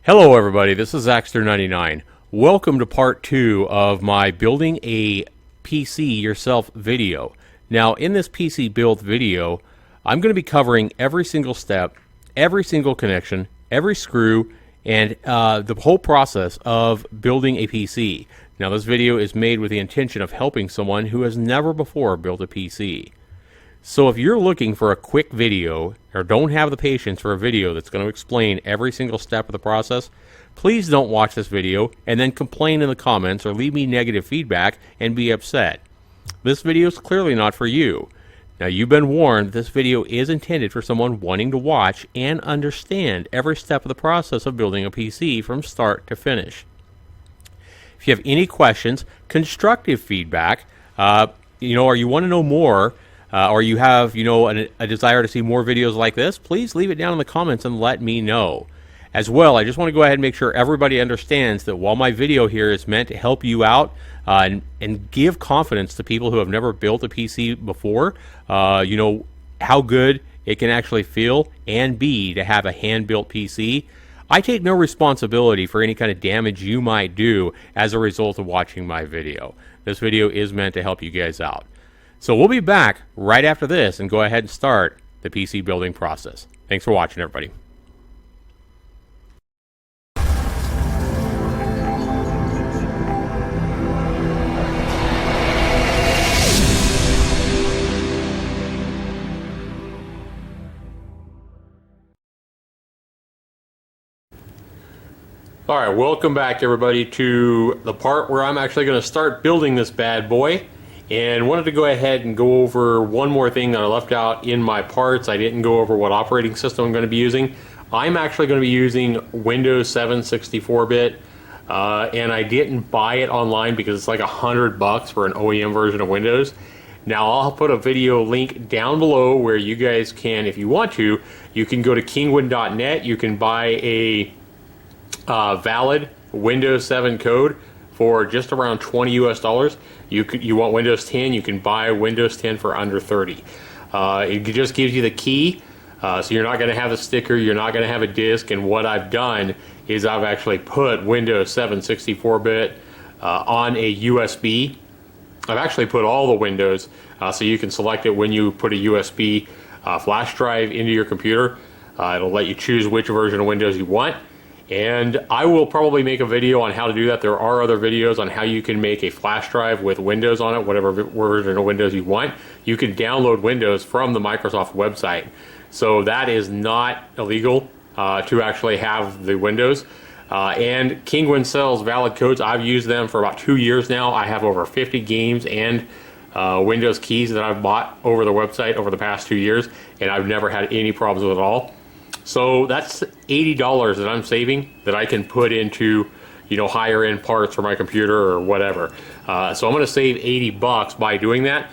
Hello everybody, this is Zaxter99. Welcome to part 2 of my building a PC yourself video. Now in this PC build video, I'm going to be covering every single step, every single connection, every screw, and the whole process of building a PC. Now this video is made with the intention of helping someone who has never before built a PC. So if you're looking for a quick video or don't have the patience for a video that's going to explain every single step of the process, please don't watch this video and then complain in the comments or leave me negative feedback and be upset. This video is clearly not for you. Now you've been warned this video is intended for someone wanting to watch and understand every step of the process of building a PC from start to finish. If you have any questions, constructive feedback, or you want to know more, or you have, a desire to see more videos like this, please leave it down in the comments and let me know. As well, I just want to go ahead and make sure everybody understands that while my video here is meant to help you out and give confidence to people who have never built a PC before, how good it can actually feel and be to have a hand-built PC, I take no responsibility for any kind of damage you might do as a result of watching my video. This video is meant to help you guys out. So we'll be back right after this and go ahead and start the PC building process. Thanks for watching, everybody. Alright, welcome back everybody to the part where I'm actually going to start building this bad boy. And wanted to go ahead and go over one more thing that I left out in my parts. I didn't go over what operating system I'm going to be using. I'm actually going to be using Windows 7 64-bit, and I didn't buy it online because it's like $100 for an OEM version of Windows. Now I'll put a video link down below where you guys can, if you want to, you can go to kingwin.net. You can buy a valid Windows 7 code for just around $20 US. You want Windows 10, you can buy Windows 10 for under 30. It just gives you the key, so you're not going to have a sticker, you're not going to have a disk, and what I've done is I've actually put Windows 7 64-bit on a USB. I've actually put all the Windows, so you can select it when you put a USB flash drive into your computer. It'll let you choose which version of Windows you want. And I will probably make a video on how to do that. There are other videos on how you can make a flash drive with Windows on it, whatever version of Windows you want. You can download Windows from the Microsoft website. So that is not illegal to actually have the Windows. And Kingwin sells valid codes. I've used them for about 2 years now. I have over 50 games and Windows keys that I've bought over the website over the past 2 years, and I've never had any problems with it at all. So that's $80 that I'm saving that I can put into, higher end parts for my computer or whatever. So I'm going to save $80 by doing that.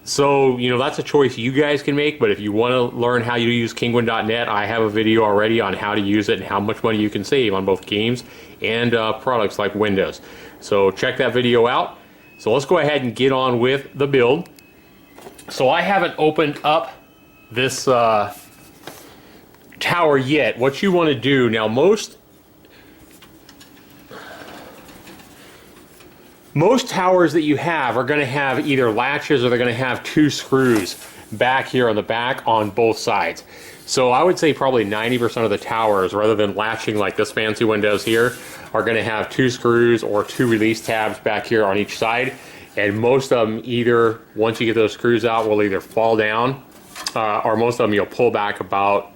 So, that's a choice you guys can make, but if you want to learn how you use kingwin.net, I have a video already on how to use it and how much money you can save on both games and products like Windows. So check that video out. So let's go ahead and get on with the build. So I haven't opened up this tower yet. What you want to do now, most towers that you have are going to have either latches or they're going to have 2 screws back here on the back on both sides. So I would say probably 90% of the towers, rather than latching like this fancy Windows here, are going to have 2 screws or 2 release tabs back here on each side. And most of them, either once you get those screws out, will either fall down or most of them you'll pull back about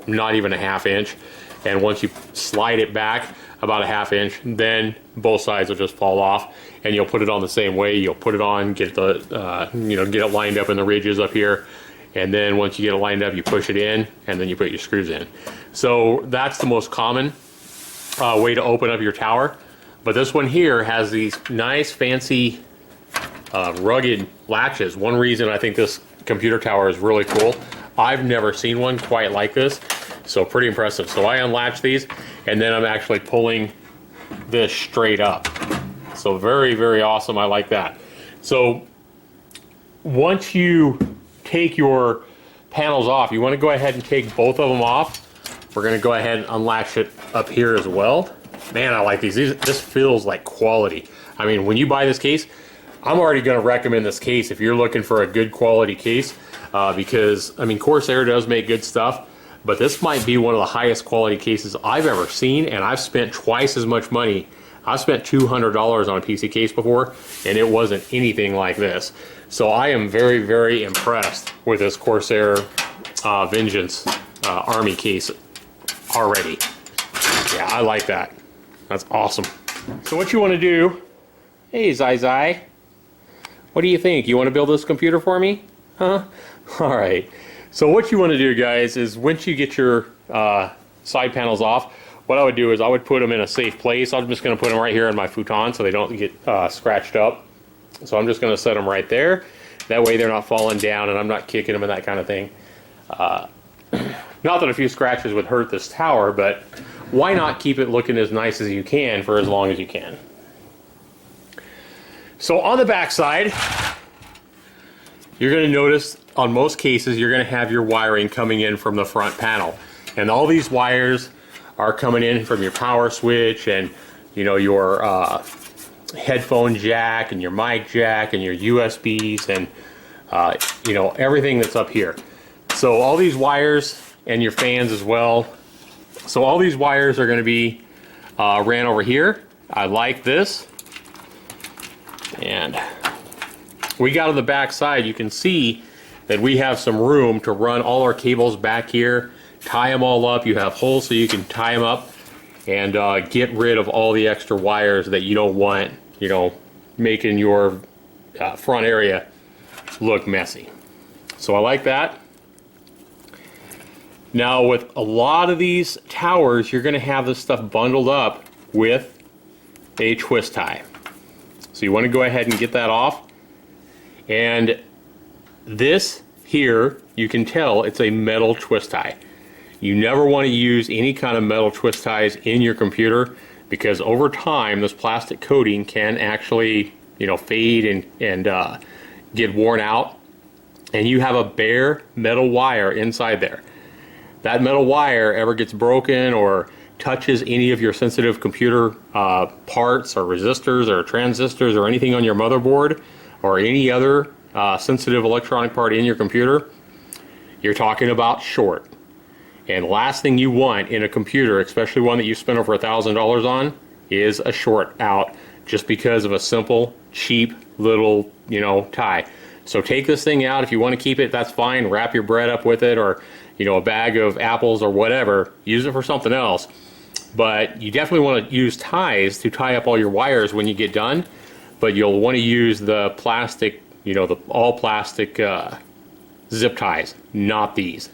not even a ½ inch, and once you slide it back about a ½ inch, then both sides will just fall off, and you'll put it on the same way. You'll put it on, get the get it lined up in the ridges up here, and then once you get it lined up, you push it in, and then you put your screws in. So that's the most common way to open up your tower. But this one here has these nice fancy rugged latches. One reason I think this computer tower is really cool, I've never seen one quite like this, so pretty impressive. So I unlatch these, and then I'm actually pulling this straight up. So very, very awesome. I like that. So once you take your panels off, you want to go ahead and take both of them off We're gonna go ahead and unlatch it up here as well. Man, I like these. This feels like quality. I mean, when you buy this case, I'm already gonna recommend this case if you're looking for a good quality case, because, I mean, Corsair does make good stuff, but this might be one of the highest quality cases I've ever seen, and I've spent twice as much money. I've spent $200 on a PC case before, and it wasn't anything like this. So I am very, very impressed with this Corsair Vengeance Army case already. Yeah, I like that. That's awesome. So what you want to do, hey Zai, what do you think? You want to build this computer for me? Huh? Alright. So what you want to do, guys, is once you get your side panels off, what I would do is I would put them in a safe place. I'm just going to put them right here in my futon so they don't get scratched up. So I'm just going to set them right there. That way they're not falling down and I'm not kicking them and that kind of thing. Not that a few scratches would hurt this tower, but why not keep it looking as nice as you can for as long as you can. So on the back side, you're going to notice on most cases you're going to have your wiring coming in from the front panel. And all these wires are coming in from your power switch and, you know, your headphone jack and your mic jack and your USBs and you know, everything that's up here. So all these wires and your fans as well. So all these wires are going to be ran over here. I like this. And we got on the back side, you can see that we have some room to run all our cables back here, tie them all up. You have holes so you can tie them up and get rid of all the extra wires that you don't want, you know, making your front area look messy. So I like that. Now with a lot of these towers, you're going to have this stuff bundled up with a twist tie. So you want to go ahead and get that off. And this here, you can tell it's a metal twist tie. You never want to use any kind of metal twist ties in your computer because over time this plastic coating can actually, you know, fade and get worn out, and you have a bare metal wire inside there. That metal wire ever gets broken or touches any of your sensitive computer parts or resistors or transistors or anything on your motherboard or any other sensitive electronic part in your computer, you're talking about short. And last thing you want in a computer, especially one that you spent over $1,000 on, is a short out just because of a simple, cheap little, you know, tie. So take this thing out. If you want to keep it, that's fine. Wrap your bread up with it, or, you know, a bag of apples or whatever. Use it for something else. But you definitely want to use ties to tie up all your wires when you get done. But you'll want to use the plastic, you know, the all plastic zip ties, not these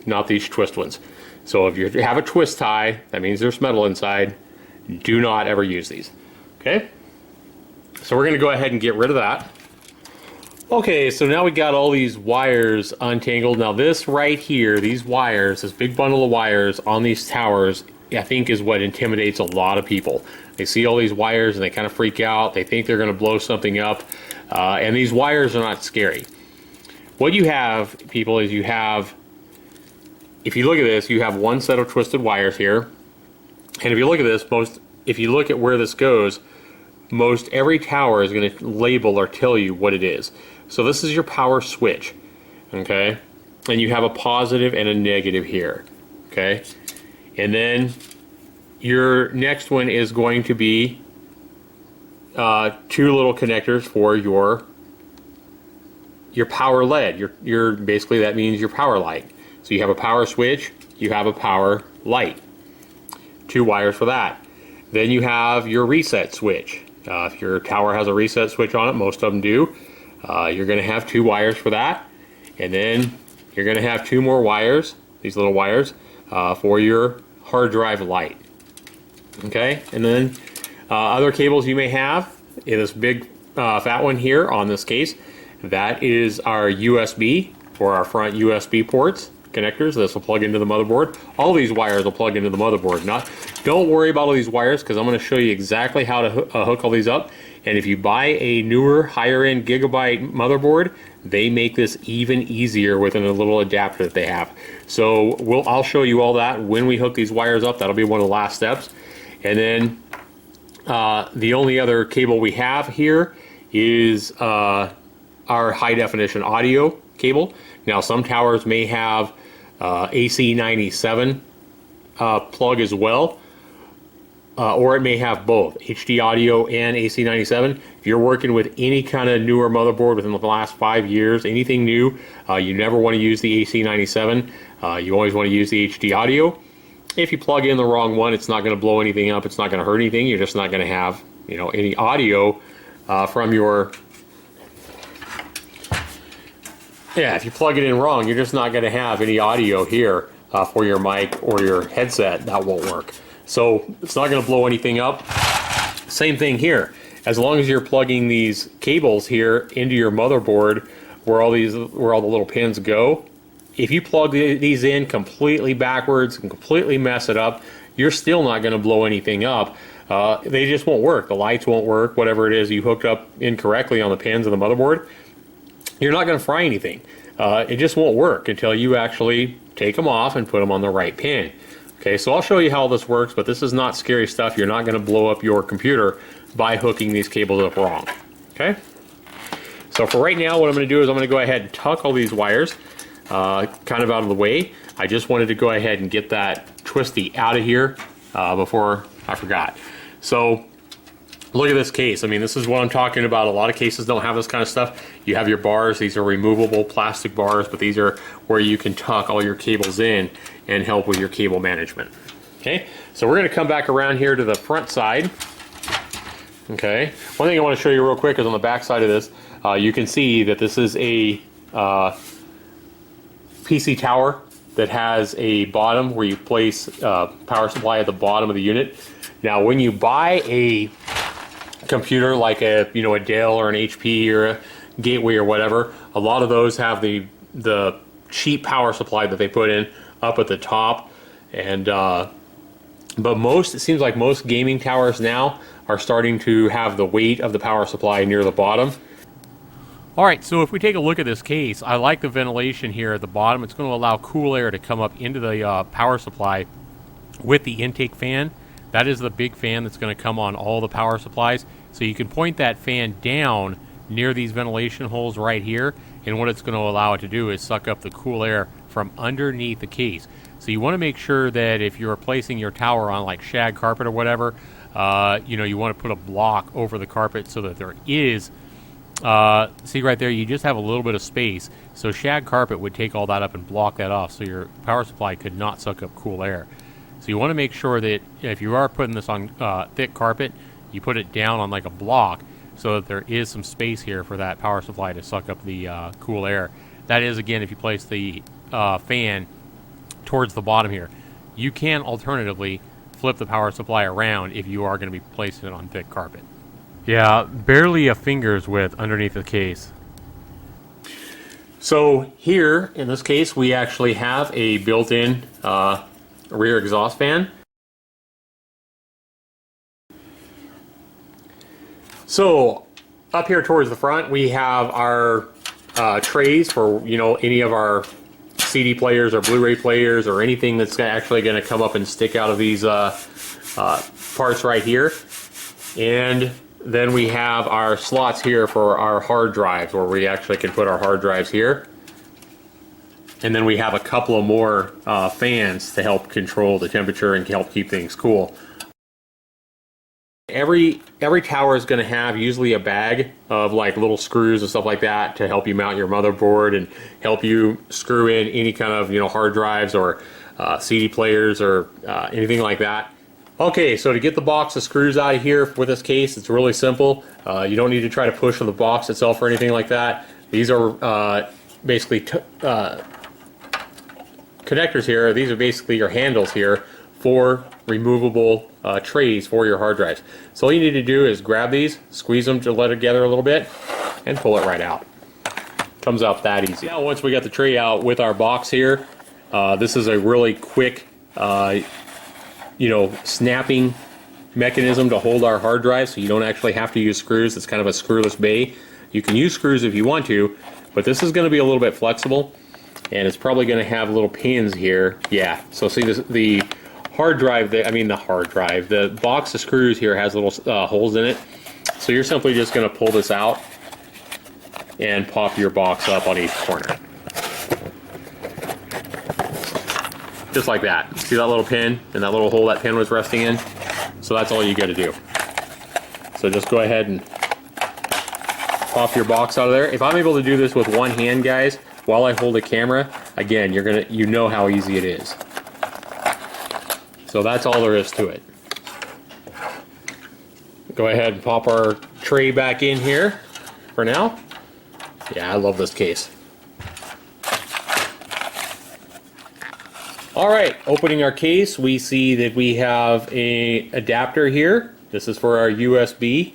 twist ones. So if you have a twist tie, that means there's metal inside. Do not ever use these. Okay? So we're going to go ahead and get rid of that. Okay, so now we got all these wires untangled. Now this right here, these wires, this big bundle of wires on these towers, I think is what intimidates a lot of people. They see all these wires and they kind of freak out. They think they're going to blow something up. And these wires are not scary. What you have, people, is you have, if you look at this, you have one set of twisted wires here. And if you look at this, if you look at where this goes, most every tower is going to label or tell you what it is. So this is your power switch, okay? And you have a positive and a negative here, okay? And then your next one is going to be two little connectors for your power LED. Your basically that means your power light. So you have a power switch, you have a power light. Two wires for that. Then you have your reset switch. If your tower has a reset switch on it, most of them do. You're going to have two wires for that. And then you're going to have two more wires, these little wires, for your hard drive light. Okay, and then other cables you may have in this big fat one here on this case, that is our USB for our front USB ports, connectors. This will plug into the motherboard. All these wires will plug into the motherboard. Don't worry about all these wires because I'm going to show you exactly how to hook all these up. And if you buy a newer, higher-end Gigabyte motherboard, they make this even easier with a little adapter that they have. So I'll show you all that when we hook these wires up. That'll be one of the last steps. And then the only other cable we have here is our high-definition audio cable. Now, some towers may have AC97 plug as well. Or it may have both HD audio and AC97. If you're working with any kind of newer motherboard within the last 5 years, anything new, you never want to use the AC97. You always want to use the HD audio. If you plug in the wrong one, it's not going to blow anything up. It's not going to hurt anything. You're just not going to have, you know, any audio from your. Yeah, if you plug it in wrong, you're just not going to have any audio here for your mic or your headset. That won't work. So it's not going to blow anything up. Same thing here. As long as you're plugging these cables here into your motherboard where all the little pins go, if you plug these in completely backwards and completely mess it up, you're still not going to blow anything up. They just won't work. The lights won't work. Whatever it is you hooked up incorrectly on the pins of the motherboard, you're not going to fry anything. It just won't work until you actually take them off and put them on the right pin. Okay, so I'll show you how this works, but this is not scary stuff. You're not going to blow up your computer by hooking these cables up wrong. Okay? So for right now, what I'm going to do is I'm going to go ahead and tuck all these wires kind of out of the way. I just wanted to go ahead and get that twisty out of here before I forgot. So look at this case. I mean, this is what I'm talking about. A lot of cases don't have this kind of stuff. You have your bars. These are removable plastic bars, but these are where you can tuck all your cables in and help with your cable management. Okay, so we're going to come back around here to the front side. Okay, one thing I want to show you real quick is on the back side of this, you can see that this is a PC tower that has a bottom where you place power supply at the bottom of the unit. Now, when you buy a computer like a Dell or an HP or a Gateway or whatever, a lot of those have the cheap power supply that they put in up at the top, and but it seems like most gaming towers now are starting to have the weight of the power supply near the bottom. All right, so if we take a look at this case, I like the ventilation here at the bottom. It's going to allow cool air to come up into the power supply with the intake fan. That is the big fan that's going to come on all the power supplies. So you can point that fan down near these ventilation holes right here, and what it's going to allow it to do is suck up the cool air from underneath the case. So you want to make sure that if you're placing your tower on like shag carpet or whatever, you want to put a block over the carpet so that there is, see right there, you just have a little bit of space. So shag carpet would take all that up and block that off so your power supply could not suck up cool air. So you want to make sure that if you are putting this on thick carpet, you put it down on like a block so that there is some space here for that power supply to suck up the cool air. That is, again, if you place the fan towards the bottom here. You can alternatively flip the power supply around if you are going to be placing it on thick carpet. Yeah, barely a finger's width underneath the case. So here, in this case, we actually have a built-in rear exhaust fan. So up here towards the front, we have our trays for any of our CD players or Blu-ray players or anything that's actually going to come up and stick out of these parts right here. And then we have our slots here for our hard drives, where we actually can put our hard drives here. And then we have a couple of more fans to help control the temperature and help keep things cool. Every tower is going to have usually a bag of like little screws and stuff like that to help you mount your motherboard and help you screw in any kind of hard drives or CD players or anything like that. Okay, so to get the box of screws out of here with this case, it's really simple. You don't need to try to push on the box itself or anything like that. These are basically connectors here. These are basically your handles here for removable trays for your hard drives. So all you need to do is grab these, squeeze them to let it together a little bit, and pull it right out. Comes out that easy. Now once we got the tray out with our box here, this is a really quick snapping mechanism to hold our hard drive, so you don't actually have to use screws. It's kind of a screwless bay. You can use screws if you want to, but this is going to be a little bit flexible, and it's probably going to have little pins here. Yeah, so see this, the hard drive, the box of screws here has little holes in it. So you're simply just going to pull this out and pop your box up on each corner. Just like that. See that little pin and that little hole that pin was resting in? So that's all you got to do. So just go ahead and pop your box out of there. If I'm able to do this with one hand, guys, while I hold the camera, again, you know how easy it is. So that's all there is to it. Go ahead and pop our tray back in here for now. Yeah, I love this case. All right, opening our case, we see that we have a adapter here. This is for our USB.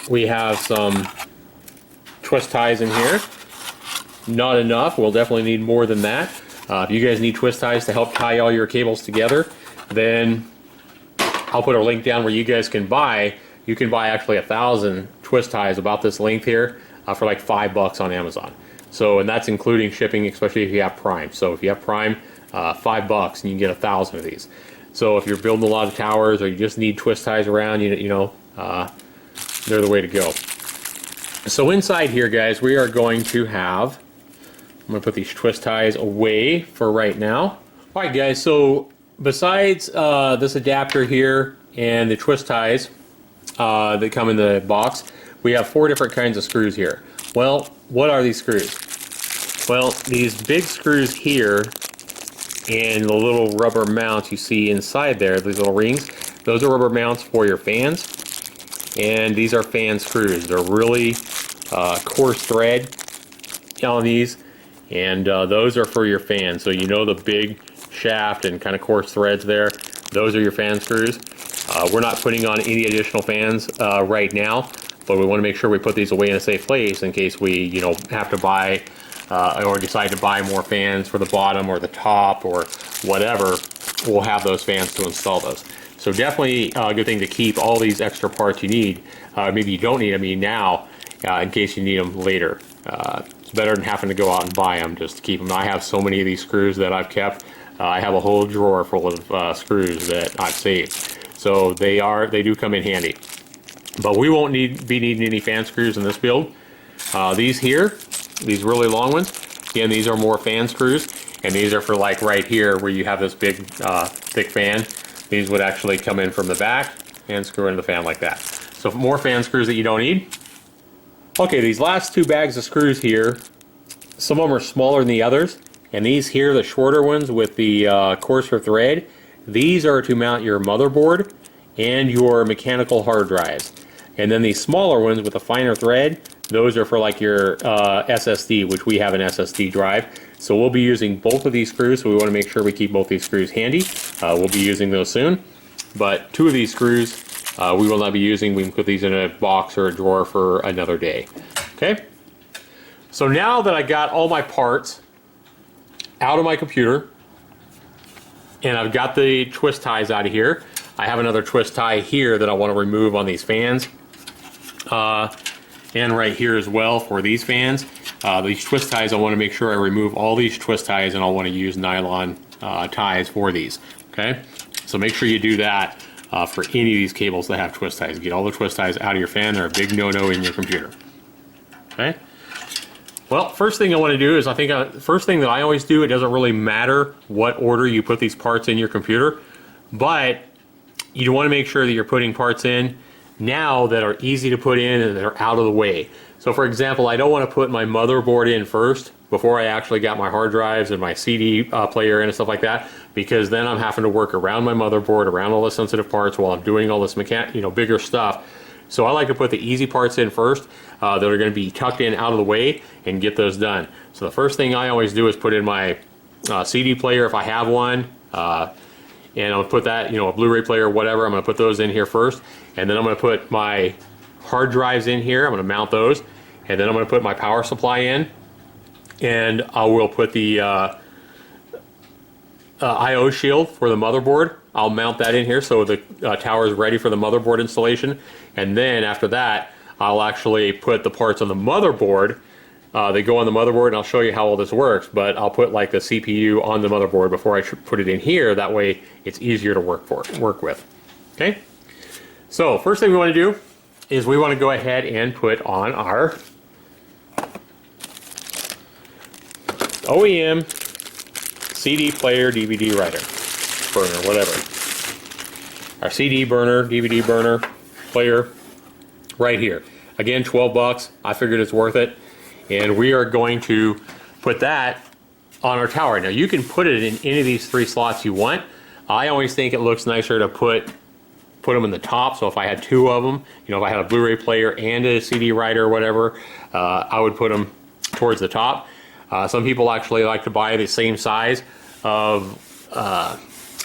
We have some twist ties in here. Not enough. We'll definitely need more than that. If you guys need twist ties to help tie all your cables together, then I'll put a link down where you guys can buy. You can buy actually 1,000 twist ties about this length here for like $5 on Amazon. So, and that's including shipping, especially if you have Prime. So if you have Prime, $5 and you can get 1,000 of these. So if you're building a lot of towers or you just need twist ties around, they're the way to go. So inside here, guys, we are going to have, I'm going to put these twist ties away for right now. All right, guys, so besides this adapter here and the twist ties that come in the box, we have 4 different kinds of screws here. Well, what are these screws? Well, these big screws here and the little rubber mounts you see inside there, these little rings, those are rubber mounts for your fans. And these are fan screws. They're really coarse thread on these, and those are for your fan. So you know the big shaft and kind of coarse threads there, those are your fan screws. We're not putting on any additional fans right now, but we want to make sure we put these away in a safe place in case we have to buy or decide to buy more fans for the bottom or the top or whatever. We'll have those fans to install those. So definitely a good thing to keep all these extra parts you need. Maybe you don't need them now in case you need them later. It's better than having to go out and buy them just to keep them. I have so many of these screws that I've kept. I have a whole drawer full of screws that I've saved. So they do come in handy. But we won't be needing any fan screws in this build. These here, these really long ones, again, these are more fan screws. And these are for like right here where you have this big thick fan. These would actually come in from the back and screw into the fan like that. So more fan screws that you don't need. Okay, these last 2 bags of screws here, some of them are smaller than the others. And these here, the shorter ones with the coarser thread, these are to mount your motherboard and your mechanical hard drives. And then these smaller ones with the finer thread, those are for like your SSD, which we have an SSD drive. So we'll be using both of these screws, so we want to make sure we keep both these screws handy. We'll be using those soon. But 2 of these screws we will not be using. We can put these in a box or a drawer for another day. Okay? So now that I got all my parts out of my computer, and I've got the twist ties out of here, I have another twist tie here that I want to remove on these fans. And right here as well for these fans. These twist ties, I want to make sure I remove all these twist ties, and I'll want to use nylon ties for these. Okay, so make sure you do that for any of these cables that have twist ties. Get all the twist ties out of your fan. They're a big no-no in your computer. Okay. Well, first thing I want to do is first thing that I always do, it doesn't really matter what order you put these parts in your computer, but you want to make sure that you're putting parts in now that are easy to put in and that are out of the way. So for example, I don't want to put my motherboard in first before I actually got my hard drives and my CD player and stuff like that, because then I'm having to work around my motherboard, around all the sensitive parts while I'm doing all this bigger stuff. So I like to put the easy parts in first that are going to be tucked in out of the way and get those done. So the first thing I always do is put in my CD player if I have one, and I'll put that, a Blu-ray player or whatever, I'm going to put those in here first, and then I'm going to put my hard drives in here, I'm going to mount those, and then I'm going to put my power supply in, and I will put the IO shield for the motherboard. I'll mount that in here so the tower is ready for the motherboard installation. And then after that, I'll actually put the parts on the motherboard. They go on the motherboard, and I'll show you how all this works, but I'll put like the CPU on the motherboard before I put it in here. That way it's easier to work with. Okay? So first thing we want to do is we want to go ahead and put on our OEM CD player, DVD writer, burner, whatever. Our CD burner, DVD burner, player, right here. Again, 12 bucks. I figured it's worth it. And we are going to put that on our tower. Now you can put it in any of these 3 slots you want. I always think it looks nicer to put them in the top. So if I had 2 of them, you know, if I had a Blu-ray player and a CD writer or whatever, I would put them towards the top. Some people actually like to buy the same size of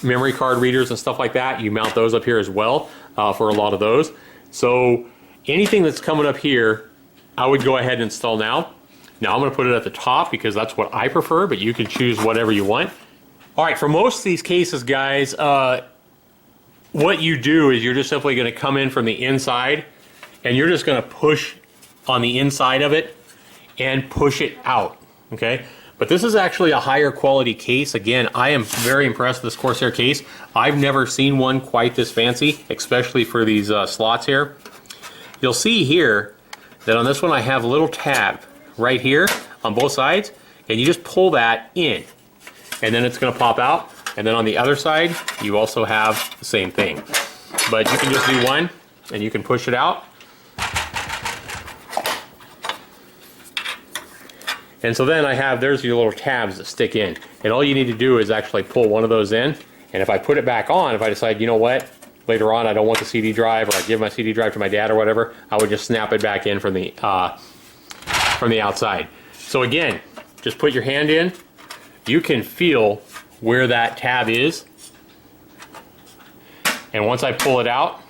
memory card readers and stuff like that. You mount those up here as well for a lot of those. So anything that's coming up here, I would go ahead and install now. Now I'm going to put it at the top because that's what I prefer, but you can choose whatever you want. All right, for most of these cases, guys, what you do is you're just simply going to come in from the inside, and you're just going to push on the inside of it and push it out. Okay, but this is actually a higher quality case. Again, I am very impressed with this Corsair case. I've never seen one quite this fancy, especially for these slots here. You'll see here that on this one I have a little tab right here on both sides, and you just pull that in, and then it's going to pop out. And then on the other side, you also have the same thing. But you can just do one, and you can push it out. And so then there's your little tabs that stick in. And all you need to do is actually pull one of those in. And if I put it back on, if I decide, you know what, later on I don't want the CD drive, or I give my CD drive to my dad or whatever, I would just snap it back in from the outside. So again, just put your hand in. You can feel where that tab is. And once I pull it out,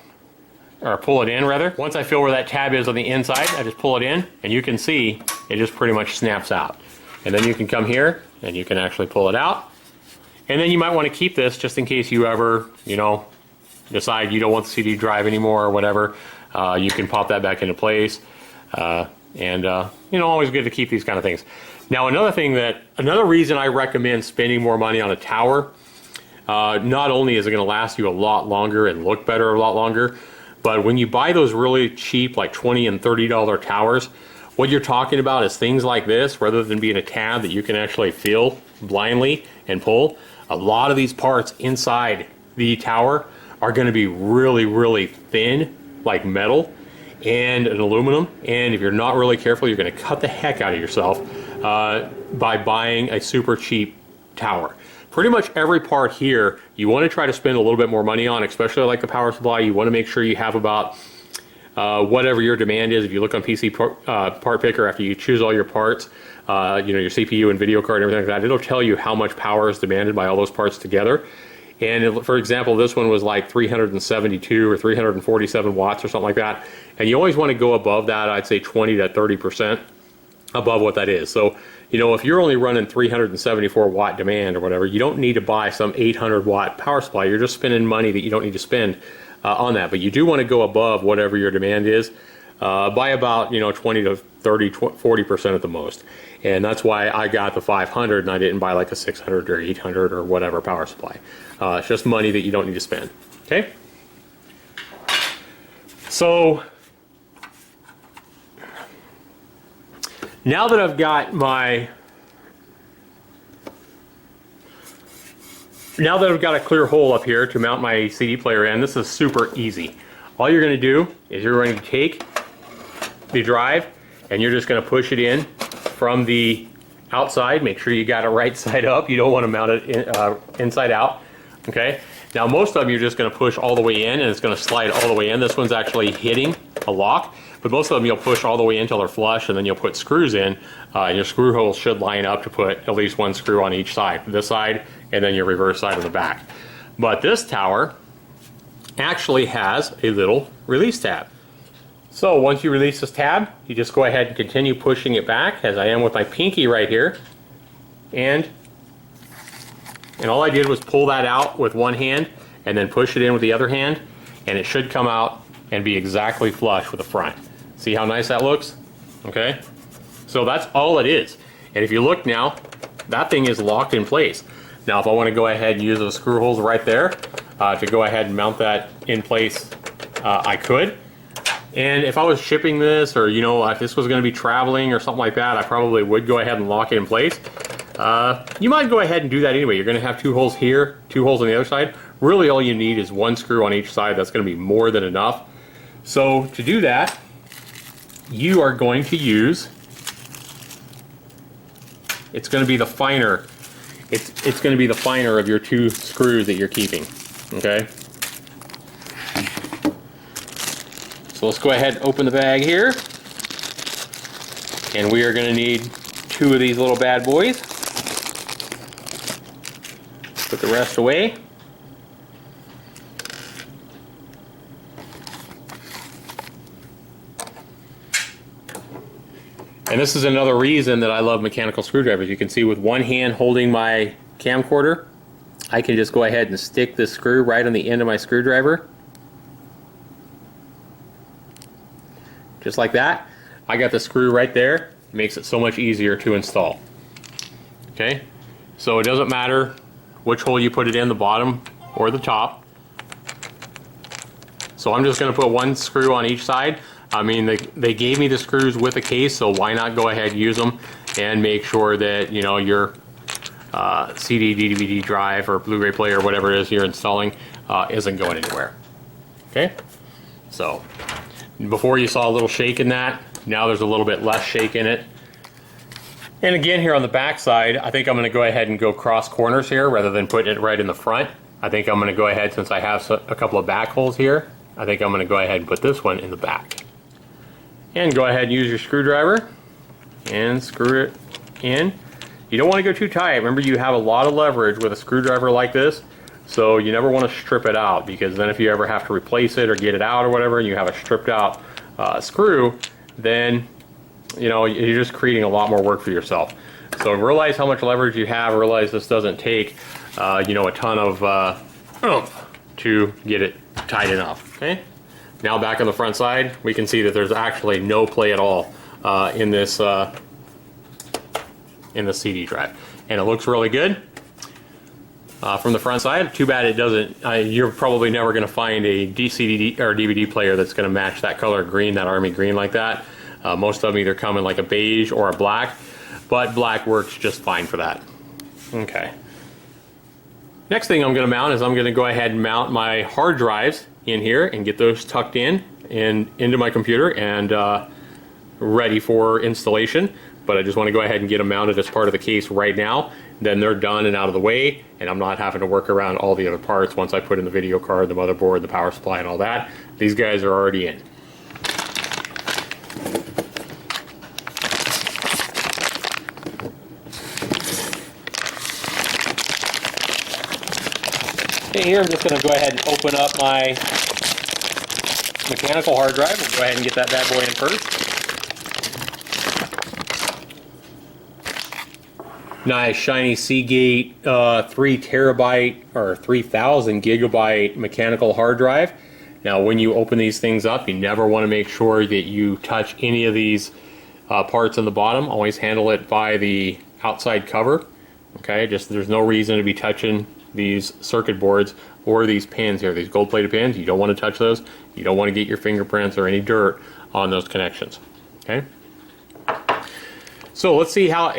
or pull it in rather, once I feel where that tab is on the inside, I just pull it in, and you can see it just pretty much snaps out. And then you can come here and you can actually pull it out. And then you might want to keep this just in case you ever, you know, decide you don't want the CD drive anymore or whatever. You can pop that back into place. You know, always good to keep these kind of things. Now another reason I recommend spending more money on a tower, not only is it going to last you a lot longer and look better a lot longer, but when you buy those really cheap, like $20 and $30 towers, what you're talking about is things like this, rather than being a tab that you can actually feel blindly and pull. A lot of these parts inside the tower are going to be really, really thin, like metal and an aluminum. And if you're not really careful, you're going to cut the heck out of yourself by buying a super cheap tower. Pretty much every part here you want to try to spend a little bit more money on, especially like the power supply. You want to make sure you have about whatever your demand is. If you look on PC part picker, after you choose all your parts, you know, your CPU and video card and everything like that, it'll tell you how much power is demanded by all those parts together. And for example, this one was like 372 or 347 watts or something like that. And you always want to go above that. I'd say 20 to 30% above what that is. So, you know, if you're only running 374 watt demand or whatever, you don't need to buy some 800 watt power supply. You're just spending money that you don't need to spend on that. But you do want to go above whatever your demand is by about, you know, 20 to 30, 40% at the most. And that's why I got the 500 and I didn't buy like a 600 or 800 or whatever power supply. It's just money that you don't need to spend. Okay? So now that I've got a clear hole up here to mount my CD player in, this is super easy. All you're going to do is you're going to take the drive and you're just going to push it in from the outside. Make sure you got it right side up. You don't want to mount it inside out. Okay. Now most of them you're just going to push all the way in and it's going to slide all the way in. This one's actually hitting a lock, but most of them you'll push all the way in until they're flush, and then you'll put screws in. And your screw holes should line up to put at least one screw on each side. This side and then your reverse side of the back. But this tower actually has a little release tab. So once you release this tab, you just go ahead and continue pushing it back, as I am with my pinky right here, and And all I did was pull that out with one hand and then push it in with the other hand, and it should come out and be exactly flush with the front. See how nice that looks? Okay, so that's all it is. And if you look now, that thing is locked in place. Now if I want to go ahead and use those screw holes right there to go ahead and mount that in place, I could. And if I was shipping this, or you know, if this was going to be traveling or something like that, I probably would go ahead and lock it in place. You might go ahead and do that anyway. You're going to have 2 holes here, 2 holes on the other side. Really all you need is 1 screw on each side. That's going to be more than enough. So to do that, you are going to use, it's going to be the finer, it's going to be the finer of your 2 screws that you're keeping. Okay. So let's go ahead and open the bag here. And we are going to need 2 of these little bad boys. Put the rest away. And this is another reason that I love mechanical screwdrivers. You can see with one hand holding my camcorder, I can just go ahead and stick this screw right on the end of my screwdriver. Just like that. I got the screw right there. It makes it so much easier to install. Okay, so it doesn't matter which hole you put it in, the bottom or the top. So I'm just going to put 1 screw on each side. I mean, they gave me the screws with the case, so why not go ahead and use them and make sure that, you know, your CD, DVD drive or Blu-ray player or whatever it is you're installing isn't going anywhere. Okay, so before you saw a little shake in that, now there's a little bit less shake in it. And again, here on the back side, I think I'm going to go ahead and go cross corners here rather than putting it right in the front. I think I'm going to go ahead, since I have a couple of back holes here, I think I'm going to go ahead and put this one in the back. And go ahead and use your screwdriver and screw it in. You don't want to go too tight. Remember, you have a lot of leverage with a screwdriver like this, so you never want to strip it out, because then if you ever have to replace it or get it out or whatever, and you have a stripped out screw, then you know, you're just creating a lot more work for yourself. So realize how much leverage you have. Realize this doesn't take you know, a ton of oomph to get it tight enough. Okay. Now back on the front side, we can see that there's actually no play at all in this CD drive, and it looks really good from the front side. Too bad it doesn't. You're probably never going to find a DVD or DVD player that's going to match that color green, that army green like that. Most of them either come in like a beige or a black, but black works just fine for that. Okay. Next thing I'm going to mount is I'm going to go ahead and mount my hard drives in here and get those tucked in and into my computer and ready for installation. But I just want to go ahead and get them mounted as part of the case right now. Then they're done and out of the way, and I'm not having to work around all the other parts once I put in the video card, the motherboard, the power supply, and all that. These guys are already in. Okay, here I'm just going to go ahead and open up my mechanical hard drive. We'll go ahead and get that bad boy in first. Nice shiny Seagate 3 terabyte or 3000 gigabyte mechanical hard drive. Now when you open these things up, you never want to make sure that you touch any of these parts on the bottom. Always handle it by the outside cover. Okay, just there's no reason to be touching these circuit boards or these pins here, these gold plated pins. You don't want to touch those. You don't want to get your fingerprints or any dirt on those connections. Okay, so let's see how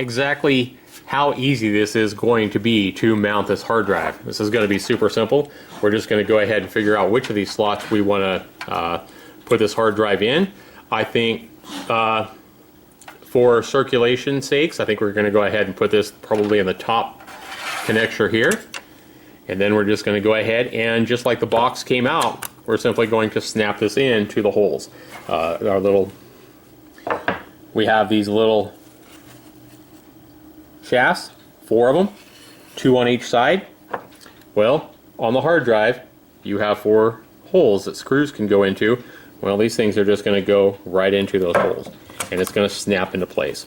easy this is going to be to mount this hard drive. This is going to be super simple. We're just going to go ahead and figure out which of these slots we want to put this hard drive in. I think for circulation sakes, I think we're going to go ahead and put this probably in the top connector here. And then we're just going to go ahead and, just like the box came out, we're simply going to snap this in to the holes. We have these little shafts, 4 of them, 2 on each side. Well, on the hard drive, you have 4 holes that screws can go into. Well, these things are just going to go right into those holes, and it's going to snap into place.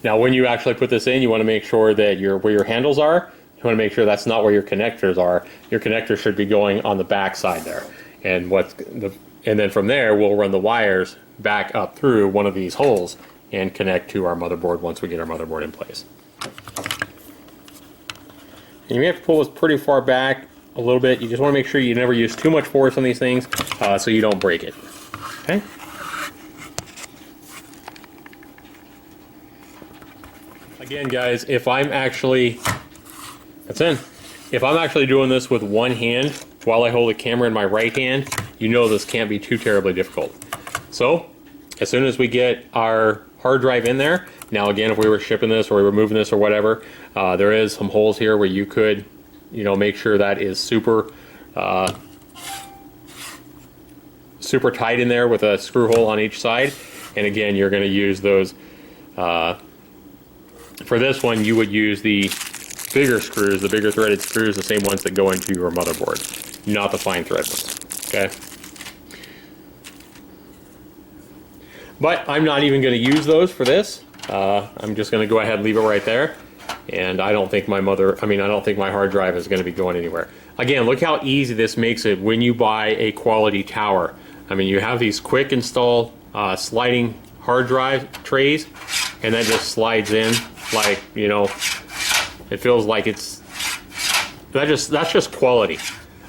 Now, when you actually put this in, you want to make sure that where your handles are, you want to make sure that's not where your connectors are. Your connectors should be going on the back side there. And and then from there, we'll run the wires back up through one of these holes and connect to our motherboard once we get our motherboard in place. And you may have to pull this pretty far back a little bit. You just want to make sure you never use too much force on these things so you don't break it. Okay? Again, guys, if I'm actually doing this with one hand while I hold the camera in my right hand, you know this can't be too terribly difficult. So, as soon as we get our hard drive in there, now again, if we were shipping this or we were moving this or whatever, there is some holes here where you could, make sure that is super tight in there with a screw hole on each side. And again, you're going to use those. For this one, you would use the bigger screws, the bigger threaded screws, the same ones that go into your motherboard, not the fine thread ones. Okay. But I'm not even going to use those for this. I'm just going to go ahead and leave it right there. And I don't think my hard drive is going to be going anywhere. Again, look how easy this makes it when you buy a quality tower. I mean, you have these quick install sliding hard drive trays, and that just slides in like, it feels like that's just quality.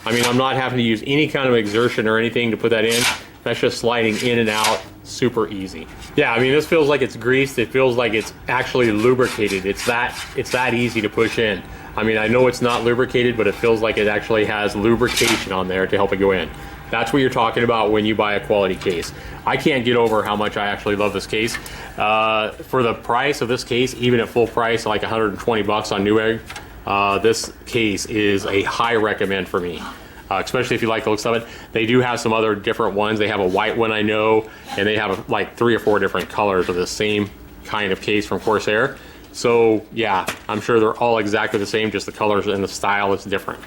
I mean, I'm not having to use any kind of exertion or anything to put that in. That's just sliding in and out super easy. Yeah, I mean, this feels like it's greased. It feels like it's actually lubricated. It's that easy to push in. I mean, I know it's not lubricated, but it feels like it actually has lubrication on there to help it go in. That's what you're talking about when you buy a quality case. I can't get over how much I actually love this case. For the price of this case, even at full price, like 120 bucks on Newegg, this case is a high recommend for me. Especially if you like the looks of it. They do have some other different ones. They have a white one, I know, and they have like 3 or 4 different colors of the same kind of case from Corsair. So yeah, I'm sure they're all exactly the same, just the colors and the style is different.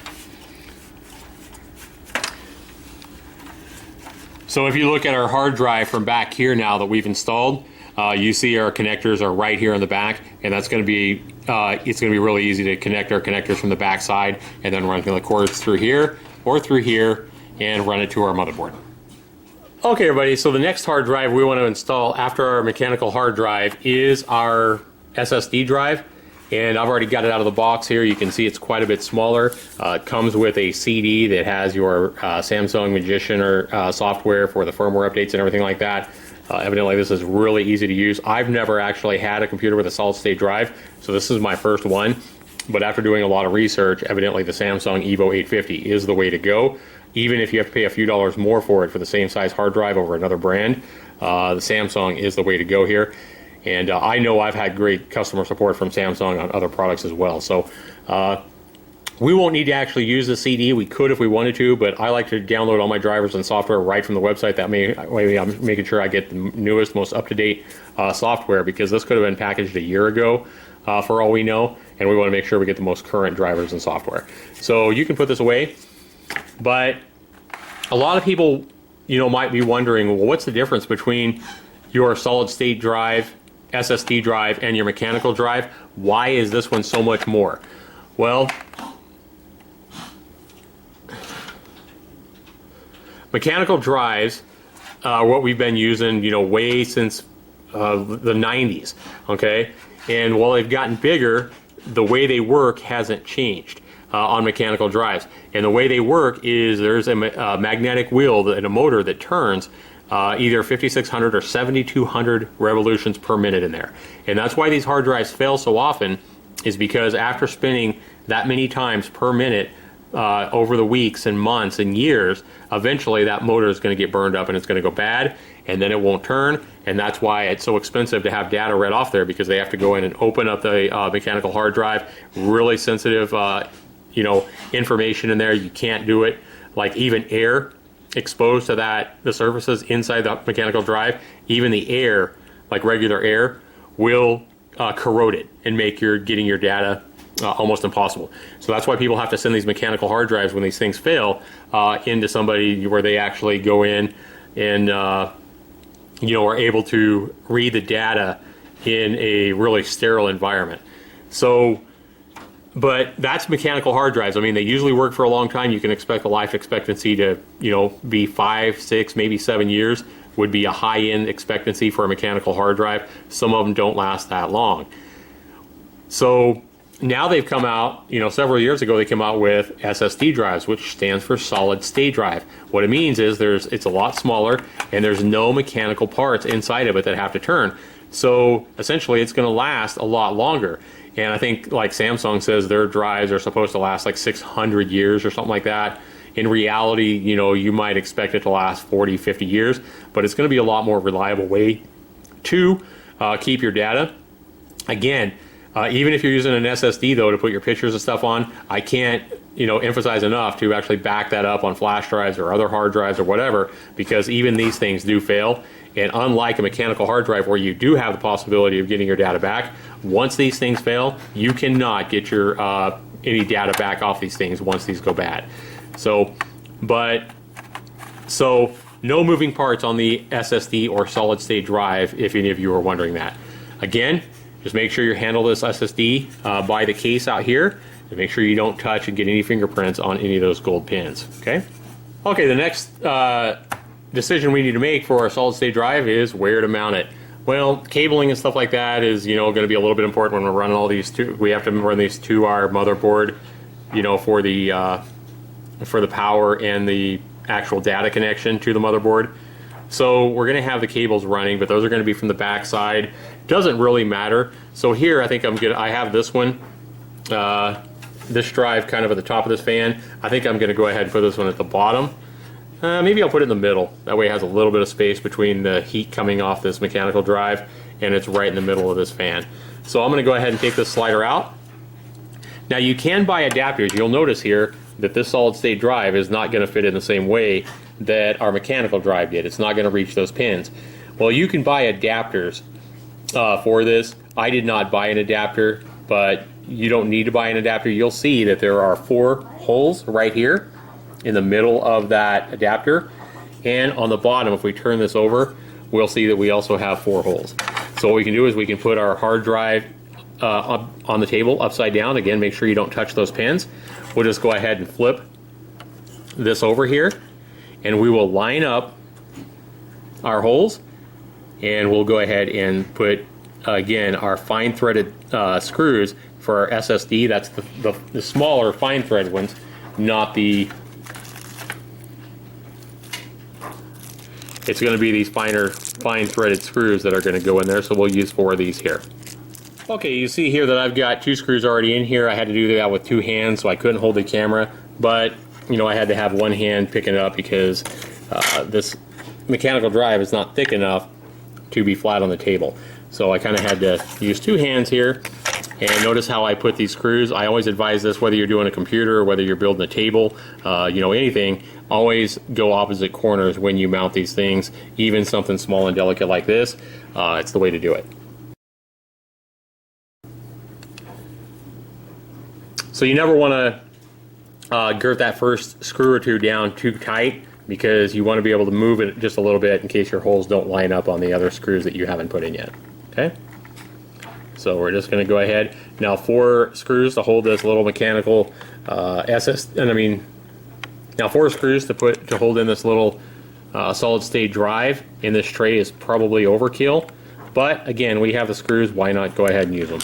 So if you look at our hard drive from back here now that we've installed, you see our connectors are right here in the back, and that's going to be it's going to be really easy to connect our connectors from the back side and then run the cords through here or through here and run it to our motherboard. Okay, everybody, so the next hard drive we want to install after our mechanical hard drive is our SSD drive, and I've already got it out of the box here. You can see it's quite a bit smaller. It comes with a CD that has your Samsung Magician or software for the firmware updates and everything like that. Evidently this is really easy to use. I've never actually had a computer with a solid state drive, so this is my first one. But after doing a lot of research, evidently the Samsung Evo 850 is the way to go. Even if you have to pay a few dollars more for it for the same size hard drive over another brand, the Samsung is the way to go here. And I know I've had great customer support from Samsung on other products as well. So we won't need to actually use the CD. We could if we wanted to, but I like to download all my drivers and software right from the website. That way I'm making sure I get the newest, most up-to-date software, because this could have been packaged a year ago for all we know, and we want to make sure we get the most current drivers and software. So you can put this away, but a lot of people might be wondering, well, what's the difference between your solid-state drive, SSD drive, and your mechanical drive? Why is this one so much more? Well, mechanical drives are what we've been using, way since the 90s, okay? And while they've gotten bigger, the way they work hasn't changed on mechanical drives. And the way they work is there's a magnetic wheel and a motor that turns either 5,600 or 7,200 revolutions per minute in there. And that's why these hard drives fail so often, is because after spinning that many times per minute over the weeks and months and years, eventually that motor is going to get burned up and it's going to go bad, and then it won't turn. And that's why it's so expensive to have data read off there, because they have to go in and open up the mechanical hard drive. Really sensitive information in there. You can't do it. Like even air exposed to the surfaces inside the mechanical drive, even the air, like regular air, will corrode it and make getting your data almost impossible. So that's why people have to send these mechanical hard drives when these things fail into somebody where they actually go in and are able to read the data in a really sterile environment. So But that's mechanical hard drives. I mean, they usually work for a long time. You can expect the life expectancy to, be 5, 6, maybe 7 years would be a high-end expectancy for a mechanical hard drive. Some of them don't last that long. So now they've come out, several years ago they came out with SSD drives, which stands for solid state drive. What it means is it's a lot smaller and there's no mechanical parts inside of it that have to turn. So essentially it's going to last a lot longer. And I think like Samsung says their drives are supposed to last like 600 years or something like that. In reality, you might expect it to last 40, 50 years, but it's going to be a lot more reliable way to keep your data. Again, even if you're using an SSD though to put your pictures and stuff on, I can't emphasize enough to actually back that up on flash drives or other hard drives or whatever, because even these things do fail. And unlike a mechanical hard drive where you do have the possibility of getting your data back, once these things fail, you cannot get your any data back off these things once these go bad. So no moving parts on the SSD or solid state drive, if any of you are wondering that. Again, just make sure you handle this SSD by the case out here, and make sure you don't touch and get any fingerprints on any of those gold pins. Okay, the next decision we need to make for our solid state drive is where to mount it. Well, cabling and stuff like that is going to be a little bit important when we're running all these we have to run these to our motherboard, for the power and the actual data connection to the motherboard. So we're going to have the cables running, but those are going to be from the back side. Doesn't really matter. So here I think I have this one, this drive kind of at the top of this fan. I think I'm going to go ahead and put this one at the bottom. Maybe I'll put it in the middle. That way it has a little bit of space between the heat coming off this mechanical drive, and it's right in the middle of this fan. So I'm going to go ahead and take this slider out. Now you can buy adapters. You'll notice here that this solid state drive is not going to fit in the same way that our mechanical drive did. It's not going to reach those pins. Well, you can buy adapters for this. I did not buy an adapter, but you don't need to buy an adapter. You'll see that there are 4 holes right here in the middle of that adapter, and on the bottom, if we turn this over, we'll see that we also have 4 holes. So what we can do is we can put our hard drive on the table upside down. Again, make sure you don't touch those pins. We'll just go ahead and flip this over here, and we will line up our holes, and we'll go ahead and put again our fine threaded screws for our SSD. That's the smaller fine threaded ones, not the it's going to be these fine threaded screws that are going to go in there, so we'll use 4 of these here. Okay, you see here that I've got 2 screws already in here. I had to do that with 2 hands, so I couldn't hold the camera, but I had to have one hand picking it up because this mechanical drive is not thick enough to be flat on the table. So I kind of had to use 2 hands here. And notice how I put these screws. I always advise this, whether you're doing a computer or whether you're building a table, anything, always go opposite corners when you mount these things. Even something small and delicate like this, it's the way to do it. So you never want to girth that first screw or 2 down too tight, because you want to be able to move it just a little bit in case your holes don't line up on the other screws that you haven't put in yet. Okay? So we're just going to go ahead. Now 4 screws to hold this little mechanical now 4 screws to hold in this little solid state drive in this tray is probably overkill. But again, we have the screws, why not go ahead and use them?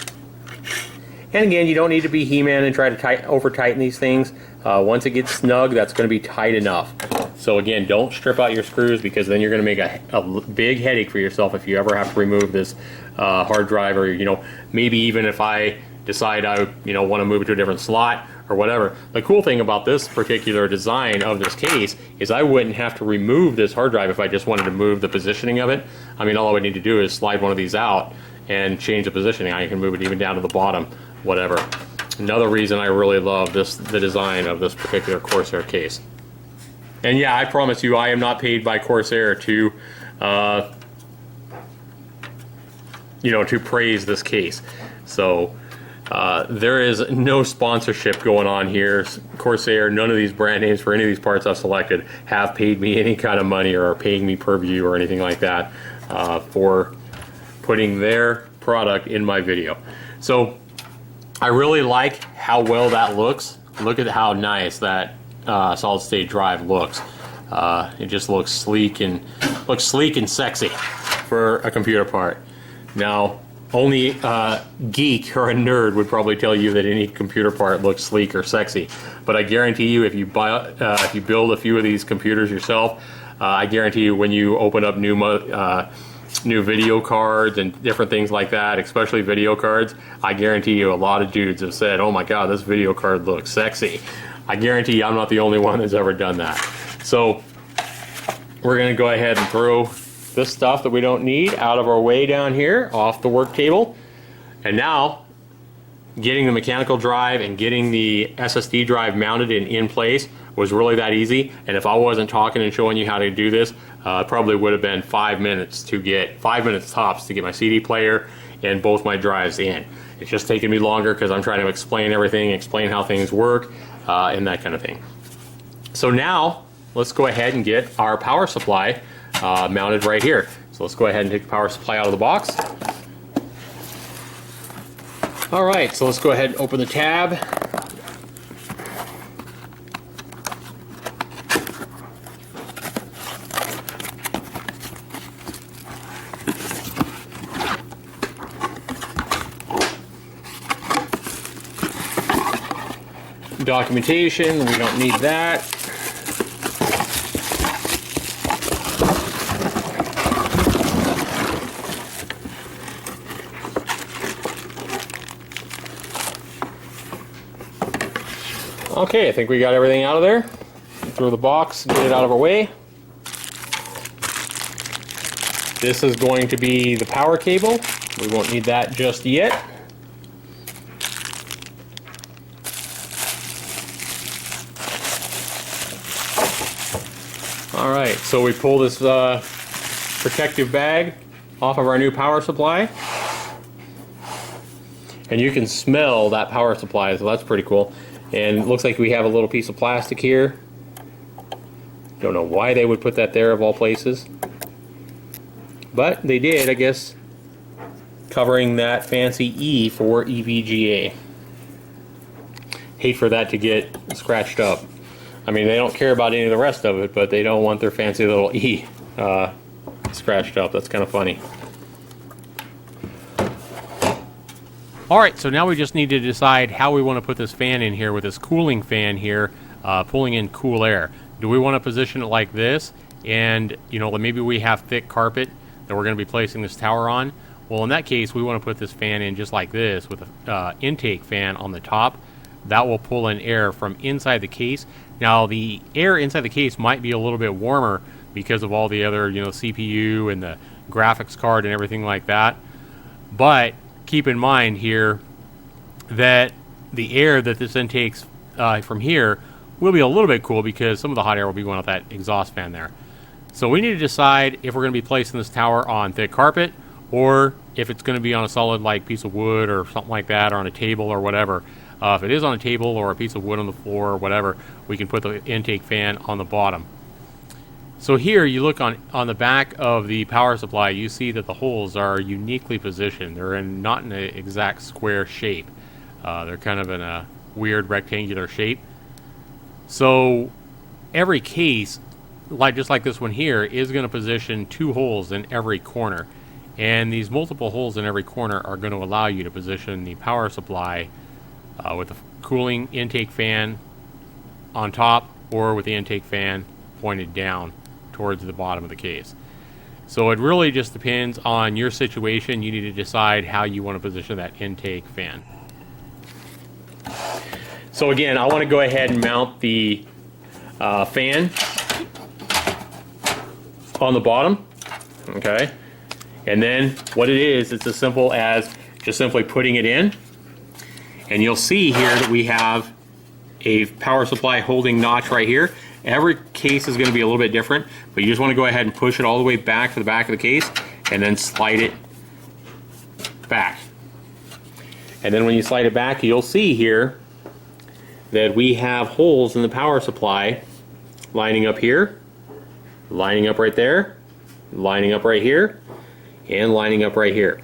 And again, you don't need to be He-Man and try to over tighten these things. Once it gets snug, that's going to be tight enough. So again, don't strip out your screws, because then you're going to make a big headache for yourself if you ever have to remove this hard drive, or maybe even if I decide I want to move it to a different slot or whatever. The cool thing about this particular design of this case is I wouldn't have to remove this hard drive if I just wanted to move the positioning of it. I mean, all I would need to do is slide one of these out and change the positioning. I can move it even down to the bottom, whatever. Another reason I really love the design of this particular Corsair case. And yeah, I promise you, I am not paid by Corsair to to praise this case. So there is no sponsorship going on here. Corsair, none of these brand names for any of these parts I've selected have paid me any kind of money or are paying me per view or anything like that for putting their product in my video. So I really like how well that looks. Look at how nice that solid state drive looks. It just looks sleek and sexy for a computer part. Now, only a geek or a nerd would probably tell you that any computer part looks sleek or sexy. But I guarantee you, if you build a few of these computers yourself, I guarantee you when you open up new video cards and different things like that, especially video cards, I guarantee you a lot of dudes have said, oh my god, this video card looks sexy. I guarantee you I'm not the only one that's ever done that. So we're going to go ahead and throw this stuff that we don't need out of our way down here off the work table. And now getting the mechanical drive and getting the SSD drive mounted and in place was really that easy. And if I wasn't talking and showing you how to do this, probably would have been 5 minutes tops to get my CD player and both my drives in. It's just taking me longer because I'm trying to explain everything, explain how things work, and that kind of thing. So now let's go ahead and get our power supply mounted right here. So let's go ahead and take the power supply out of the box. All right, so let's go ahead and open the tab. Documentation, we don't need that. Okay, I think we got everything out of there. Throw the box, get it out of our way. This is going to be the power cable. We won't need that just yet. Alright, so we pull this protective bag off of our new power supply. And you can smell that power supply, so that's pretty cool. And it looks like we have a little piece of plastic here. Don't know why they would put that there of all places. But they did, I guess, covering that fancy E for EVGA. Hate for that to get scratched up. I mean, they don't care about any of the rest of it, but they don't want their fancy little E scratched up. That's kind of funny. Alright, so now we just need to decide how we want to put this fan in here with this cooling fan here, pulling in cool air. Do we want to position it like this? And, you know, maybe we have thick carpet that we're going to be placing this tower on. Well, in that case, we want to put this fan in just like this with an intake fan on the top. That will pull in air from inside the case. Now, the air inside the case might be a little bit warmer because of all the other, you know, CPU and the graphics card and everything like that. But keep in mind here that the air that this intakes from here will be a little bit cool because some of the hot air will be going out that exhaust fan there. So we need to decide if we're going to be placing this tower on thick carpet or if it's going to be on a solid like piece of wood or something like that, or on a table or whatever. If it is on a table or a piece of wood on the floor or whatever, we can put the intake fan on the bottom. So here you look on the back of the power supply, you see that the holes are uniquely positioned. They're not in an exact square shape. They're kind of in a weird rectangular shape. So every case, just like this one here, is going to position 2 holes in every corner. And these multiple holes in every corner are going to allow you to position the power supply with the cooling intake fan on top or with the intake fan pointed down towards the bottom of the case. So it really just depends on your situation. You need to decide how you want to position that intake fan. So again, I want to go ahead and mount the fan on the bottom. Okay. And then what it is, it's as simple as just simply putting it in. And you'll see here that we have a power supply holding notch right here. Every case is going to be a little bit different, but you just want to go ahead and push it all the way back to the back of the case and then slide it back. And then when you slide it back, you'll see here that we have holes in the power supply lining up here, lining up right there, lining up right here, and lining up right here.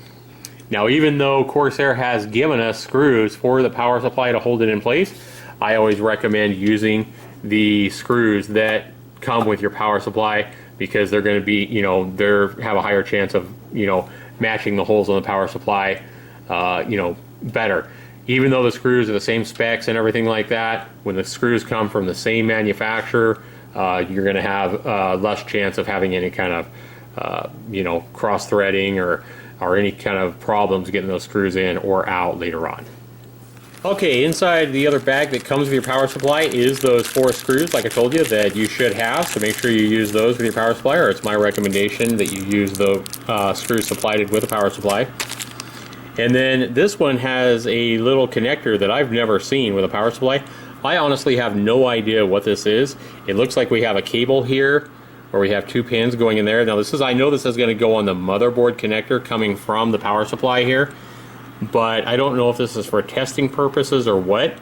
Now, even though Corsair has given us screws for the power supply to hold it in place, I always recommend using the screws that come with your power supply, because they're going to be, they have a higher chance of, matching the holes on the power supply, better. Even though the screws are the same specs and everything like that, when the screws come from the same manufacturer, you're going to have less chance of having any kind of, cross-threading or any kind of problems getting those screws in or out later on. Okay, inside the other bag that comes with your power supply is those 4 screws, like I told you, that you should have. So make sure you use those with your power supply, or it's my recommendation that you use the screws supplied with a power supply. And then this one has a little connector that I've never seen with a power supply. I honestly have no idea what this is. It looks like we have a cable here, where we have 2 pins going in there. Now I know this is going to go on the motherboard connector coming from the power supply here, but I don't know if this is for testing purposes or what.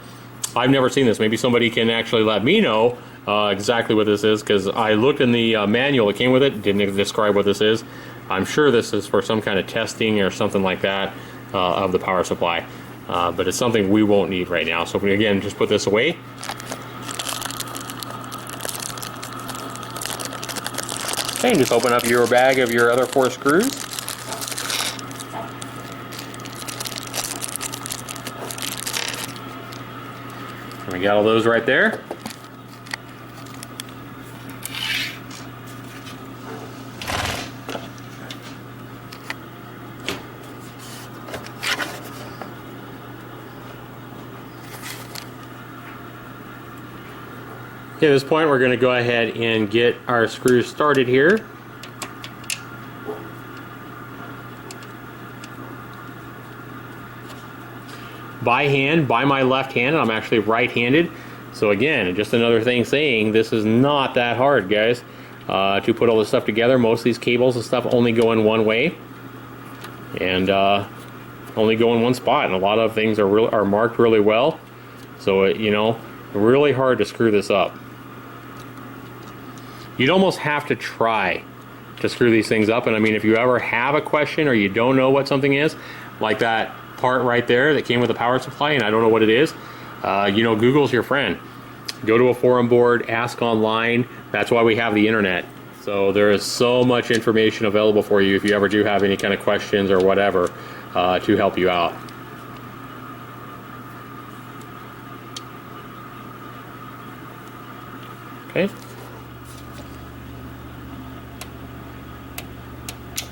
I've never seen this. Maybe somebody can actually let me know exactly what this is, because I looked in the manual that came with it, didn't describe what this is. I'm sure this is for some kind of testing or something like that of the power supply, but it's something we won't need right now. So we, again, just put this away. Okay, and just open up your bag of your other 4 screws. And we got all those right there. Okay, at this point we're going to go ahead and get our screws started here. By hand, by my left hand, and I'm actually right-handed. So again, just another thing saying this is not that hard, guys, to put all this stuff together. Most of these cables and stuff only go in one way, and only go in one spot, and a lot of things are marked really well. So really hard to screw this up. You'd almost have to try to screw these things up. And I mean, if you ever have a question or you don't know what something is, like that part right there that came with the power supply and I don't know what it is, Google's your friend. Go to a forum board, ask online. That's why we have the internet. So there is so much information available for you if you ever do have any kind of questions or whatever to help you out. Okay.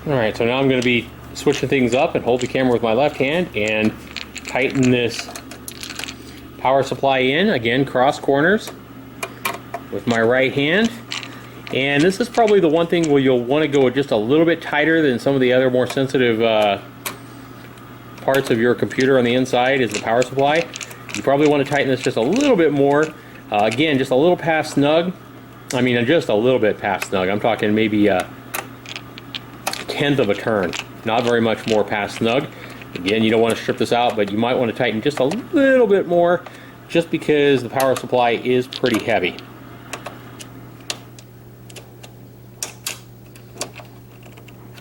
Alright, so now I'm going to be switching things up and hold the camera with my left hand and tighten this power supply in, again, cross corners with my right hand. And this is probably the one thing where you'll want to go just a little bit tighter than some of the other more sensitive parts of your computer on the inside is the power supply. You probably want to tighten this just a little bit more. Again, just a little past snug. I mean, just a little bit past snug. I'm talking maybe a tenth of a turn. Not very much more past snug. Again, you don't want to strip this out, but you might want to tighten just a little bit more, just because the power supply is pretty heavy.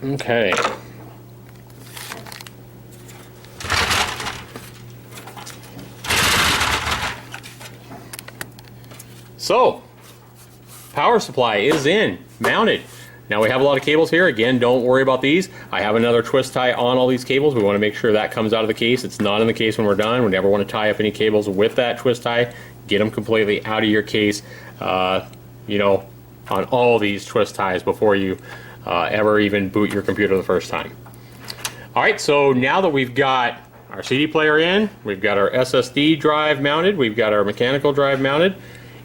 Okay. So, power supply is in, mounted. Now we have a lot of cables here. Again, don't worry about these. I have another twist tie on all these cables. We want to make sure that comes out of the case. It's not in the case when we're done. We never want to tie up any cables with that twist tie. Get them completely out of your case, on all these twist ties before you ever even boot your computer the first time. All right, so now that we've got our CD player in, we've got our SSD drive mounted, we've got our mechanical drive mounted,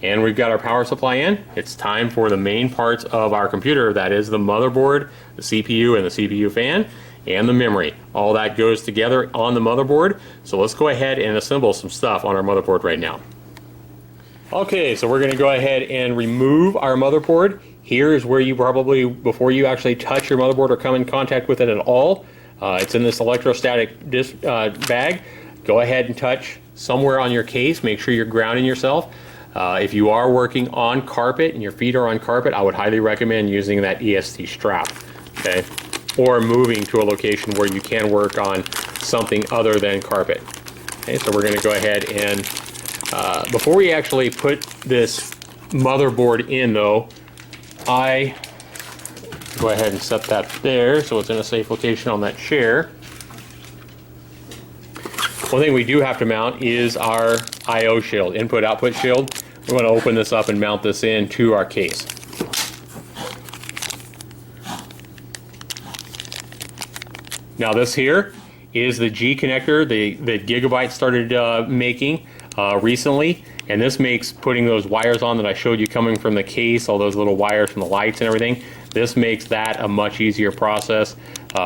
and we've got our power supply in, it's time for the main parts of our computer. That is the motherboard, the CPU and the CPU fan, and the memory. All that goes together on the motherboard. So let's go ahead and assemble some stuff on our motherboard right now. Okay, so we're going to go ahead and remove our motherboard. Here is where you probably, before you actually touch your motherboard or come in contact with it at all, it's in this electrostatic disc bag. Go ahead and touch somewhere on your case. Make sure you're grounding yourself. If you are working on carpet and your feet are on carpet, I would highly recommend using that EST strap. Okay, or moving to a location where you can work on something other than carpet. Okay, so we're going to go ahead and before we actually put this motherboard in though, I go ahead and set that there so it's in a safe location on that chair. One thing we do have to mount is our I/O shield, input-output shield. We want to open this up and mount this into our case. Now this here is the G connector that Gigabyte started making recently, and this makes putting those wires on that I showed you coming from the case, all those little wires from the lights and everything, this makes that a much easier process,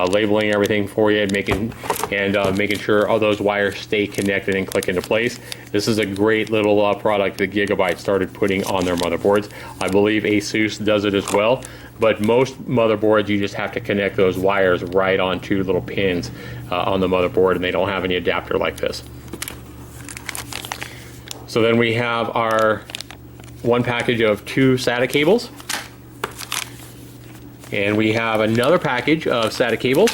labeling everything for you and making sure all those wires stay connected and click into place. This is a great little product that Gigabyte started putting on their motherboards. I believe Asus does it as well, but most motherboards you just have to connect those wires right onto little pins on the motherboard, and they don't have any adapter like this. So then we have our one package of 2 SATA cables, and we have another package of SATA cables,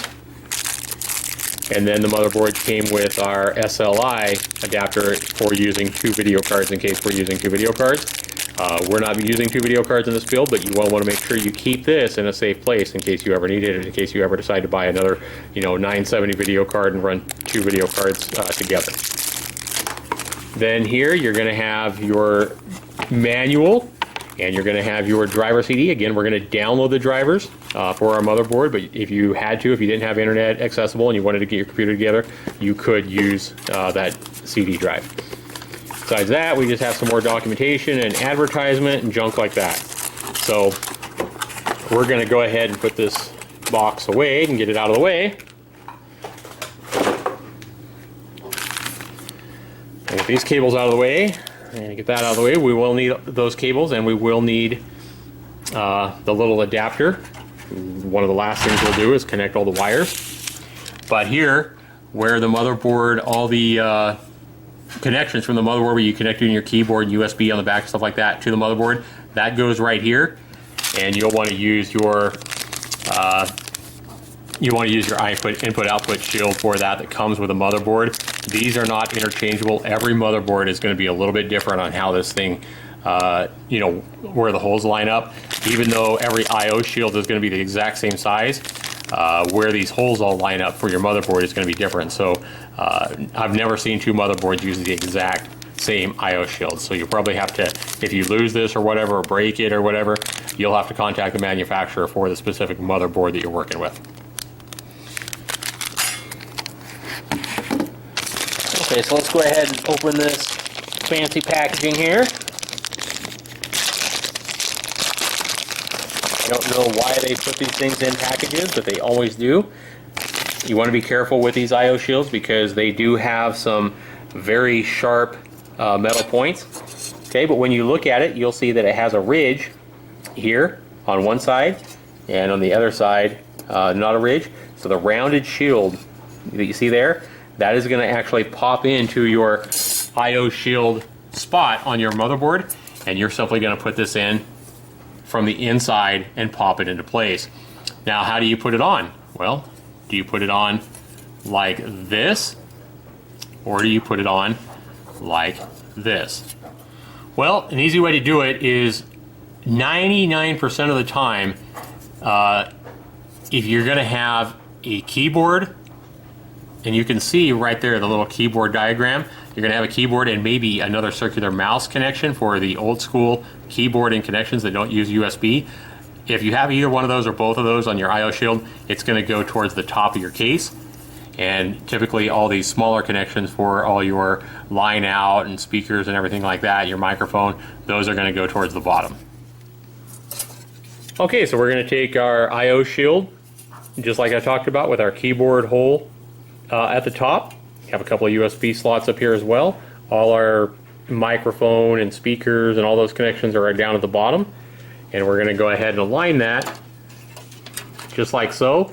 and then the motherboard came with our SLI adapter for using 2 video cards in case we're using 2 video cards. We're not using 2 video cards in this build, but you want to make sure you keep this in a safe place in case you ever need it, in case you ever decide to buy another 970 video card and run 2 video cards together. Then here you're going to have your manual, and you're going to have your driver CD. Again, we're going to download the drivers for our motherboard, but if you had to, if you didn't have internet accessible and you wanted to get your computer together, you could use that CD drive. Besides that, we just have some more documentation and advertisement and junk like that. So we're going to go ahead and put this box away and get it out of the way. And get these cables out of the way, and get that out of the way. We will need those cables, and we will need the little adapter. One of the last things we'll do is connect all the wires. But here, where the motherboard, all the connections from the motherboard, where you connect your keyboard, USB on the back, stuff like that, to the motherboard, that goes right here. And you'll want to use your input-output shield for that comes with a motherboard. These are not interchangeable. Every motherboard is going to be a little bit different on how this thing, where the holes line up. Even though every I/O shield is going to be the exact same size, where these holes all line up for your motherboard is going to be different. So I've never seen 2 motherboards use the exact same I/O shield. So you'll probably have to, if you lose this or whatever, or break it or whatever, you'll have to contact the manufacturer for the specific motherboard that you're working with. Okay, so let's go ahead and open this fancy packaging here. I don't know why they put these things in packages, but they always do. You want to be careful with these I/O shields because they do have some very sharp metal points. Okay, but when you look at it, you'll see that it has a ridge here on one side, and on the other side, not a ridge. So the rounded shield that you see there, that is going to actually pop into your I/O shield spot on your motherboard, and you're simply going to put this in from the inside and pop it into place. Now, how do you put it on? Well, do you put it on like this, or do you put it on like this? Well, an easy way to do it is 99% of the time, if you're going to have a keyboard, and you can see right there the little keyboard diagram, you're going to have a keyboard and maybe another circular mouse connection for the old school keyboard and connections that don't use USB. If you have either one of those or both of those on your I/O shield, it's going to go towards the top of your case. And typically all these smaller connections for all your line out and speakers and everything like that, your microphone, those are going to go towards the bottom. Okay, so we're going to take our I/O shield, just like I talked about with our keyboard hole at the top. We have a couple of USB slots up here as well. All our microphone and speakers and all those connections are down at the bottom. And we're going to go ahead and align that just like so.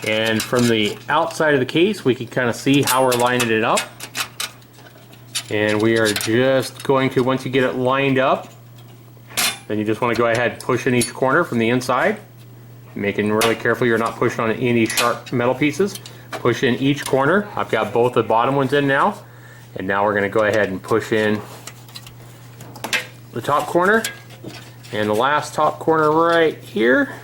And from the outside of the case, we can kind of see how we're lining it up. And we are just going to, once you get it lined up, then you just want to go ahead and push in each corner from the inside. making really careful you're not pushing on any sharp metal pieces. Push in each corner. I've got both the bottom ones in now. And now we're going to go ahead and push in the top corner. And the last top corner right here.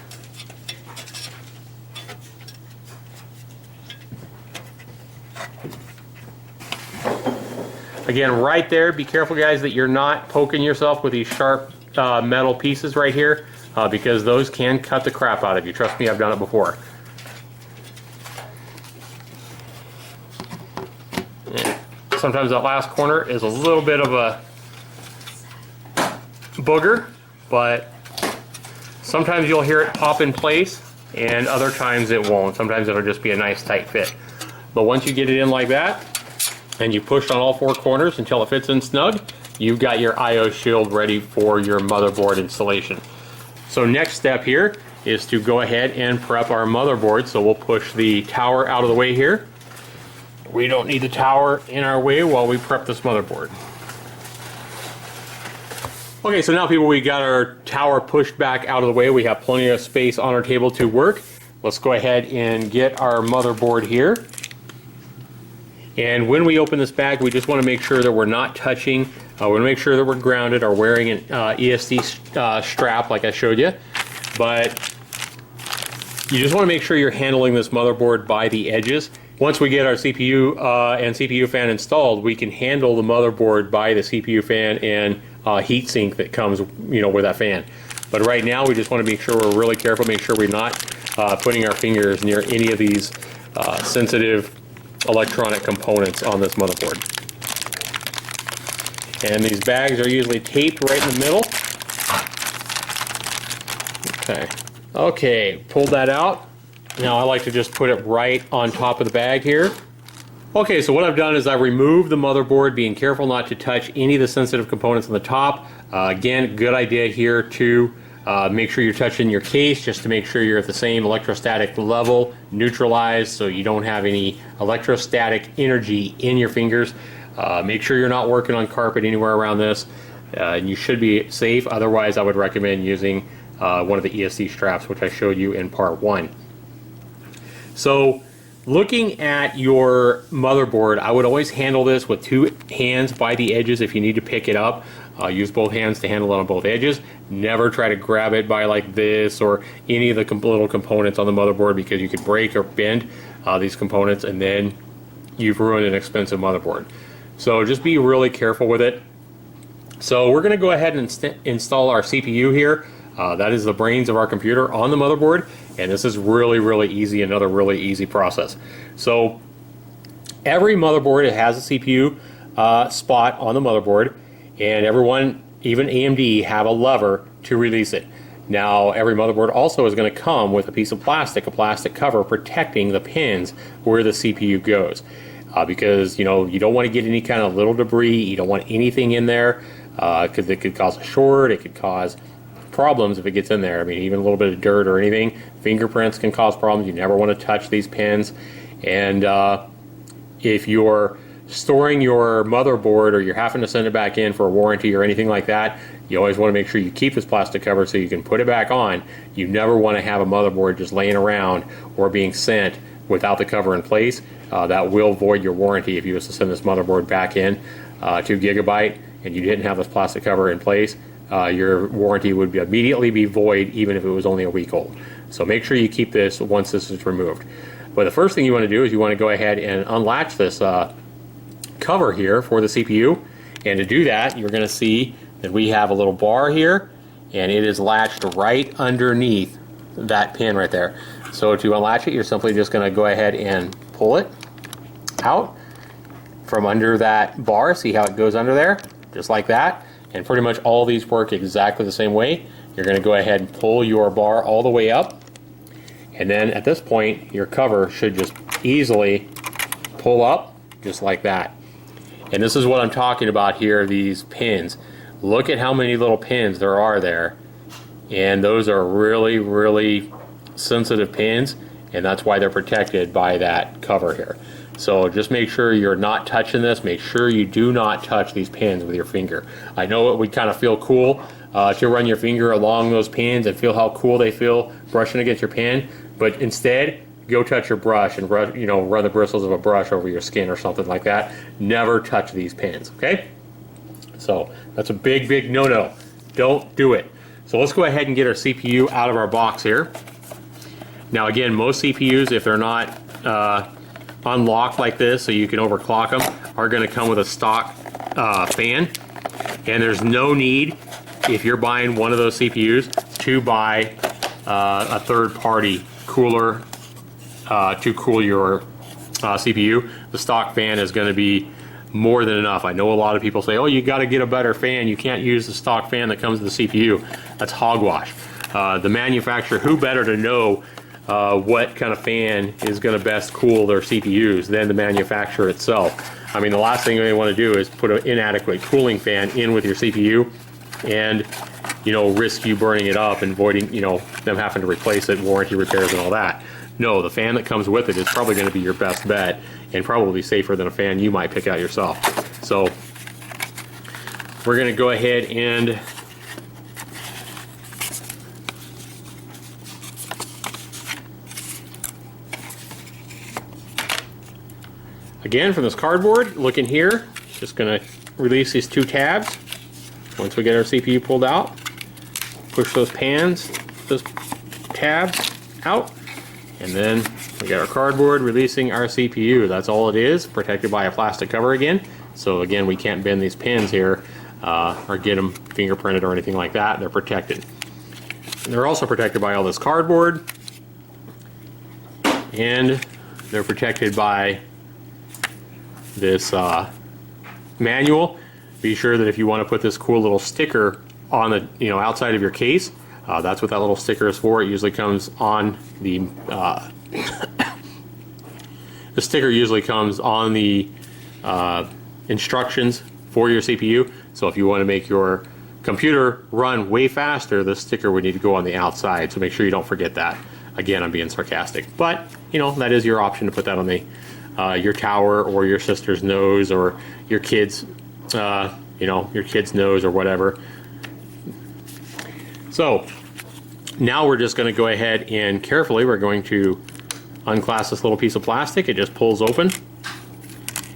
Again, right there, be careful guys that you're not poking yourself with these sharp metal pieces right here, because those can cut the crap out of you. Trust me, I've done it before. And sometimes that last corner is a little bit of a booger, but sometimes you'll hear it pop in place and other times it won't. Sometimes it'll just be a nice tight fit. But once you get it in like that, and you push on all four corners until it fits in snug, you've got your IO shield ready for your motherboard installation. So next step here is to go ahead and prep our motherboard. So we'll push the tower out of the way here. We don't need the tower in our way while we prep this motherboard. Okay, so now people, we got our tower pushed back out of the way. We have plenty of space on our table to work. Let's go ahead and get our motherboard here. And when we open this bag, we just want to make sure that we're not touching, we want to make sure that we're grounded or wearing an ESD strap like I showed you. But you just want to make sure you're handling this motherboard by the edges. Once we get our CPU and CPU fan installed, we can handle the motherboard by the CPU fan and heatsink that comes, with that fan. But right now, we just want to make sure we're really careful, make sure we're not putting our fingers near any of these sensitive electronic components on this motherboard. And these bags are usually taped right in the middle. Okay, pulled that out. Now I like to just put it right on top of the bag here. Okay, so what I've done is I've removed the motherboard, being careful not to touch any of the sensitive components on the top. Again, good idea here to make sure you're touching your case just to make sure you're at the same electrostatic level, neutralized, so you don't have any electrostatic energy in your fingers. Make sure you're not working on carpet anywhere around this, and you should be safe. Otherwise, I would recommend using one of the ESD straps, which I showed you in part 1. So looking at your motherboard, I would always handle this with 2 hands by the edges if you need to pick it up. Use both hands to handle it on both edges. Never try to grab it by like this or any of the little components on the motherboard, because you could break or bend these components and then you've ruined an expensive motherboard. So just be really careful with it. So we're going to go ahead and install our CPU here. That is the brains of our computer on the motherboard, and this is really, really easy, another really easy process. So every motherboard has a CPU spot on the motherboard, and everyone, even AMD, have a lever to release it. Now every motherboard also is going to come with a piece of plastic, a plastic cover protecting the pins where the CPU goes. Because you don't want to get any kind of little debris, you don't want anything in there, because it could cause a short, it could cause problems if it gets in there. I mean, even a little bit of dirt or anything, fingerprints can cause problems. You never want to touch these pins. And if you're storing your motherboard or you're having to send it back in for a warranty or anything like that, you always want to make sure you keep this plastic cover so you can put it back on. You never want to have a motherboard just laying around or being sent without the cover in place. That will void your warranty. If you was to send this motherboard back in to Gigabyte and you didn't have this plastic cover in place, your warranty would immediately be void, even if it was only a week old. So make sure you keep this once this is removed. But the first thing you want to do is you want to go ahead and unlatch this cover here for the CPU. And to do that, you're going to see that we have a little bar here, and it is latched right underneath that pin right there. So to unlatch it, you're simply just going to go ahead and pull it out from under that bar. See how it goes under there? Just like that. And pretty much all these work exactly the same way. You're going to go ahead and pull your bar all the way up, and then at this point your cover should just easily pull up just like that. And this is what I'm talking about here, these pins. Look at how many little pins there are there, and those are really, really sensitive pins, and that's why they're protected by that cover here. So just make sure you're not touching this. Make sure you do not touch these pins with your finger. I know it would kind of feel cool, to run your finger along those pins and feel how cool they feel brushing against your pan. But instead, go touch your brush and run the bristles of a brush over your skin or something like that. Never touch these pins, okay? So that's a big, big no-no. Don't do it. So let's go ahead and get our CPU out of our box here. Now again, most CPUs, if they're not unlocked like this so you can overclock them, are going to come with a stock fan. And there's no need, if you're buying one of those CPUs, to buy a third-party cooler to cool your CPU. The stock fan is going to be more than enough. I know a lot of people say, oh, you got to get a better fan. You can't use the stock fan that comes with the CPU. That's hogwash. The manufacturer, who better to know what kind of fan is going to best cool their CPUs than the manufacturer itself. I mean, the last thing you want to do is put an inadequate cooling fan in with your CPU and, risk you burning it up and voiding, them having to replace it, warranty repairs and all that. No, the fan that comes with it is probably going to be your best bet and probably safer than a fan you might pick out yourself. So we're going to go ahead and again, from this cardboard, look in here, just going to release these two tabs. Once we get our CPU pulled out, push those tabs out, and then we got our cardboard releasing our CPU. That's all it is, protected by a plastic cover again. So again, we can't bend these pins here or get them fingerprinted or anything like that. They're protected. And they're also protected by all this cardboard, and they're protected by this manual. Be sure that if you want to put this cool little sticker on the outside of your case, that's what that little sticker is for. It usually comes on the the sticker usually comes on the instructions for your CPU. So if you want to make your computer run way faster, the sticker would need to go on the outside. So make sure you don't forget that. Again, I'm being sarcastic, but that is your option to put that on the your tower or your sister's nose or your kid's your kid's nose or whatever. So now we're just going to go ahead and carefully, we're going to unclasp this little piece of plastic. It just pulls open.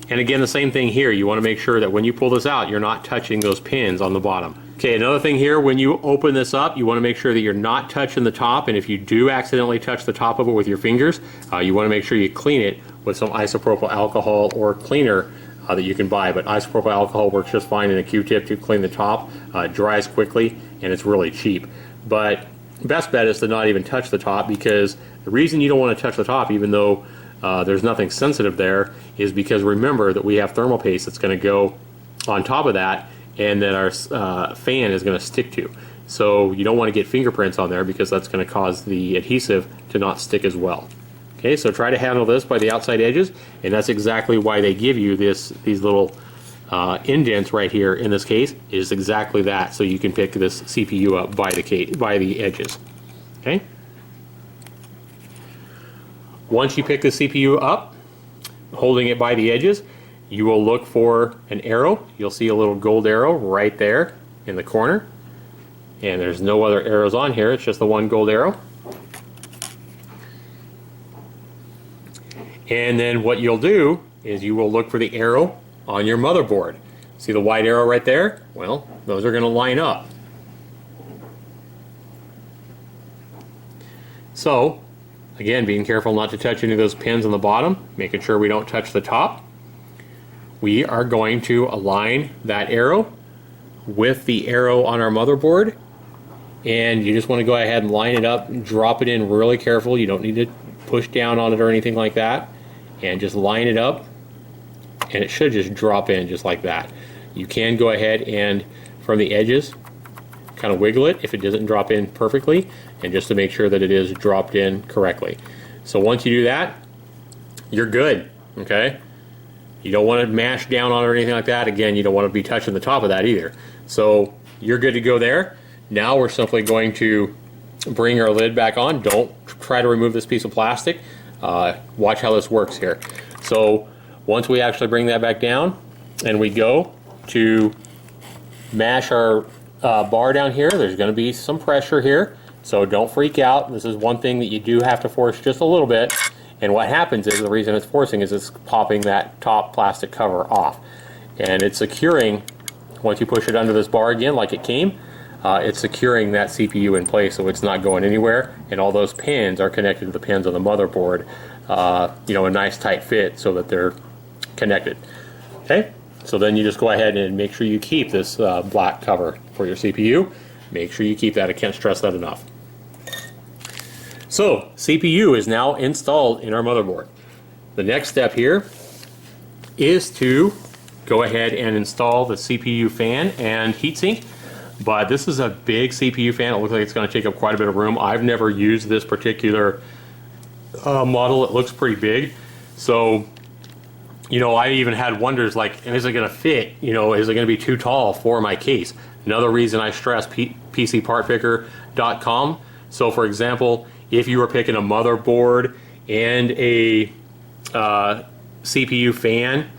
And again, the same thing here. You want to make sure that when you pull this out, you're not touching those pins on the bottom. Okay, another thing here, when you open this up, you want to make sure that you're not touching the top. And if you do accidentally touch the top of it with your fingers, you want to make sure you clean it with some isopropyl alcohol or cleaner that you can buy. But isopropyl alcohol works just fine in a Q-tip to clean the top. It dries quickly and it's really cheap. But best bet is to not even touch the top, because the reason you don't want to touch the top, even though there's nothing sensitive there, is because remember that we have thermal paste that's going to go on top of that and that our fan is going to stick to. So you don't want to get fingerprints on there, because that's going to cause the adhesive to not stick as well. Okay, so try to handle this by the outside edges, and that's exactly why they give you these little indents right here in this case, is exactly that, so you can pick this CPU up by the edges. Okay. Once you pick the CPU up, holding it by the edges, you will look for an arrow. You'll see a little gold arrow right there in the corner, and there's no other arrows on here. It's just the one gold arrow. And then what you'll do is you will look for the arrow on your motherboard. See the white arrow right there? Well, those are going to line up. So, again, being careful not to touch any of those pins on the bottom, making sure we don't touch the top. We are going to align that arrow with the arrow on our motherboard, and you just want to go ahead and line it up and drop it in really careful. You don't need to push down on it or anything like that, and just line it up, and it should just drop in just like that. You can go ahead and from the edges kind of wiggle it if it doesn't drop in perfectly, and just to make sure that it is dropped in correctly. So once you do that, you're good. Okay, you don't want to mash down on it or anything like that. Again, you don't want to be touching the top of that either. So you're good to go there. Now we're simply going to bring our lid back on. Don't try to remove this piece of plastic. Watch how this works here. So once we actually bring that back down and we go to mash our bar down here, there's going to be some pressure here, so don't freak out. This is one thing that you do have to force just a little bit, and what happens is, the reason it's forcing is it's popping that top plastic cover off, and it's securing, once you push it under this bar again like it came, it's securing that CPU in place so it's not going anywhere, and all those pins are connected to the pins on the motherboard, you know, a nice tight fit so that they're connected. Okay, so then you just go ahead and make sure you keep this black cover for your CPU. Make sure you keep that. I can't stress that enough. So CPU is now installed in our motherboard. The next step here is to go ahead and install the CPU fan and heatsink. But this is a big CPU fan. It looks like it's going to take up quite a bit of room. I've never used this particular model. It looks pretty big. So, you know, I even had wonders like, is it going to fit? You know, is it going to be too tall for my case? Another reason I stress PCPartPicker.com. So, for example, if you were picking a motherboard and a CPU fan,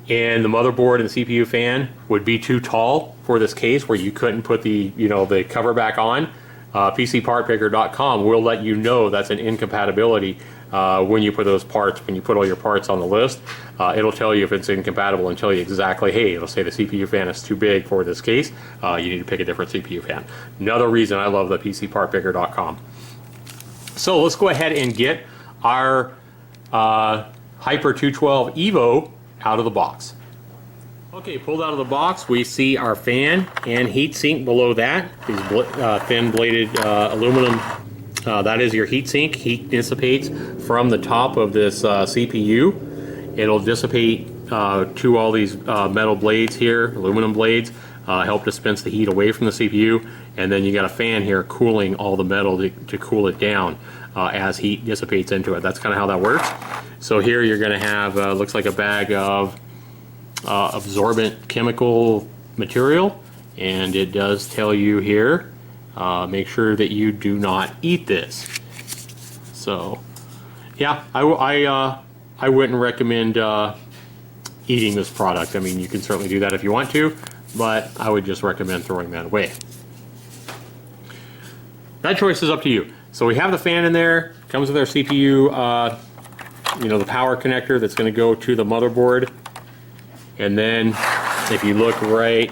and the motherboard and the CPU fan would be too tall for this case where you couldn't put the, you know, the cover back on, PCPartPicker.com will let you know that's an incompatibility when you put those parts, when you put all your parts on the list. It'll tell you if it's incompatible and tell you exactly, hey, it'll say the CPU fan is too big for this case. You need to pick a different CPU fan. Another reason I love the PCPartPicker.com. So let's go ahead and get our Hyper 212 Evo out of the box. Okay, pulled out of the box, we see our fan and heatsink below that. These thin bladed aluminum, that is your heatsink. Heat dissipates from the top of this CPU. It'll dissipate to all these metal blades here, aluminum blades, help dispense the heat away from the CPU. And then you got a fan here cooling all the metal to cool it down as heat dissipates into it. That's kind of how that works. So here you're going to have, looks like a bag of absorbent chemical material, and it does tell you here, make sure that you do not eat this. So yeah, I wouldn't recommend eating this product. I mean, you can certainly do that if you want to, but I would just recommend throwing that away. That choice is up to you. So we have the fan in there, comes with our CPU, you know, the power connector that's going to go to the motherboard. And then if you look right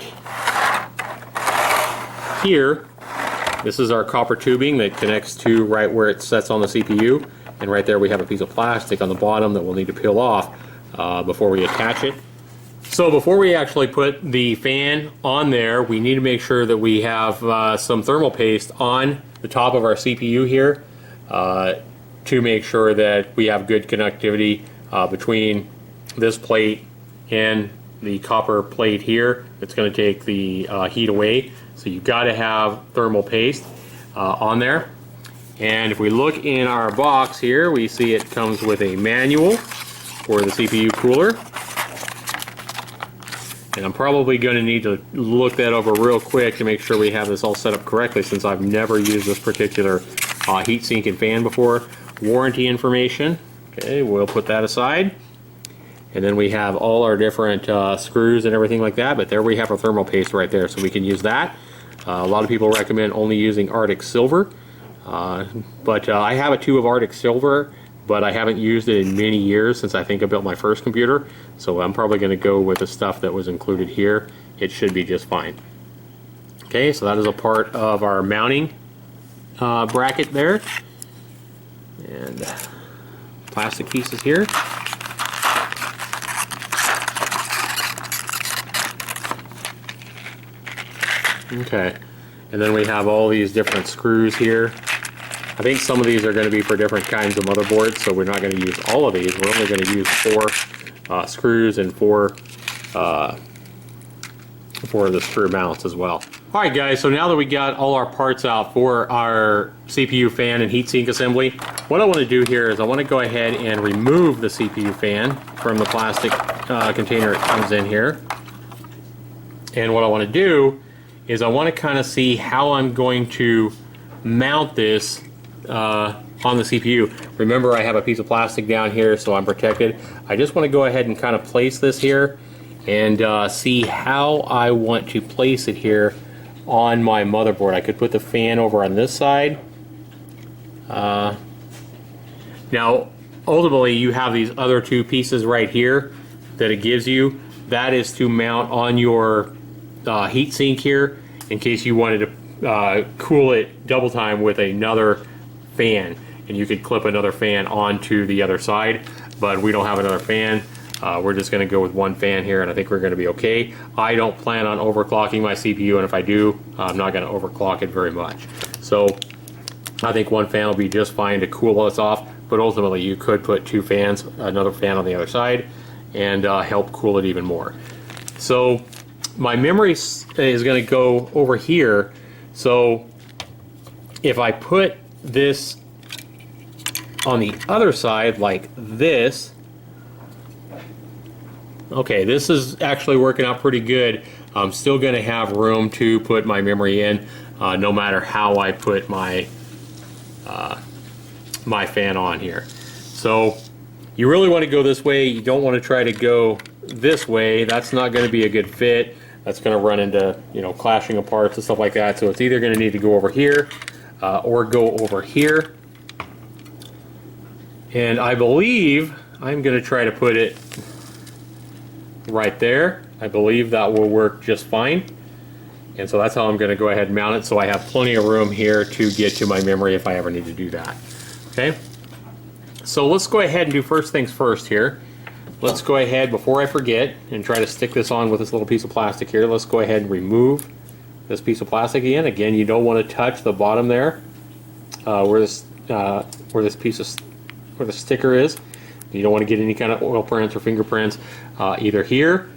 here, this is our copper tubing that connects to right where it sets on the CPU. And right there we have a piece of plastic on the bottom that we'll need to peel off before we attach it. So before we actually put the fan on there, we need to make sure that we have some thermal paste on the top of our CPU here to make sure that we have good connectivity between this plate and the copper plate here. It's going to take the heat away. So you've got to have thermal paste on there. And if we look in our box here, we see it comes with a manual for the CPU cooler. And I'm probably going to need to look that over real quick to make sure we have this all set up correctly, since I've never used this particular heatsink and fan before. Warranty information, okay, we'll put that aside. And then we have all our different screws and everything like that, but there we have our thermal paste right there, so we can use that. A lot of people recommend only using Arctic Silver, but I have a tube of Arctic Silver, but I haven't used it in many years since I think I built my first computer, so I'm probably going to go with the stuff that was included here. It should be just fine. Okay, so that is a part of our mounting bracket there. And plastic pieces here. Okay, and then we have all these different screws here. I think some of these are going to be for different kinds of motherboards, so we're not going to use all of these. We're only going to use 4 screws and 4 of the screw mounts as well. Alright guys, so now that we got all our parts out for our CPU fan and heatsink assembly, what I want to do here is I want to go ahead and remove the CPU fan from the plastic container it comes in here. And what I want to do is I want to kind of see how I'm going to mount this on the CPU. Remember, I have a piece of plastic down here, so I'm protected. I just want to go ahead and kind of place this here and see how I want to place it here on my motherboard. I could put the fan over on this side. Now, ultimately, you have these other two pieces right here that it gives you. That is to mount on your heatsink here in case you wanted to cool it double time with another fan. And you could clip another fan onto the other side, but we don't have another fan. We're just going to go with one fan here, and I think we're going to be okay. I don't plan on overclocking my CPU, and if I do, I'm not going to overclock it very much. So I think one fan will be just fine to cool us off, but ultimately you could put two fans, another fan on the other side, and help cool it even more. So my memory is going to go over here. So if I put this on the other side like this, okay, this is actually working out pretty good. I'm still going to have room to put my memory in, no matter how I put my my fan on here. So you really want to go this way. You don't want to try to go this way. That's not going to be a good fit. That's going to run into, you know, clashing of parts and stuff like that. So it's either going to need to go over here or go over here. And I believe I'm going to try to put it right there. I believe that will work just fine. And so that's how I'm going to go ahead and mount it, so I have plenty of room here to get to my memory if I ever need to do that. Okay, so let's go ahead and do first things first here. Let's go ahead, before I forget, and try to stick this on with this little piece of plastic here. Let's go ahead and remove this piece of plastic again. Again, you don't want to touch the bottom there, where this piece of where the sticker is. You don't want to get any kind of oil prints or fingerprints, either here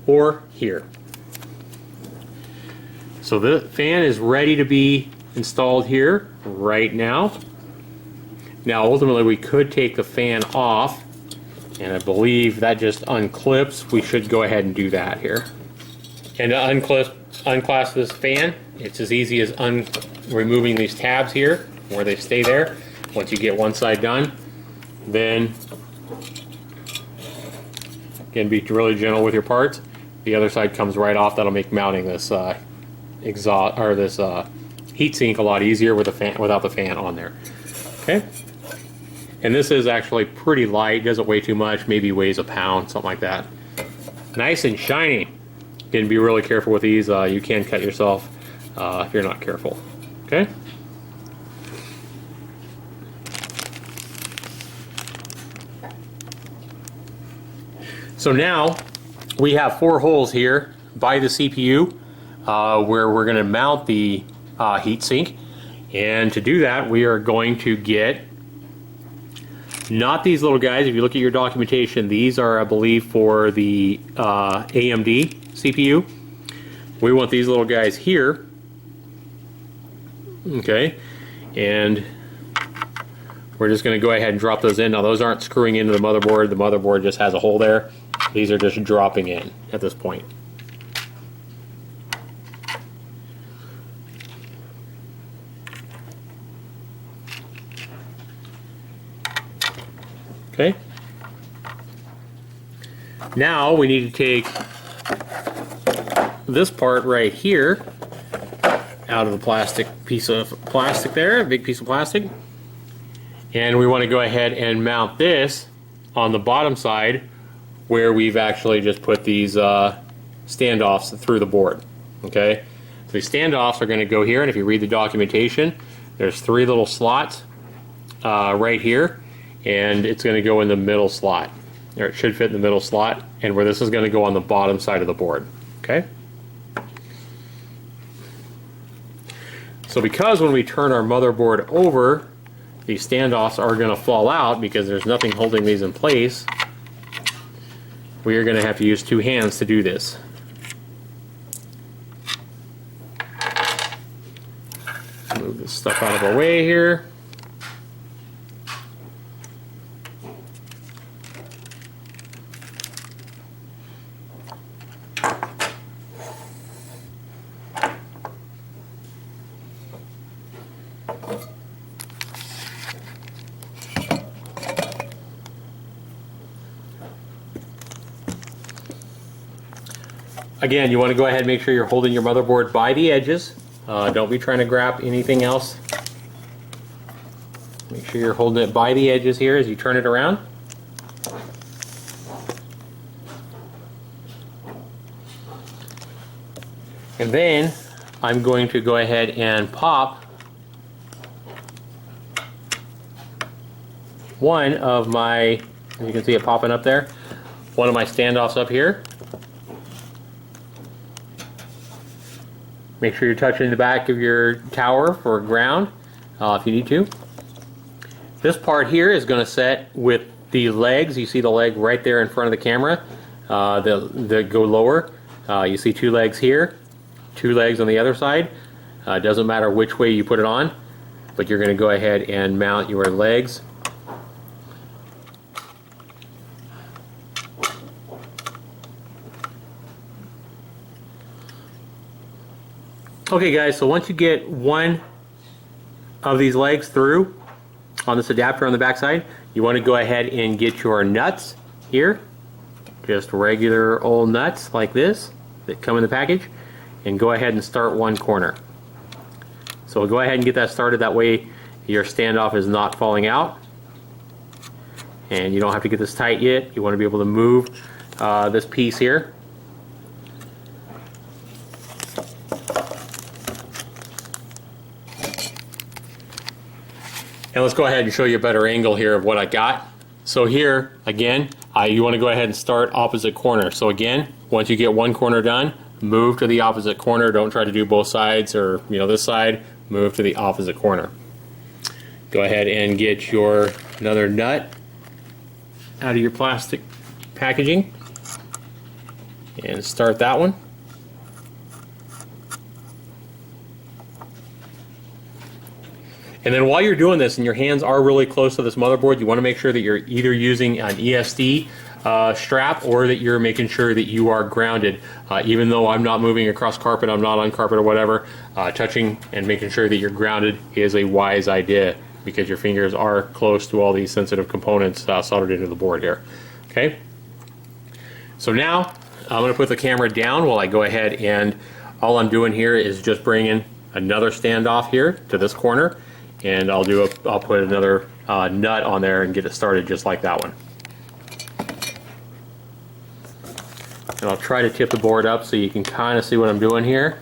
or here. So the fan is ready to be installed here right now. Now ultimately we could take the fan off, and I believe that just unclips. We should go ahead and do that here. And to unclasp this fan, it's as easy as removing these tabs here where they stay there. Once you get one side done, then again, be really gentle with your parts. The other side comes right off. That'll make mounting this exhaust or this heatsink a lot easier with the fan, without the fan on there. Okay, and this is actually pretty light. Doesn't weigh too much. Maybe weighs a pound, something like that. Nice and shiny. Again, be really careful with these. You can cut yourself if you're not careful. Okay. So now we have 4 holes here by the CPU where we're going to mount the heatsink. And to do that, we are going to get not these little guys. If you look at your documentation, these are, I believe, for the AMD CPU. We want these little guys here. Okay, and we're just going to go ahead and drop those in. Now those aren't screwing into the motherboard. The motherboard just has a hole there. These are just dropping in at this point. Okay. Now we need to take this part right here out of the plastic piece of plastic there, a big piece of plastic. And we want to go ahead and mount this on the bottom side where we've actually just put these standoffs through the board. Okay, so these standoffs are going to go here, and if you read the documentation, there's 3 little slots right here, and it's going to go in the middle slot, or it should fit in the middle slot, and where this is going to go on the bottom side of the board. Okay, so because when we turn our motherboard over, these standoffs are going to fall out because there's nothing holding these in place, we are going to have to use 2 hands to do this. Move this stuff out of our way here. Again, you want to go ahead and make sure you're holding your motherboard by the edges Don't be trying to grab anything else. Make sure you're holding it by the edges here as you turn it around. And then I'm going to go ahead and pop one of my, as you can see it popping up there, one of my standoffs up here. Make sure you're touching the back of your tower for ground if you need to. This part here is going to set with the legs. You see the leg right there in front of the camera that go lower. You see two legs here, two legs on the other side. It doesn't matter which way you put it on, but you're going to go ahead and mount your legs. Okay guys, so once you get one of these legs through on this adapter on the back side, you want to go ahead and get your nuts here, just regular old nuts like this that come in the package, and go ahead and start one corner. So we'll go ahead and get that started, that way your standoff is not falling out. And you don't have to get this tight yet. You want to be able to move this piece here. And let's go ahead and show you a better angle here of what I got. So here, again, you want to go ahead and start opposite corner. So again, once you get one corner done, move to the opposite corner. Don't try to do both sides or this side. Move to the opposite corner. Go ahead and get your another nut out of your plastic packaging and start that one. And then while you're doing this and your hands are really close to this motherboard, you want to make sure that you're either using an ESD strap or that you're making sure that you are grounded. Even though I'm not moving across carpet, I'm not on carpet or whatever, touching and making sure that you're grounded is a wise idea because your fingers are close to all these sensitive components soldered into the board here. Okay? So now I'm going to put the camera down while I go ahead, and all I'm doing here is just bringing another standoff here to this corner. And I'll put another nut on there and get it started just like that one. And I'll try to tip the board up so you can kind of see what I'm doing here.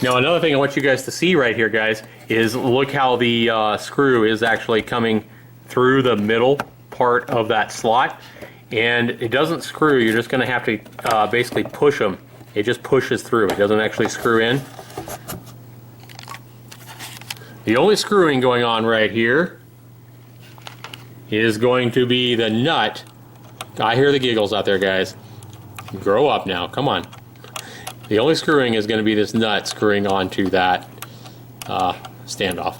Now another thing I want you guys to see right here, guys, is look how the screw is actually coming through the middle part of that slot, and it doesn't screw. You're just going to have to basically push them. It just pushes through. It doesn't actually screw in. The only screwing going on right here is going to be the nut. I hear the giggles out there, guys. Grow up now, come on. The only screwing is going to be this nut screwing onto that standoff.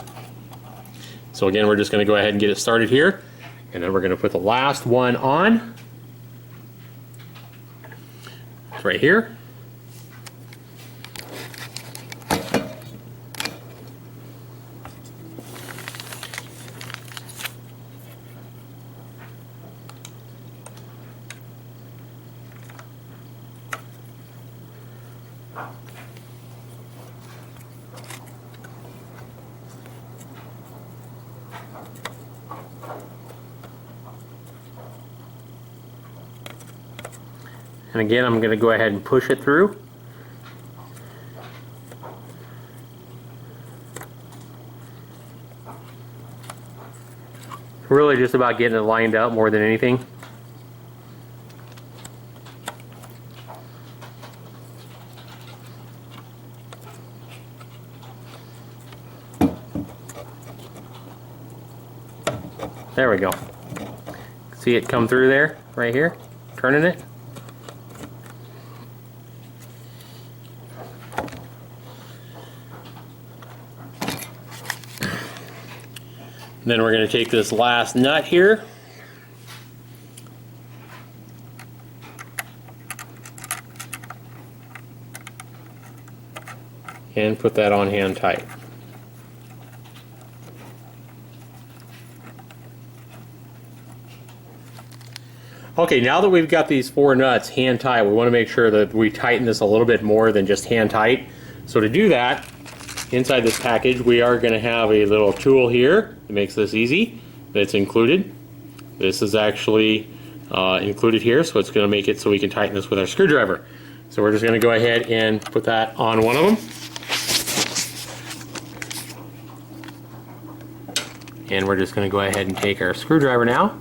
So again, we're just going to go ahead and get it started here. And then we're going to put the last one on. It's right here. And again, I'm going to go ahead and push it through. Really just about getting it lined up more than anything. There we go. See it come through there, right here, turning it. And then we're going to take this last nut here and put that on hand tight. Okay, now that we've got these 4 nuts hand tight, we want to make sure that we tighten this a little bit more than just hand tight. So to do that, inside this package we are going to have a little tool here that makes this easy. That's included. This is actually included here, so it's going to make it so we can tighten this with our screwdriver. So we're just going to go ahead and put that on one of them. And we're just going to go ahead and take our screwdriver now.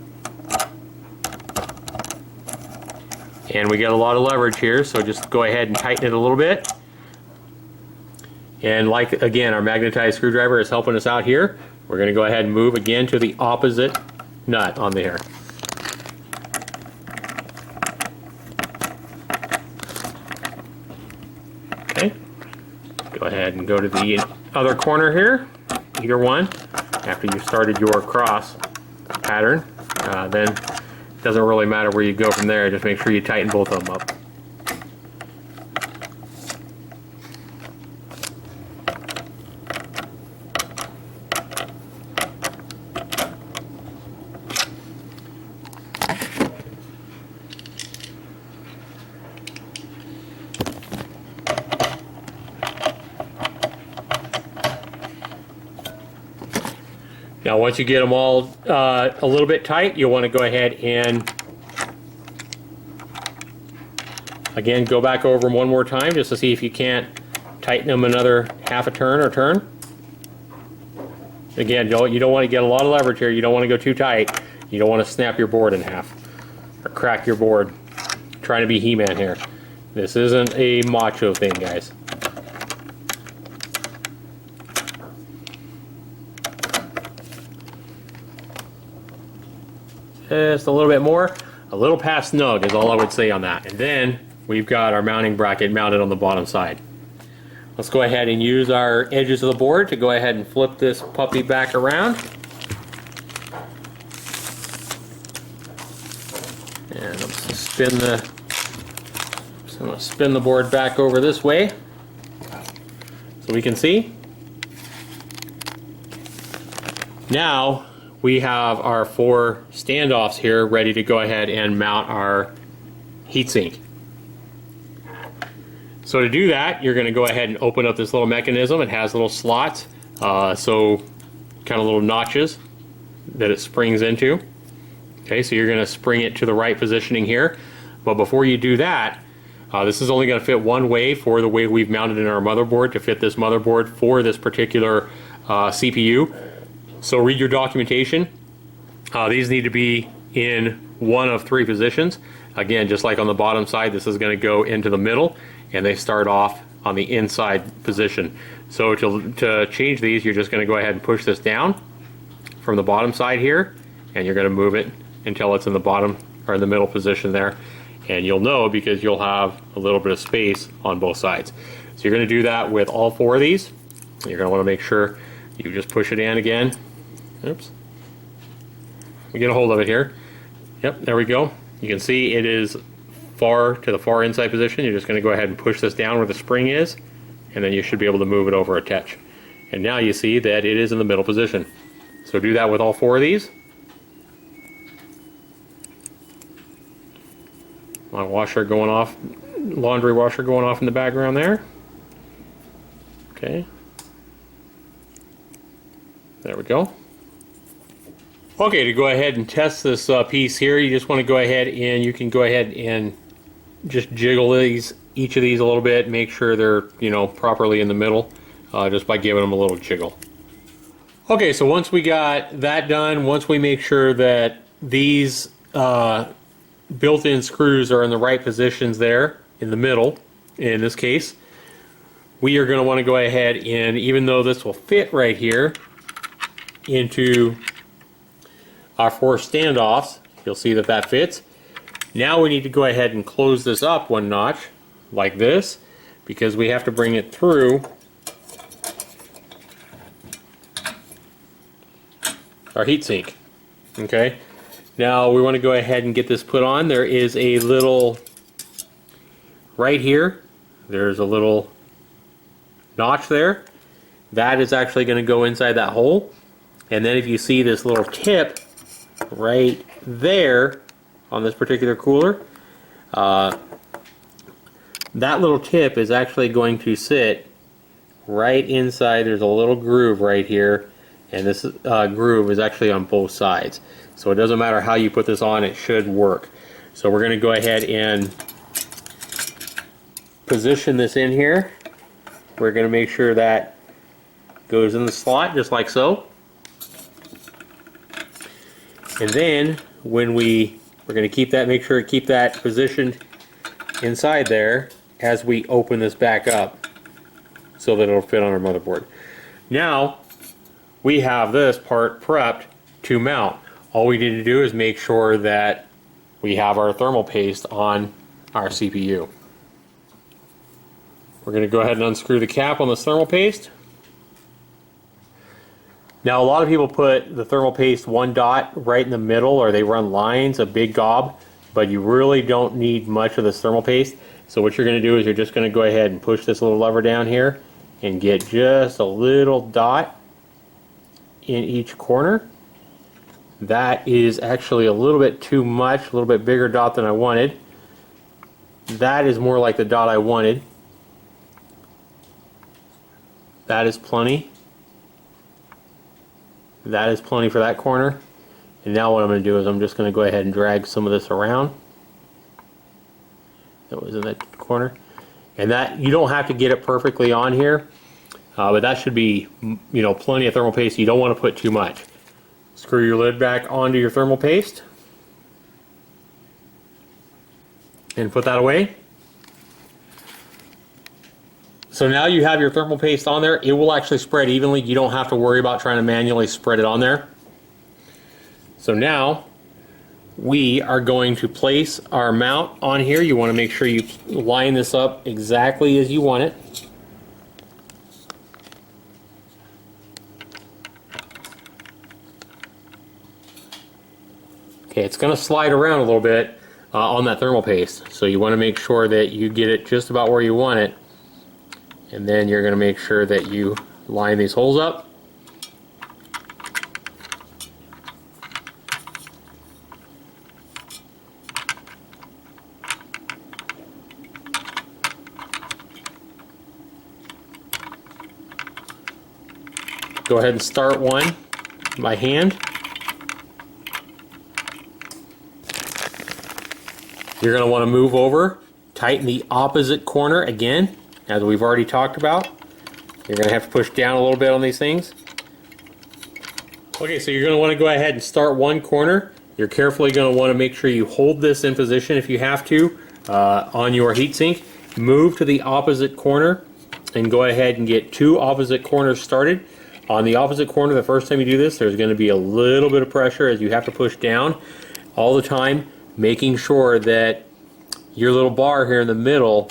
And we get a lot of leverage here, so just go ahead and tighten it a little bit. And like, again, our magnetized screwdriver is helping us out here. We're going to go ahead and move again to the opposite nut on there. Okay. Go ahead and go to the other corner here, either one. After you've started your cross pattern, then it doesn't really matter where you go from there. Just make sure you tighten both of them up. Now once you get them all a little bit tight, you'll want to go ahead and again go back over them one more time just to see if you can't tighten them another half a turn or turn. Again, you don't want to get a lot of leverage here. You don't want to go too tight. You don't want to snap your board in half or crack your board. I'm trying to be He-Man here. This isn't a macho thing, guys. Just a little bit more, a little past snug is all I would say on that. And then we've got our mounting bracket mounted on the bottom side. Let's go ahead and use our edges of the board to go ahead and flip this puppy back around. And I'm going to spin the board back over this way so we can see. Now we have our 4 standoffs here ready to go ahead and mount our heatsink. So to do that, you're going to go ahead and open up this little mechanism. It has little slots, so kind of little notches that it springs into. Okay, so you're going to spring it to the right positioning here. But before you do that, this is only going to fit one way for the way we've mounted in our motherboard to fit this motherboard for this particular CPU. So read your documentation. These need to be in one of 3 positions. Again, just like on the bottom side, this is going to go into the middle, and they start off on the inside position. So to change these, you're just going to go ahead and push this down from the bottom side here, and you're going to move it until it's in the bottom or in the middle position there. And you'll know because you'll have a little bit of space on both sides. So you're going to do that with all 4 of these. You're going to want to make sure you just push it in again. Oops. We get a hold of it here. Yep, there we go. You can see it is to the far inside position. You're just going to go ahead and push this down where the spring is, and then you should be able to move it over a touch. And now you see that it is in the middle position. So do that with all 4 of these. My washer going off, laundry washer going off in the background there. Okay. There we go. Okay, to go ahead and test this piece here, you just want to go ahead and you can go ahead and just jiggle each of these a little bit, make sure they're properly in the middle, just by giving them a little jiggle. Okay, so once we got that done, once we make sure that these built-in screws are in the right positions there in the middle, in this case, we are going to want to go ahead and, even though this will fit right here into our 4 standoffs, you'll see that that fits. Now we need to go ahead and close this up one notch like this, because we have to bring it through our heatsink. Okay, now we want to go ahead and get this put on. There is a little, right here, there's a little notch there. That is actually going to go inside that hole. And then if you see this little tip right there on this particular cooler. That little tip is actually going to sit right inside. There's a little groove right here, and this groove is actually on both sides. So it doesn't matter how you put this on, it should work. So we're going to go ahead and position this in here. We're going to make sure that goes in the slot just like so. And then when we're going to keep that, make sure to keep that positioned inside there as we open this back up so that it'll fit on our motherboard. Now we have this part prepped to mount. All we need to do is make sure that we have our thermal paste on our CPU. We're going to go ahead and unscrew the cap on this thermal paste. Now a lot of people put the thermal paste one dot right in the middle, or they run lines, a big gob, but you really don't need much of this thermal paste. So what you're going to do is you're just going to go ahead and push this little lever down here and get just a little dot in each corner. That is actually a little bit too much, a little bit bigger dot than I wanted. That is more like the dot I wanted. That is plenty. That is plenty for that corner. And now what I'm going to do is I'm just going to go ahead and drag some of this around. That was in that corner. And that, you don't have to get it perfectly on here, but that should be, you know, plenty of thermal paste. You don't want to put too much. Screw your lid back onto your thermal paste and put that away. So now you have your thermal paste on there. It will actually spread evenly. You don't have to worry about trying to manually spread it on there. So now we are going to place our mount on here. You want to make sure you line this up exactly as you want it. Okay, it's going to slide around a little bit on that thermal paste. So you want to make sure that you get it just about where you want it. And then you're going to make sure that you line these holes up. Go ahead and start one by hand. You're going to want to move over, tighten the opposite corner again, as we've already talked about. You're going to have to push down a little bit on these things. Okay, so you're going to want to go ahead and start one corner. You're carefully going to want to make sure you hold this in position if you have to on your heatsink. Move to the opposite corner and go ahead and get two opposite corners started. On the opposite corner, the first time you do this, there's going to be a little bit of pressure as you have to push down all the time, making sure that your little bar here in the middle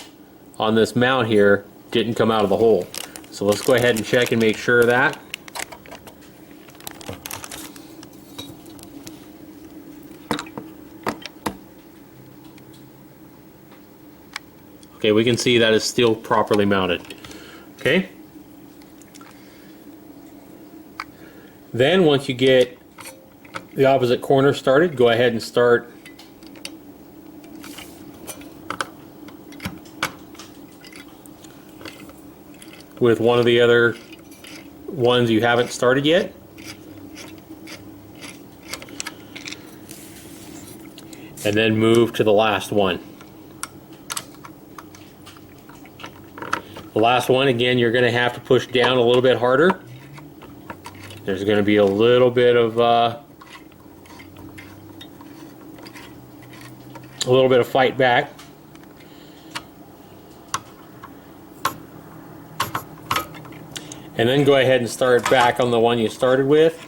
on this mount here didn't come out of the hole. So let's go ahead and check and make sure of that. Okay, we can see that it's still properly mounted. Okay. Then once you get the opposite corner started, go ahead and start with one of the other ones you haven't started yet. And then move to the last one. The last one, again, you're going to have to push down a little bit harder. There's going to be a little bit of fight back. And then go ahead and start back on the one you started with.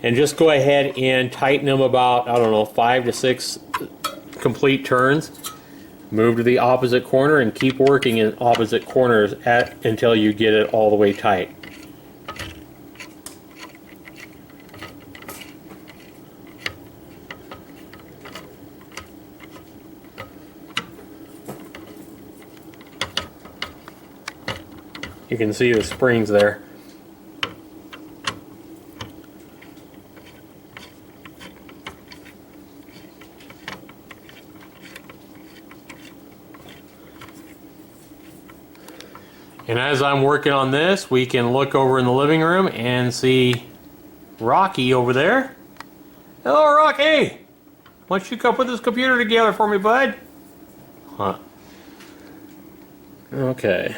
And just go ahead and tighten them about, I don't know, 5 to 6 complete turns. Move to the opposite corner and keep working in opposite corners until you get it all the way tight. You can see the springs there. And as I'm working on this, we can look over in the living room and see Rocky over there. Hello, Rocky! Why don't you come put this computer together for me, bud? Huh. Okay.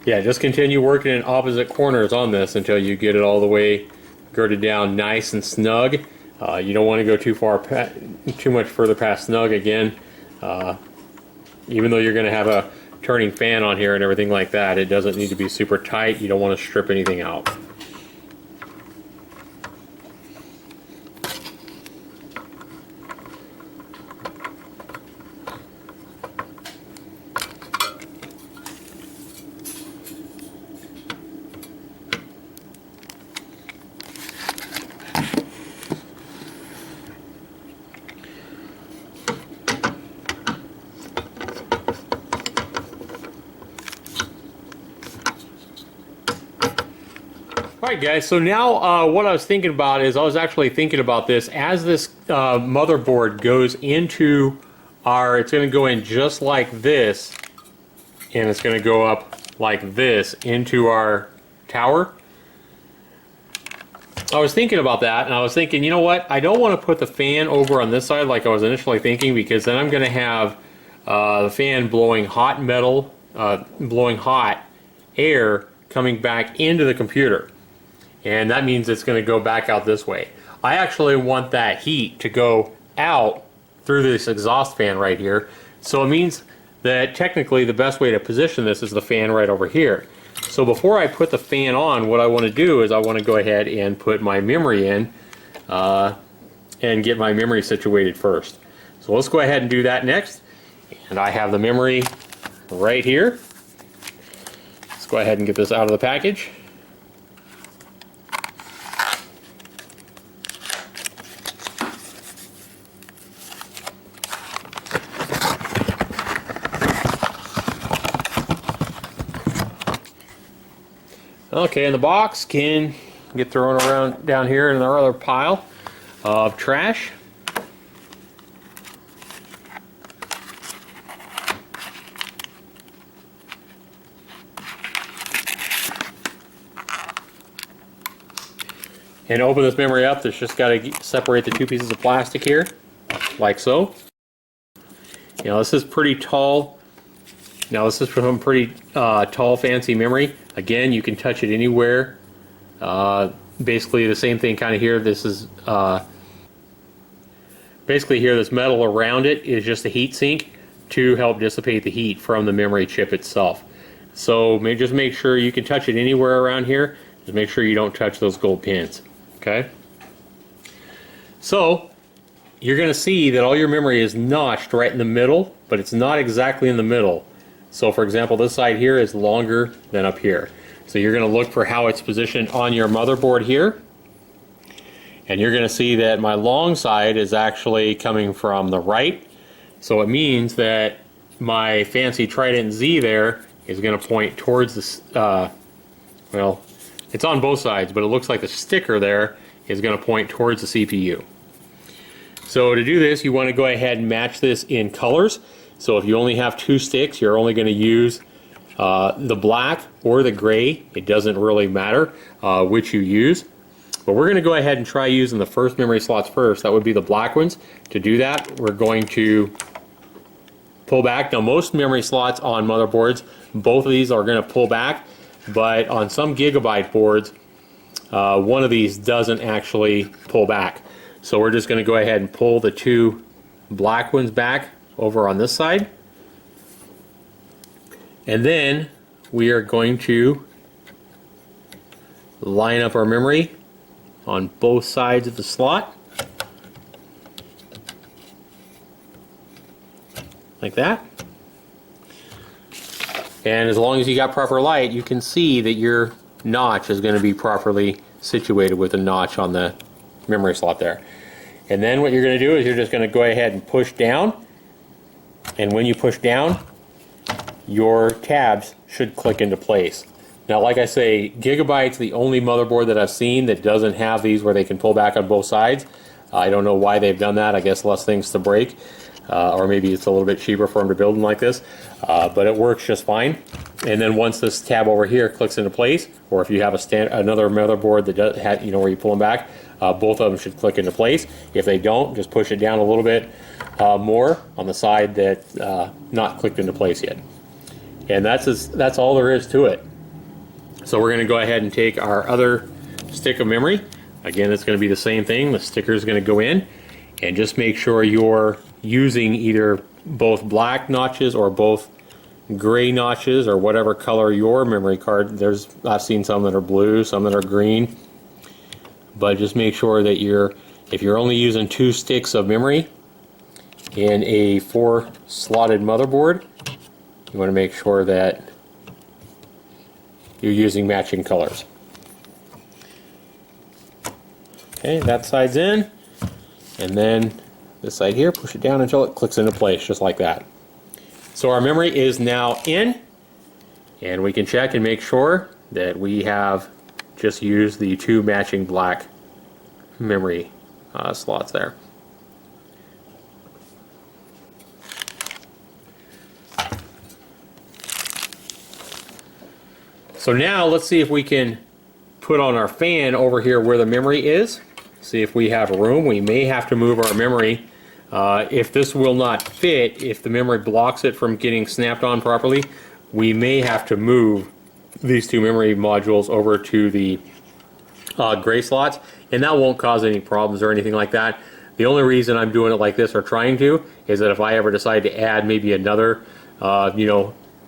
Yeah, just continue working in opposite corners on this until you get it all the way girded down nice and snug. You don't want to go too much further past snug again. Even though you're going to have a turning fan on here and everything like that, it doesn't need to be super tight. You don't want to strip anything out. Alright guys, so now what I was thinking about is I was actually thinking about this as this motherboard goes into it's going to go in just like this, and it's going to go up like this into our tower. I was thinking about that, and I was thinking, you know what, I don't want to put the fan over on this side like I was initially thinking, because then I'm going to have the fan blowing hot metal, blowing hot air coming back into the computer. And that means it's going to go back out this way. I actually want that heat to go out through this exhaust fan right here. So it means that technically the best way to position this is the fan right over here. So before I put the fan on, what I want to do is I want to go ahead and put my memory in and get my memory situated first. So let's go ahead and do that next. And I have the memory right here. Let's go ahead and get this out of the package. Okay, and the box can get thrown around down here in our other pile of trash. And open this memory up. There's just got to separate the two pieces of plastic here, like so. You know, this is pretty tall. Now this is from pretty tall, fancy memory. Again, you can touch it anywhere. Basically the same thing kind of here. This is basically here, this metal around it is just a heat sink to help dissipate the heat from the memory chip itself. So just make sure you can touch it anywhere around here. Just make sure you don't touch those gold pins. Okay? So you're going to see that all your memory is notched right in the middle, but it's not exactly in the middle. So for example, this side here is longer than up here. So you're going to look for how it's positioned on your motherboard here. And you're going to see that my long side is actually coming from the right. So it means that my fancy Trident Z there is going to point towards this, well, it's on both sides, but it looks like the sticker there is going to point towards the CPU. So to do this, you want to go ahead and match this in colors. So if you only have two sticks, you're only going to use the black or the gray. It doesn't really matter which you use. But we're going to go ahead and try using the first memory slots first. That would be the black ones. To do that, we're going to pull back. Now most memory slots on motherboards, both of these are going to pull back. But on some gigabyte boards, one of these doesn't actually pull back. So we're just going to go ahead and pull the two black ones back over on this side, and then we are going to line up our memory on both sides of the slot like that. And as long as you got proper light, you can see that your notch is going to be properly situated with a notch on the memory slot there. And then what you're going to do is you're just going to go ahead and push down. And when you push down, your tabs should click into place. Now, like I say, Gigabyte's the only motherboard that I've seen that doesn't have these where they can pull back on both sides. I don't know why they've done that. I guess less things to break. or maybe it's a little bit cheaper for them to build them like this, but it works just fine. And then once this tab over here clicks into place, or if you have another motherboard that does have, where you pull them back, both of them should click into place. If they don't, just push it down a little bit more on the side that's not clicked into place yet. And that's all there is to it. So we're going to go ahead and take our other stick of memory. Again, it's going to be the same thing. The sticker is going to go in, and just make sure you're using either both black notches or both gray notches, or whatever color your memory card. I've seen some that are blue, some that are green, but just make sure that if you're only using 2 sticks of memory in a 4 slotted motherboard, you want to make sure that you're using matching colors. Okay, that side's in, and then this side here, push it down until it clicks into place, just like that. So our memory is now in, and we can check and make sure that we have just used the 2 matching black memory slots there. So now let's see if we can put on our fan over here where the memory is. See if we have room. We may have to move our memory. If this will not fit, if the memory blocks it from getting snapped on properly, we may have to move these 2 memory modules over to the gray slots, and that won't cause any problems or anything like that. The only reason I'm doing it like this, or trying to, is that if I ever decide to add maybe another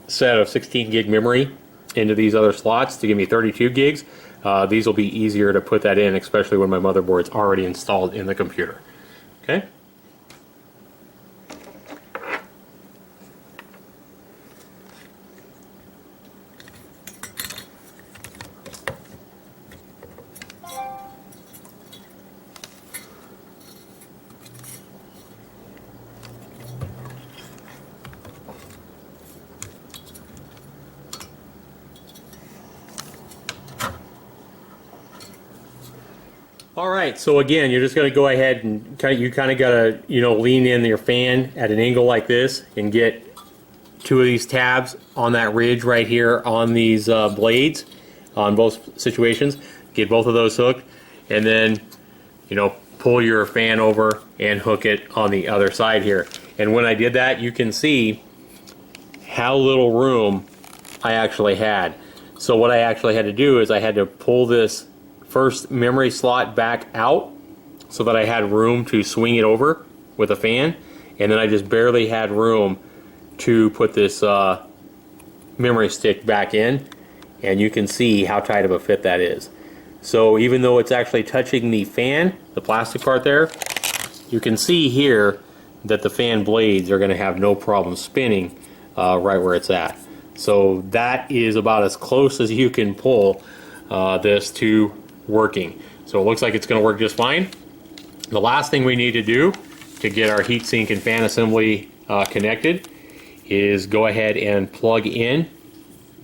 set of 16 gig memory into these other slots to give me 32 gigs, these will be easier to put that in, especially when my motherboard's already installed in the computer. Okay. Alright, so again, you're just going to go ahead and you kind of got to lean in your fan at an angle like this and get 2 of these tabs on that ridge right here on these blades on both situations. Get both of those hooked, and then pull your fan over and hook it on the other side here. And when I did that, you can see how little room I actually had. So what I actually had to do is I had to pull this first memory slot back out so that I had room to swing it over with a fan, and then I just barely had room to put this memory stick back in, and you can see how tight of a fit that is. So even though it's actually touching the fan, the plastic part there, you can see here that the fan blades are going to have no problem spinning right where it's at. So that is about as close as you can pull this to working. So it looks like it's going to work just fine. The last thing we need to do to get our heatsink and fan assembly connected is go ahead and plug in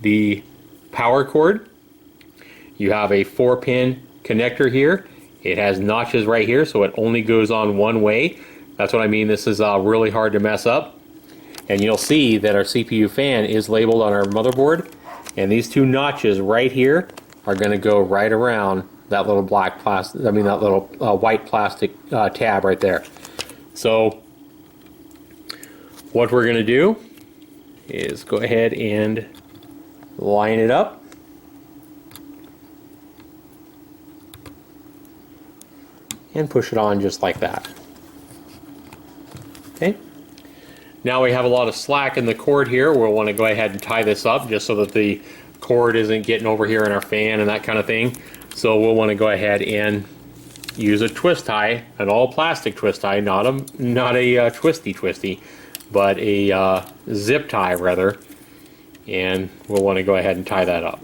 the power cord. You have a 4-pin connector here. It has notches right here, so it only goes on one way. That's what I mean. This is really hard to mess up. And you'll see that our CPU fan is labeled on our motherboard, and these 2 notches right here are going to go right around that little black plastic, that little white plastic tab right there. So what we're going to do is go ahead and line it up. And push it on just like that. Okay. Now we have a lot of slack in the cord here. We'll want to go ahead and tie this up just so that the cord isn't getting over here in our fan and that kind of thing. So we'll want to go ahead and use a twist tie, an all plastic twist tie, not a twisty, but a zip tie rather. And we'll want to go ahead and tie that up.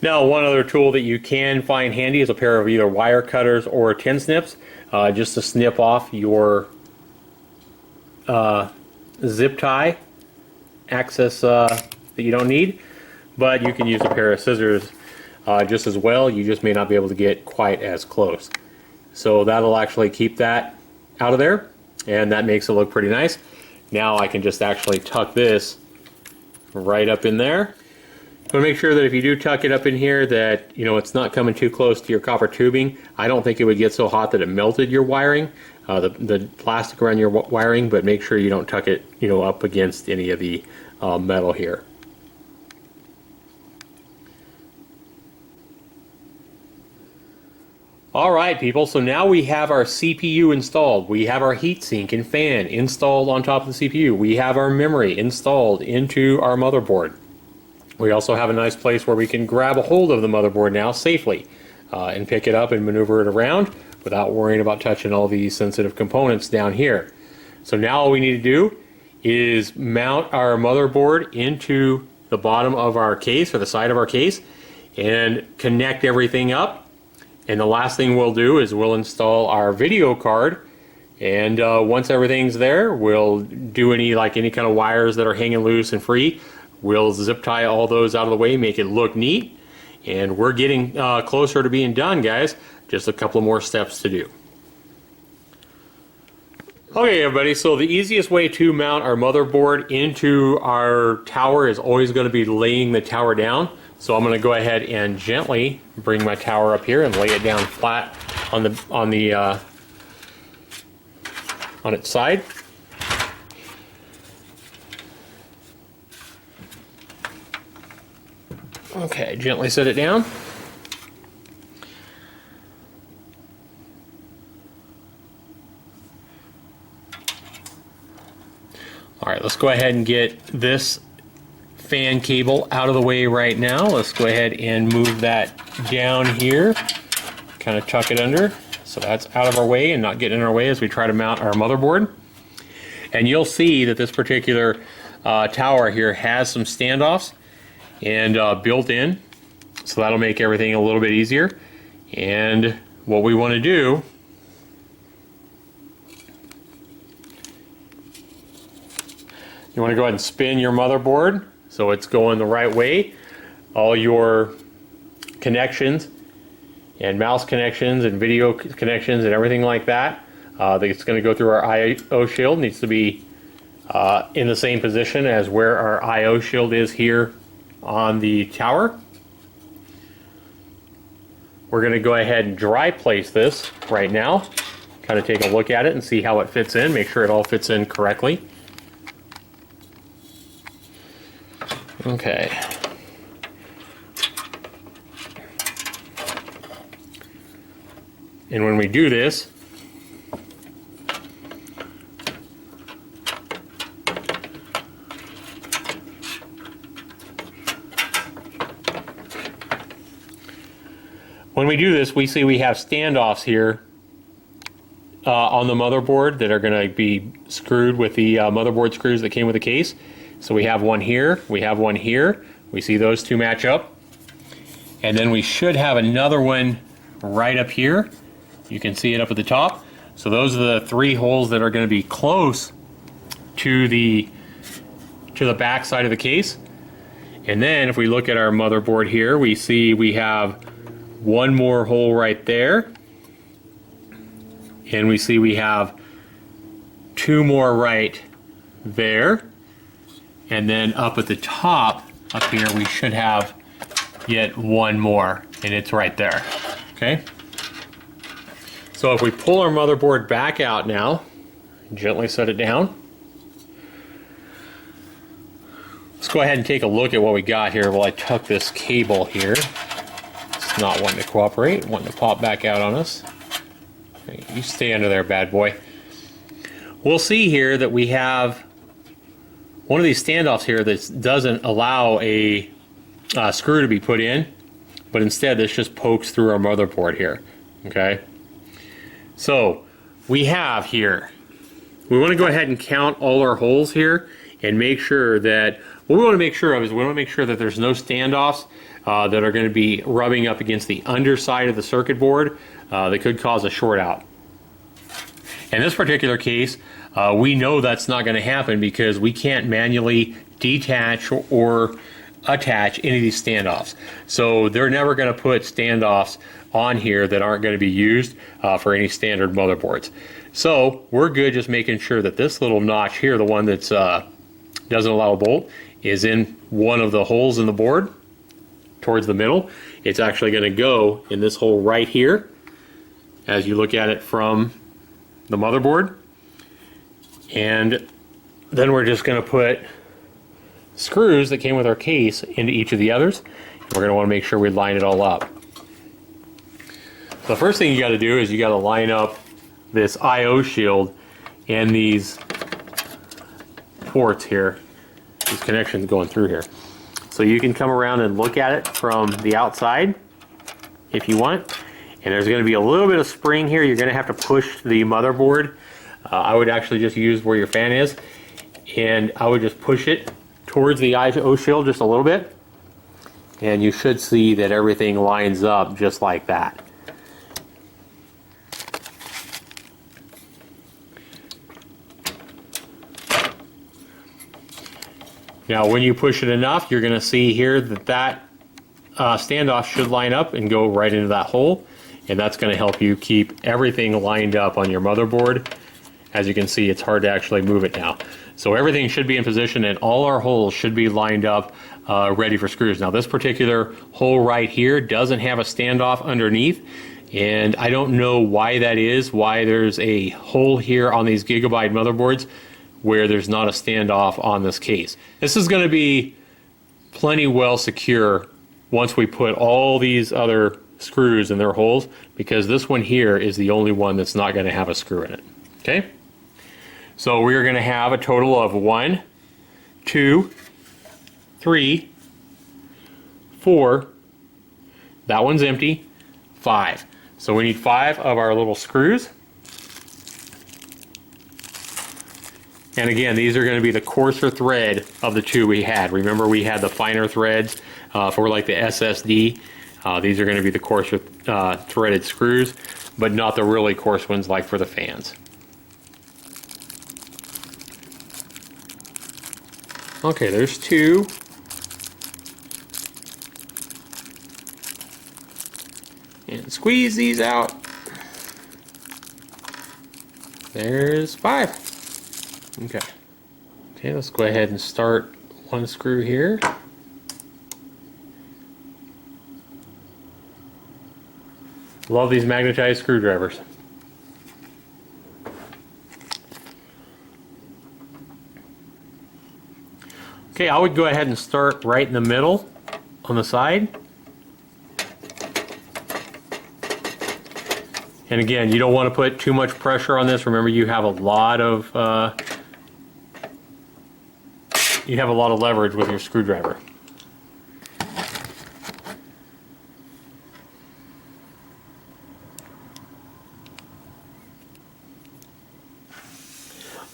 Now, one other tool that you can find handy is a pair of either wire cutters or tin snips, just to snip off your zip tie access that you don't need, but you can use a pair of scissors just as well. You just may not be able to get quite as close. So that'll actually keep that out of there, and that makes it look pretty nice. Now I can just actually tuck this right up in there. So make sure that if you do tuck it up in here that, you know, it's not coming too close to your copper tubing. I don't think it would get so hot that it melted your wiring, the plastic around your wiring, but make sure you don't tuck it, you know, up against any of the metal here. Alright people, so now we have our CPU installed. We have our heatsink and fan installed on top of the CPU. We have our memory installed into our motherboard. We also have a nice place where we can grab a hold of the motherboard now safely and pick it up and maneuver it around without worrying about touching all these sensitive components down here. So now all we need to do is mount our motherboard into the bottom of our case, or the side of our case, and connect everything up. And the last thing we'll do is we'll install our video card, and once everything's there, we'll do any kind of wires that are hanging loose and free. We'll zip tie all those out of the way, make it look neat, and we're getting closer to being done, guys. Just a couple more steps to do. Okay everybody, so the easiest way to mount our motherboard into our tower is always going to be laying the tower down. So I'm going to go ahead and gently bring my tower up here and lay it down flat on its side. Okay, gently set it down. Alright, let's go ahead and get this fan cable out of the way right now. Let's go ahead and move that down here. Kind of tuck it under so that's out of our way and not getting in our way as we try to mount our motherboard. And you'll see that this particular tower here has some standoffs and built in, so that'll make everything a little bit easier. And what we want to do you want to go ahead and spin your motherboard so it's going the right way. All your connections and mouse connections and video connections and everything like that that's going to go through our IO shield needs to be in the same position as where our IO shield is here on the tower. We're going to go ahead and dry place this right now. Kind of take a look at it and see how it fits in. Make sure it all fits in correctly. Okay. And when we do this, we see we have standoffs here on the motherboard that are going to be screwed with the motherboard screws that came with the case. So we have one here, we have one here. We see those two match up. And then we should have another one right up here. You can see it up at the top. So those are the three holes that are going to be close to the back side of the case. And then if we look at our motherboard here, we see we have one more hole right there. And we see we have two more right there. And then up at the top, up here, we should have yet one more, and it's right there, okay? So if we pull our motherboard back out now, gently set it down. Let's go ahead and take a look at what we got here while I tuck this cable here. It's not wanting to cooperate, wanting to pop back out on us. Okay, you stay under there, bad boy. We'll see here that we have one of these standoffs here that doesn't allow a screw to be put in, but instead this just pokes through our motherboard here, okay? So we have here, we want to go ahead and count all our holes here and make sure that, what we want to make sure of is we want to make sure that there's no standoffs that are going to be rubbing up against the underside of the circuit board that could cause a short out. In this particular case, we know that's not going to happen because we can't manually detach or attach any of these standoffs. So they're never going to put standoffs on here that aren't going to be used for any standard motherboards. So we're good just making sure that this little notch here, the one that's doesn't allow a bolt, is in one of the holes in the board towards the middle. It's actually going to go in this hole right here as you look at it from the motherboard. And then we're just going to put screws that came with our case into each of the others. We're going to want to make sure we line it all up. The first thing you got to do is you got to line up this IO shield and these ports here, these connections going through here. So you can come around and look at it from the outside if you want. And there's going to be a little bit of spring here. You're going to have to push the motherboard. I would actually just use where your fan is, and I would just push it towards the IO shield just a little bit, and you should see that everything lines up just like that. Now when you push it enough, you're going to see here that standoff should line up and go right into that hole, and that's going to help you keep everything lined up on your motherboard. As you can see, it's hard to actually move it now. So everything should be in position and all our holes should be lined up ready for screws. Now this particular hole right here doesn't have a standoff underneath, and I don't know why that is, why there's a hole here on these Gigabyte motherboards where there's not a standoff on this case. This is going to be plenty well secure once we put all these other screws in their holes, because this one here is the only one that's not going to have a screw in it. Okay? So we are going to have a total of 1, 2, 3, 4, that one's empty, 5. So we need 5 of our little screws. And again, these are going to be the coarser thread of the 2 we had. Remember, we had the finer threads for like the SSD. These are going to be the coarser threaded screws, but not the really coarse ones like for the fans. Okay, there's 2. And squeeze these out. There's 5. Okay. Okay, let's go ahead and start one screw here. Love these magnetized screwdrivers. Okay, I would go ahead and start right in the middle on the side. And again, you don't want to put too much pressure on this. Remember, you have a lot of leverage with your screwdriver.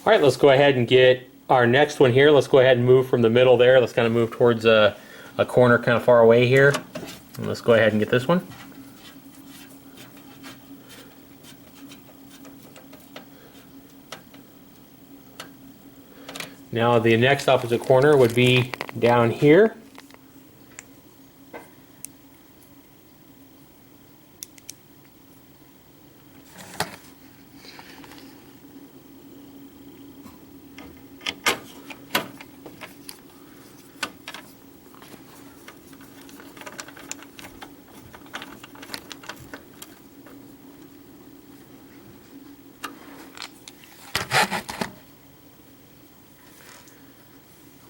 All right, let's go ahead and get our next one here. Let's go ahead and move from the middle there. Let's kind of move towards a corner kind of far away here. And let's go ahead and get this one. Now the next opposite corner would be down here.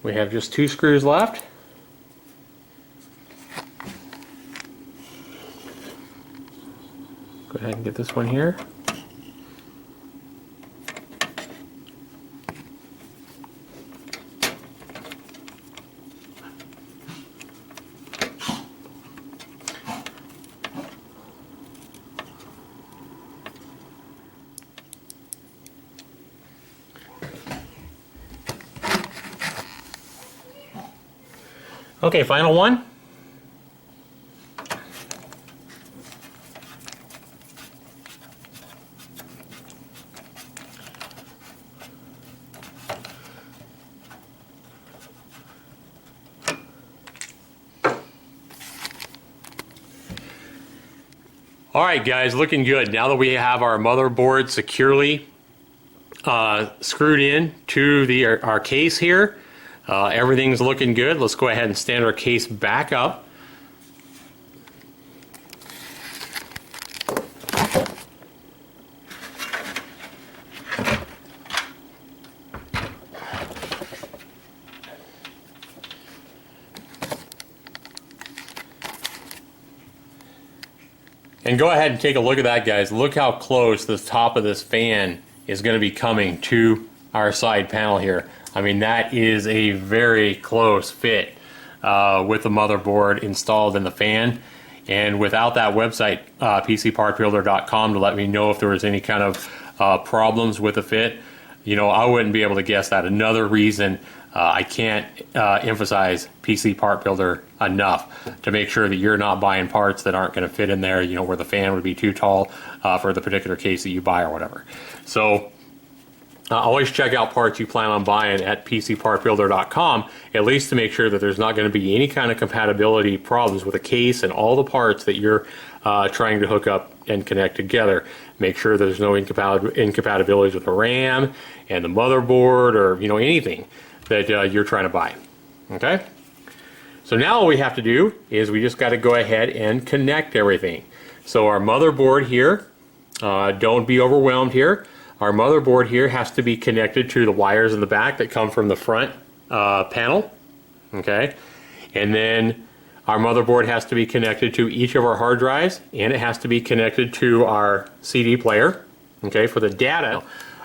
We have just 2 screws left. Go ahead and get this one here. Okay, final one. All right, guys, looking good. Now that we have our motherboard securely screwed in to our case here, everything's looking good. Let's go ahead and stand our case back up. And go ahead and take a look at that, guys. Look how close the top of this fan is going to be coming to our side panel here. I mean, that is a very close fit with the motherboard installed in the fan. And without that website, PCPartBuilder.com, to let me know if there was any kind of problems with the fit, you know, I wouldn't be able to guess that. Another reason I can't emphasize PC Part Builder enough to make sure that you're not buying parts that aren't going to fit in there, you know, where the fan would be too tall for the particular case that you buy or whatever. So always check out parts you plan on buying at PCPartBuilder.com, at least to make sure that there's not going to be any kind of compatibility problems with the case and all the parts that you're trying to hook up and connect together. Make sure there's no incompatibilities with the RAM and the motherboard, or, you know, anything that you're trying to buy. Okay? So now all we have to do is we just got to go ahead and connect everything. So our motherboard here, don't be overwhelmed here. Our motherboard here has to be connected to the wires in the back that come from the front panel. Okay? And then our motherboard has to be connected to each of our hard drives, and it has to be connected to our CD player, okay, for the data.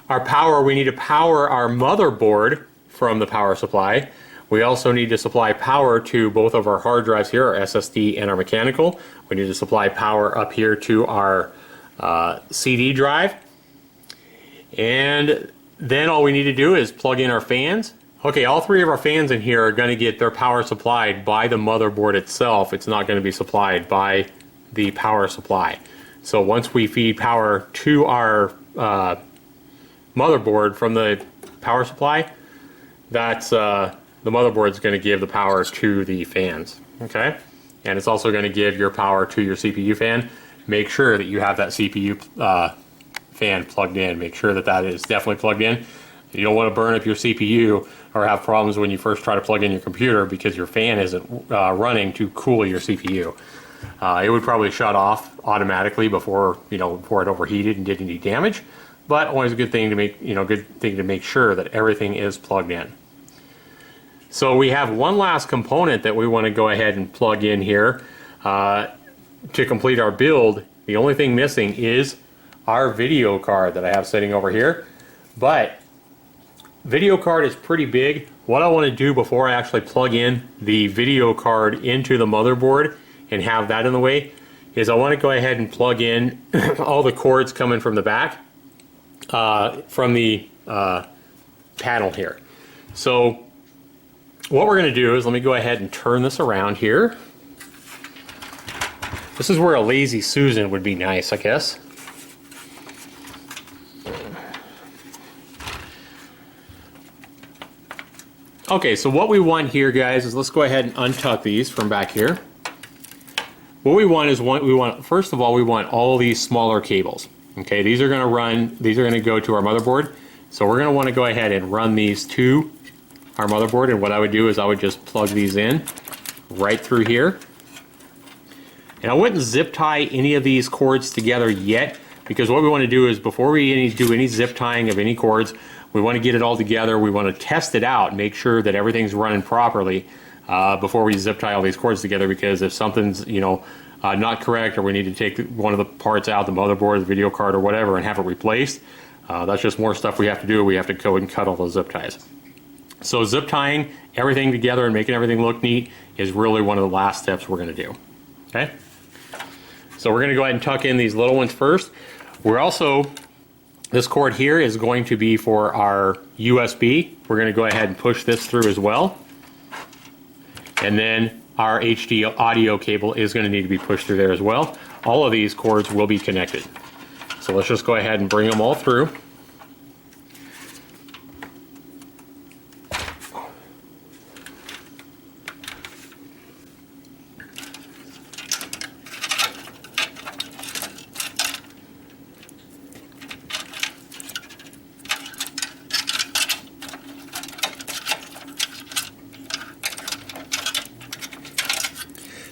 Our power, we need to power our motherboard from the power supply. We also need to supply power to both of our hard drives here, our SSD and our mechanical. We need to supply power up here to our CD drive. And then all we need to do is plug in our fans. Okay, all three of our fans in here are going to get their power supplied by the motherboard itself. It's not going to be supplied by the power supply. So once we feed power to our motherboard from the power supply, that's the motherboard's going to give the power to the fans. Okay, and it's also going to give your power to your CPU fan. Make sure that you have that CPU fan plugged in. Make sure that that is definitely plugged in. You don't want to burn up your CPU or have problems when you first try to plug in your computer because your fan isn't running to cool your CPU. It would probably shut off automatically before it overheated and did any damage. But always a good thing to make sure that everything is plugged in. So we have one last component that we want to go ahead and plug in here to complete our build. The only thing missing is our video card that I have sitting over here. But video card is pretty big. What I want to do before I actually plug in the video card into the motherboard and have that in the way is I want to go ahead and plug in all the cords coming from the back from the panel here. So what we're going to do is, let me go ahead and turn this around here. This is where a lazy Susan would be nice, I guess. Okay, so what we want here, guys, is let's go ahead and untuck these from back here. What we want is first of all, we want all these smaller cables. Okay, these are going to go to our motherboard. So we're going to want to go ahead and run these to our motherboard, and what I would do is I would just plug these in right through here. And I wouldn't zip tie any of these cords together yet, because what we want to do is before we do any zip tying of any cords, we want to get it all together. We want to test it out, make sure that everything's running properly before we zip tie all these cords together, because if something's not correct, or we need to take one of the parts out, the motherboard, the video card, or whatever, and have it replaced, that's just more stuff we have to do. We have to go and cut all those zip ties. So zip tying everything together and making everything look neat is really one of the last steps we're going to do. Okay? So we're going to go ahead and tuck in these little ones first. We're also, this cord here is going to be for our USB. We're going to go ahead and push this through as well. And then our HD audio cable is going to need to be pushed through there as well. All of these cords will be connected. So let's just go ahead and bring them all through.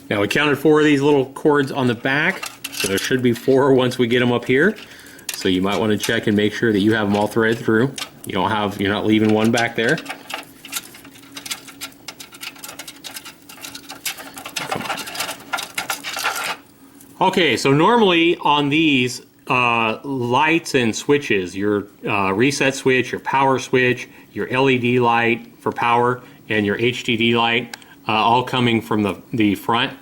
Now we counted 4 of these little cords on the back, so there should be 4 once we get them up here. So you might want to check and make sure that you have them all threaded through. You're not leaving one back there. Come on. Okay, so normally on these lights and switches, your reset switch, your power switch, your LED light for power, and your HDD light, all coming from the front.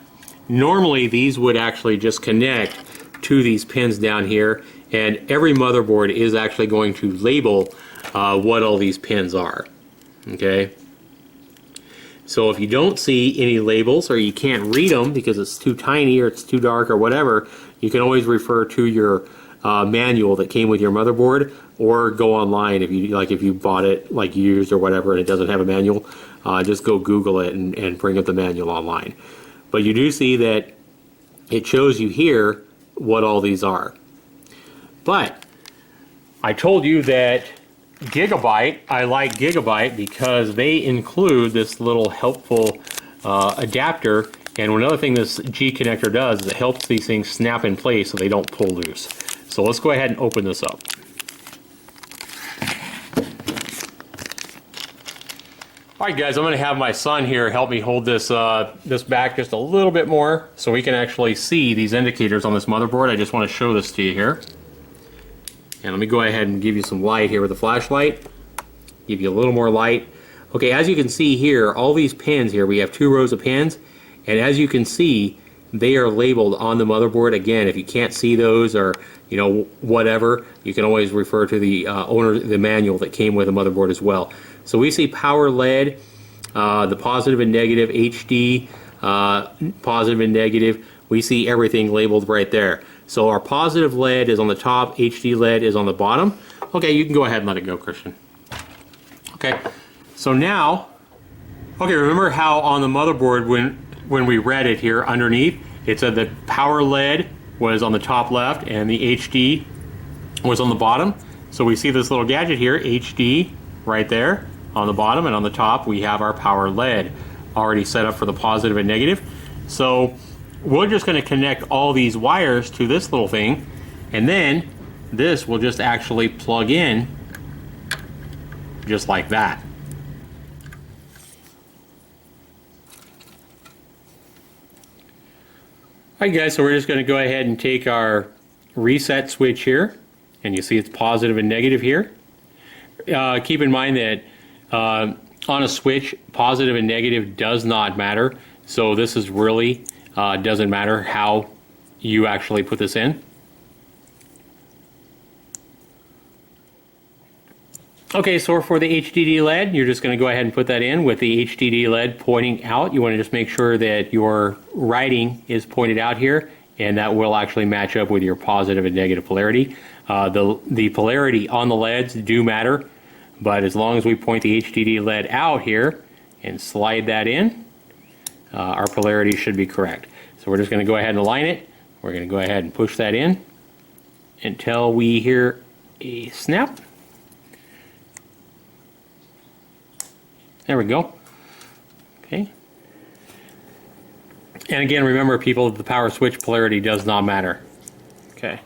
Normally these would actually just connect to these pins down here, and every motherboard is actually going to label what all these pins are. Okay, so if you don't see any labels or you can't read them because it's too tiny or it's too dark or whatever, you can always refer to your manual that came with your motherboard, or go online if you bought it like used or whatever and it doesn't have a manual. Just go Google it and bring up the manual online. But you do see that it shows you here what all these are. But I told you that Gigabyte, I like Gigabyte because they include this little helpful adapter. And another thing this G connector does is it helps these things snap in place so they don't pull loose. So let's go ahead and open this up. Alright guys, I'm going to have my son here help me hold this this back just a little bit more so we can actually see these indicators on this motherboard. I just want to show this to you here. And let me go ahead and give you some light here with the flashlight. Give you a little more light. Okay, as you can see here, all these pins here, we have 2 rows of pins, and as you can see, they are labeled on the motherboard. Again, if you can't see those or whatever, you can always refer to the the manual that came with the motherboard as well. So we see power LED, the positive and negative, HD, positive and negative. We see everything labeled right there. So our positive LED is on the top, HD LED is on the bottom. Okay, you can go ahead and let it go, Christian. Okay, so now, okay, remember how on the motherboard when we read it here underneath, it said that power LED was on the top left and the HD was on the bottom. So we see this little gadget here, HD, right there on the bottom, and on the top we have our power LED already set up for the positive and negative. So we're just going to connect all these wires to this little thing, and then this will just actually plug in just like that. Alright guys, so we're just going to go ahead and take our reset switch here, and you see it's positive and negative here. Keep in mind that on a switch, positive and negative does not matter, so this is really doesn't matter how you actually put this in. Okay, so for the HDD LED, you're just going to go ahead and put that in with the HDD LED pointing out. You want to just make sure that your writing is pointed out here, and that will actually match up with your positive and negative polarity. The polarity on the LEDs do matter, but as long as we point the HDD LED out here and slide that in, our polarity should be correct. So we're just going to go ahead and align it. We're going to go ahead and push that in until we hear a snap. There we go. Okay. And again, remember people, the power switch polarity does not matter. Okay.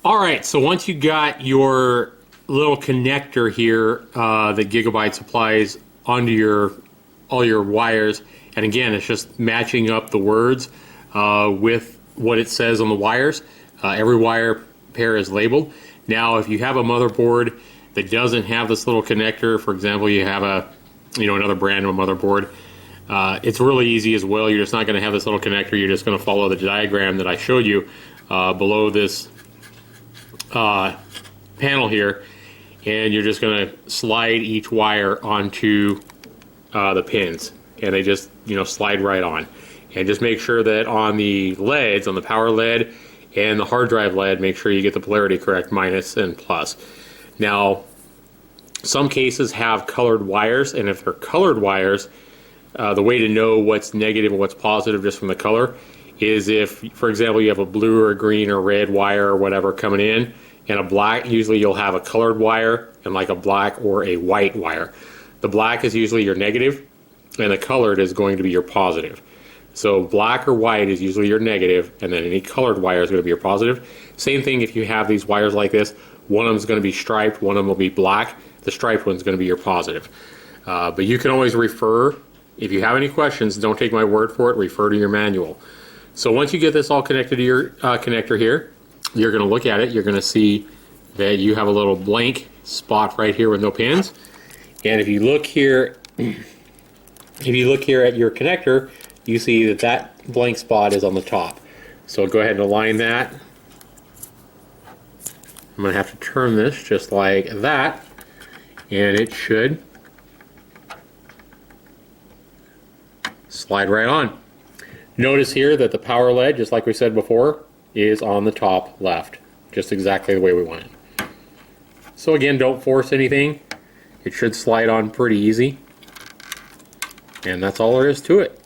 Alright, so once you got your little connector here that Gigabyte supplies onto all your wires, and again, it's just matching up the words with what it says on the wires. Every wire pair is labeled. Now, if you have a motherboard that doesn't have this little connector, for example, you have another brand of a motherboard, it's really easy as well. You're just not going to have this little connector. You're just going to follow the diagram that I showed you below this panel here, and you're just going to slide each wire onto the pins, and they just slide right on. And just make sure that on the LEDs, on the power LED and the hard drive LED, make sure you get the polarity correct, minus and plus. Now, some cases have colored wires, and if they're colored wires, the way to know what's negative and what's positive just from the color is if, for example, you have a blue or a green or red wire or whatever coming in, and a black, usually you'll have a colored wire and like a black or a white wire. The black is usually your negative, and the colored is going to be your positive. So black or white is usually your negative, and then any colored wire is going to be your positive. Same thing if you have these wires like this. One of them is going to be striped, one of them will be black. The striped one is going to be your positive. But you can always refer. If you have any questions, don't take my word for it. Refer to your manual. So once you get this all connected to your connector here, you're going to look at it. You're going to see that you have a little blank spot right here with no pins. And if you look here, at your connector, you see that that blank spot is on the top. So go ahead and align that. I'm going to have to turn this just like that, and it should slide right on. Notice here that the power lead, just like we said before, is on the top left, just exactly the way we want it. So again, don't force anything. It should slide on pretty easy. And that's all there is to it.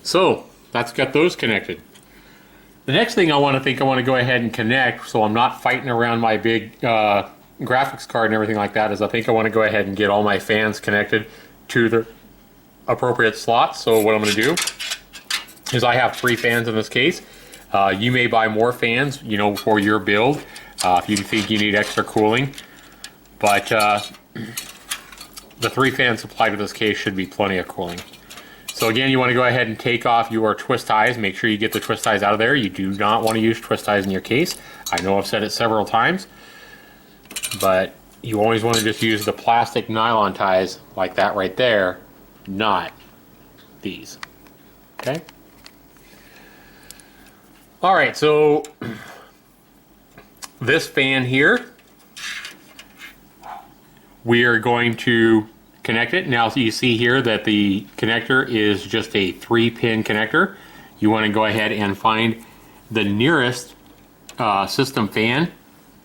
So that's got those connected. The next thing I want to go ahead and connect, so I'm not fighting around my big graphics card and everything like that, is I think I want to go ahead and get all my fans connected to the appropriate slots. So what I'm going to do is I have 3 fans in this case. You may buy more fans, you know, for your build if you think you need extra cooling. But the 3 fan supply to this case should be plenty of cooling. So again, you want to go ahead and take off your twist ties. Make sure you get the twist ties out of there. You do not want to use twist ties in your case. I know I've said it several times, but you always want to just use the plastic nylon ties like that right there, not these. Okay? All right, so this fan here, we are going to connect it. Now you see here that the connector is just a 3-pin connector. You want to go ahead and find the nearest system fan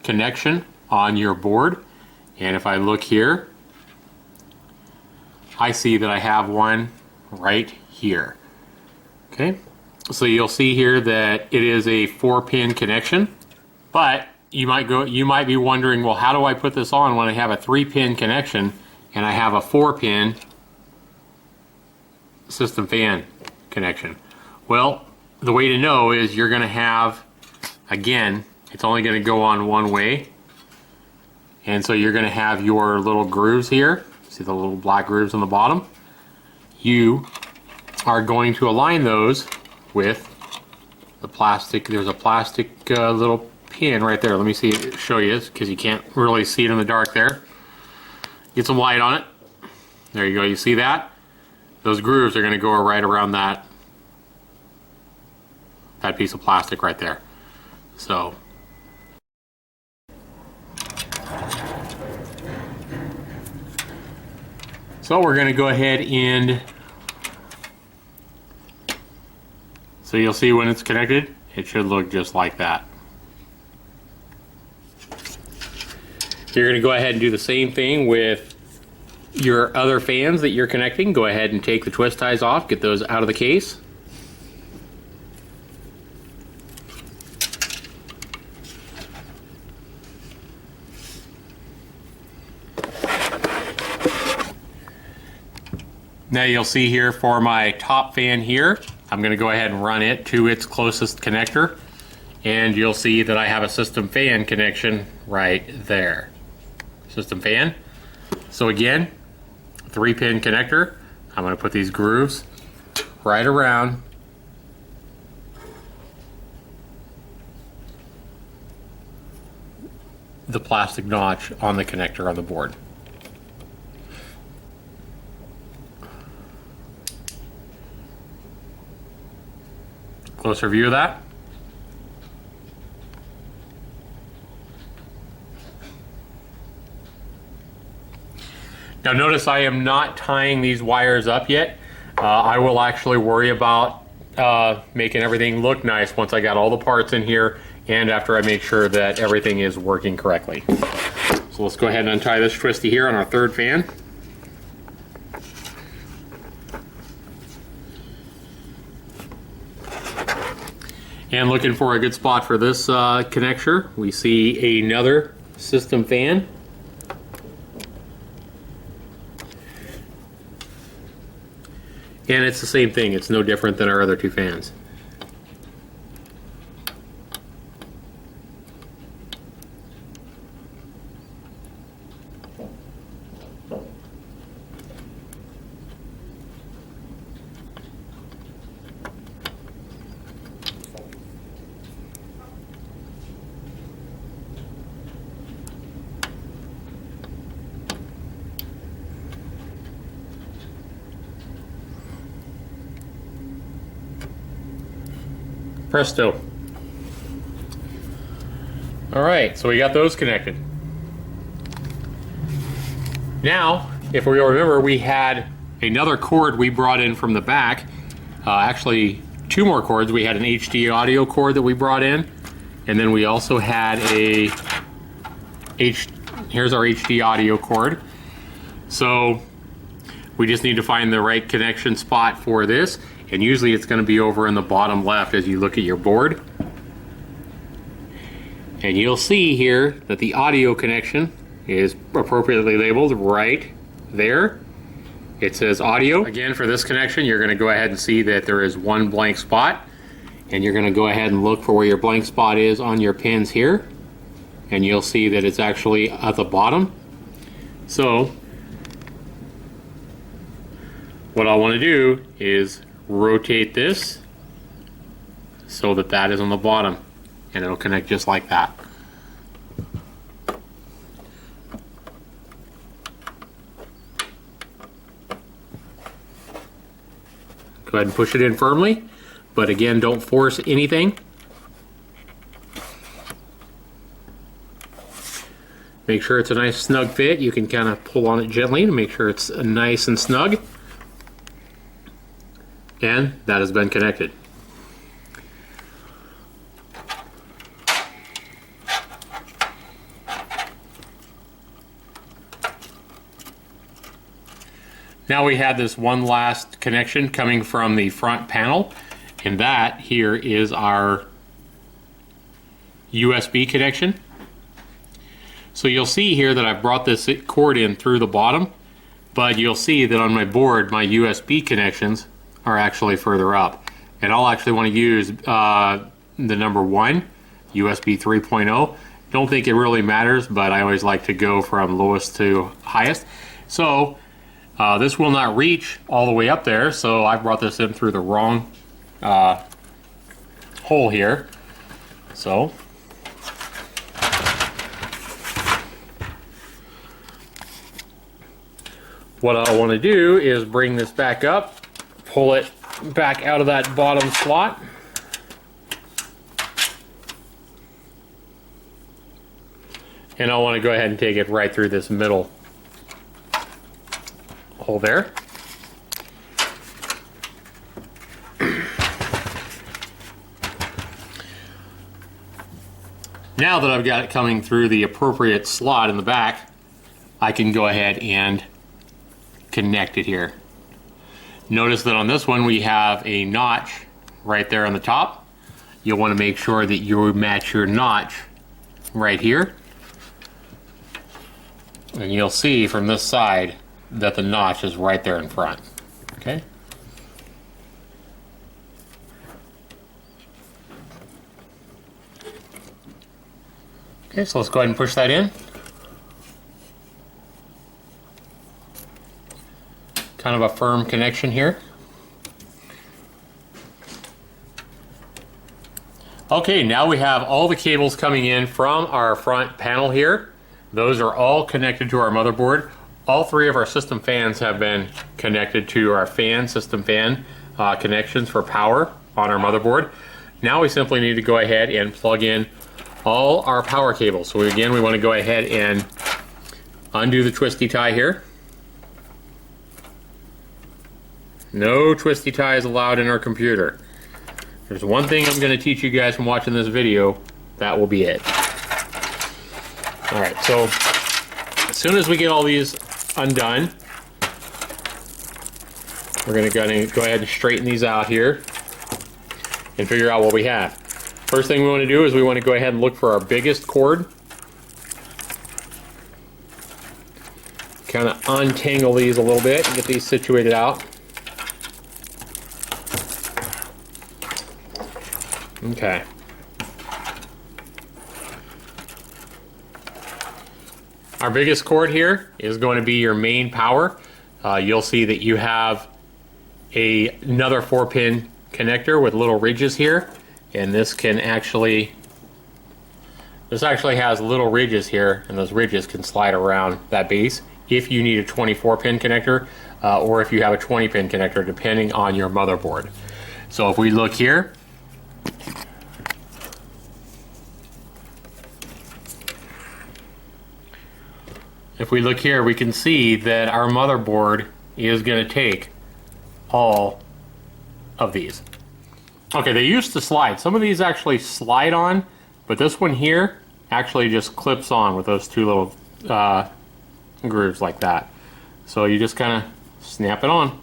connection on your board. And if I look here, I see that I have one right here. Okay, so you'll see here that it is a 4-pin connection, but you might be wondering, well, how do I put this on when I have a 3-pin connection and I have a 4-pin system fan connection? Well, the way to know is you're going to have, again, it's only going to go on one way. And so you're going to have your little grooves here. See the little black grooves on the bottom? You are going to align those with the plastic. There's a plastic little pin right there. Let me show you, because you can't really see it in the dark there. Get some light on it. There you go. You see that? Those grooves are going to go right around that piece of plastic right there. So we're going to go ahead and, so you'll see when it's connected, it should look just like that. You're going to go ahead and do the same thing with your other fans that you're connecting. Go ahead and take the twist ties off, get those out of the case. Now you'll see here for my top fan here, I'm going to go ahead and run it to its closest connector, and you'll see that I have a system fan connection right there. System fan. So again, 3-pin connector. I'm going to put these grooves right around the plastic notch on the connector on the board. Closer view of that. Now notice I am not tying these wires up yet. I will actually worry about making everything look nice once I got all the parts in here and after I make sure that everything is working correctly. So let's go ahead and untie this twisty here on our 3rd fan. And looking for a good spot for this connector, we see another system fan. And it's the same thing. It's no different than our other two fans. Presto. All right, so we got those connected. Now, if we remember, we had another cord we brought in from the back. Actually, two more cords. We had an HD audio cord that we brought in, and then we also had here's our HD audio cord. So we just need to find the right connection spot for this, and usually it's going to be over in the bottom left as you look at your board. And you'll see here that the audio connection is appropriately labeled right there. It says audio. Again, for this connection, you're going to go ahead and see that there is one blank spot, and you're going to go ahead and look for where your blank spot is on your pins here, and you'll see that it's actually at the bottom. So what I want to do is rotate this so that that is on the bottom, and it'll connect just like that. Go ahead and push it in firmly, but again, don't force anything. Make sure it's a nice snug fit. You can kind of pull on it gently to make sure it's nice and snug. And that has been connected. Now we have this one last connection coming from the front panel, and that here is our USB connection. So you'll see here that I brought this cord in through the bottom, but you'll see that on my board my USB connections are actually further up, and I'll actually want to use the number 1 USB 3.0. Don't think it really matters, but I always like to go from lowest to highest. So this will not reach all the way up there, so I brought this in through the wrong hole here. So what I want to do is bring this back up, pull it back out of that bottom slot, and I want to go ahead and take it right through this middle hole there. Now that I've got it coming through the appropriate slot in the back, I can go ahead and connect it here. Notice that on this one we have a notch right there on the top. You'll want to make sure that you match your notch right here. And you'll see from this side that the notch is right there in front. Okay? Okay, so let's go ahead and push that in. Kind of a firm connection here. Okay, now we have all the cables coming in from our front panel here. Those are all connected to our motherboard. All three of our system fans have been connected to our system fan connections for power on our motherboard. Now we simply need to go ahead and plug in all our power cables. So again, we want to go ahead and undo the twisty tie here. No twisty ties allowed in our computer. There's one thing I'm going to teach you guys from watching this video. That will be it. Alright, so as soon as we get all these undone, we're going to go ahead and straighten these out here and figure out what we have. First thing we want to do is we want to go ahead and look for our biggest cord. Kind of untangle these a little bit and get these situated out. Okay. Our biggest cord here is going to be your main power. You'll see that you have another 4-pin connector with little ridges here, and this actually has little ridges here, and those ridges can slide around that base if you need a 24-pin connector or if you have a 20-pin connector, depending on your motherboard. So if we look here, we can see that our motherboard is going to take all of these. Okay, they used to slide. Some of these actually slide on, but this one here actually just clips on with those two little grooves like that. So you just kind of snap it on.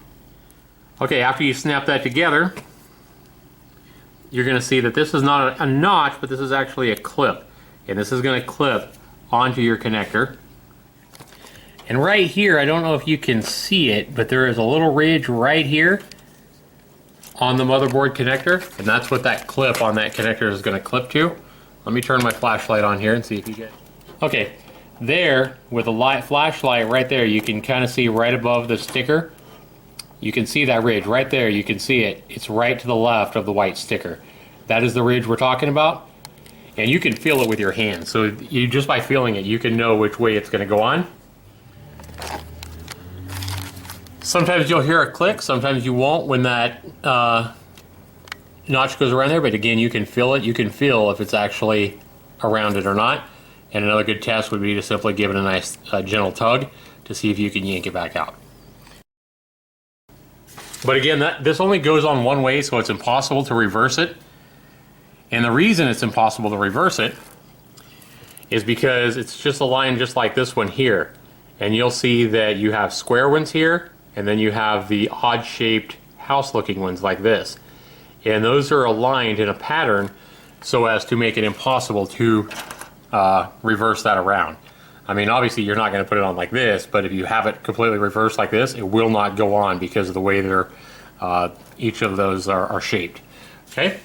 Okay, after you snap that together, you're going to see that this is not a notch, but this is actually a clip. And this is going to clip onto your connector. And right here, I don't know if you can see it, but there is a little ridge right here on the motherboard connector, and that's what that clip on that connector is going to clip to. Let me turn my flashlight on here and see if you get it. Okay, there, with the flashlight right there, you can kind of see right above the sticker. You can see that ridge right there. You can see it. It's right to the left of the white sticker. That is the ridge we're talking about. And you can feel it with your hand. So you just by feeling it, you can know which way it's going to go on. Sometimes you'll hear a click, sometimes you won't when that notch goes around there, but again, you can feel it. You can feel if it's actually around it or not. And another good test would be to simply give it a nice gentle tug to see if you can yank it back out. But again, this only goes on one way, so it's impossible to reverse it. And the reason it's impossible to reverse it is because it's just a line just like this one here. And you'll see that you have square ones here, and then you have the odd-shaped house-looking ones like this. And those are aligned in a pattern so as to make it impossible to reverse that around. I mean, obviously you're not going to put it on like this, but if you have it completely reversed like this, it will not go on because of the way they're each of those are shaped. Okay?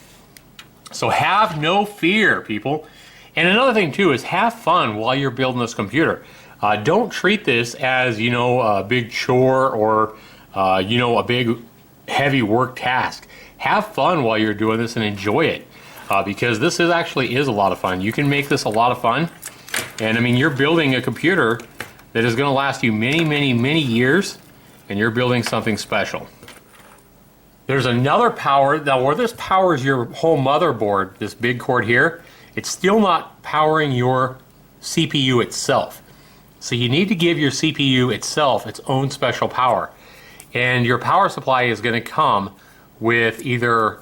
So have no fear, people. And another thing too is have fun while you're building this computer. Don't treat this as, you know, a big chore or, you know, a big heavy work task. Have fun while you're doing this and enjoy it because this actually is a lot of fun. You can make this a lot of fun. And I mean, you're building a computer that is going to last you many, many, many years, and you're building something special. There's another power. Now, where this powers your whole motherboard, this big cord here, it's still not powering your CPU itself. So you need to give your CPU itself its own special power. And your power supply is going to come with either,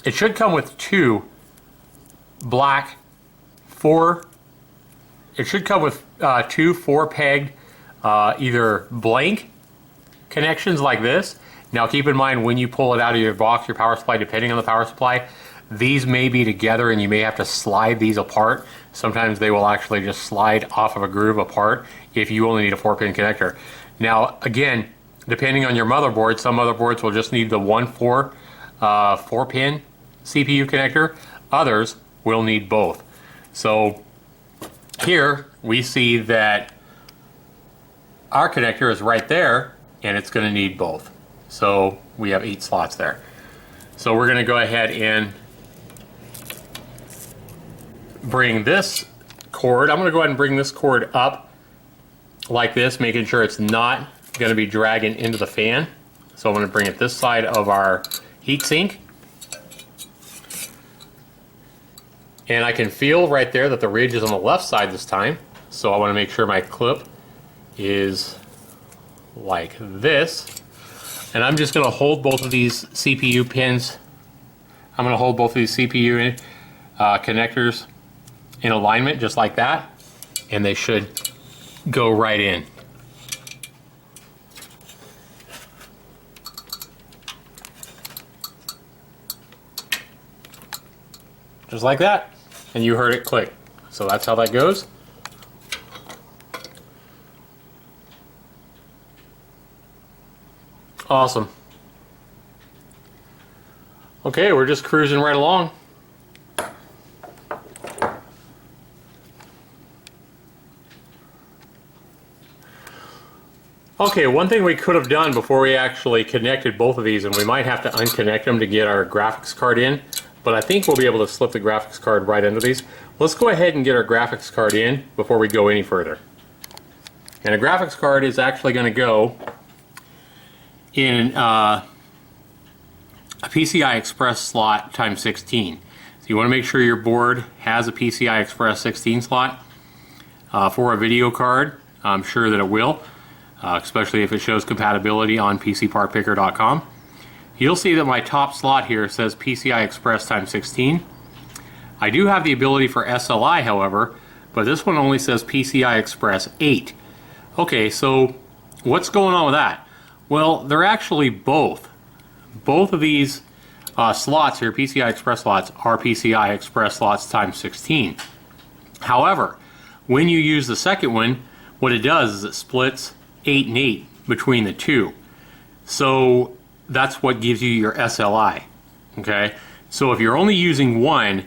it should come with two black, it should come with two 4-pegged, either blank connections like this. Now keep in mind when you pull it out of your box, your power supply, depending on the power supply, these may be together and you may have to slide these apart. Sometimes they will actually just slide off of a groove apart if you only need a 4-pin connector. Now again, depending on your motherboard, some motherboards will just need the 4-pin CPU connector. Others will need both. So here we see that our connector is right there and it's going to need both. So we have 8 slots there. So we're going to go ahead and bring this cord. I'm going to go ahead and bring this cord up like this, making sure it's not going to be dragging into the fan. So I'm going to bring it this side of our heatsink. And I can feel right there that the ridge is on the left side this time. So I want to make sure my clip is like this. And I'm just going to hold both of these CPU pins. I'm going to hold both of these CPU connectors in alignment just like that. And they should go right in. Just like that. And you heard it click. So that's how that goes. Awesome. Okay, we're just cruising right along. Okay, one thing we could have done before we actually connected both of these, and we might have to unconnect them to get our graphics card in, but I think we'll be able to slip the graphics card right into these. Let's go ahead and get our graphics card in before we go any further. And a graphics card is actually going to go in a PCI Express slot times 16. So you want to make sure your board has a PCI Express 16 slot for a video card. I'm sure that it will. Especially if it shows compatibility on PCPartPicker.com. You'll see that my top slot here says PCI Express times 16. I do have the ability for SLI, however, but this one only says PCI Express 8. Okay, so what's going on with that? Well, they're actually both. Both of these slots here, PCI Express slots, are PCI Express slots times 16. However, when you use the second one, what it does is it splits 8 and 8 between the two. So that's what gives you your SLI. Okay, so if you're only using one,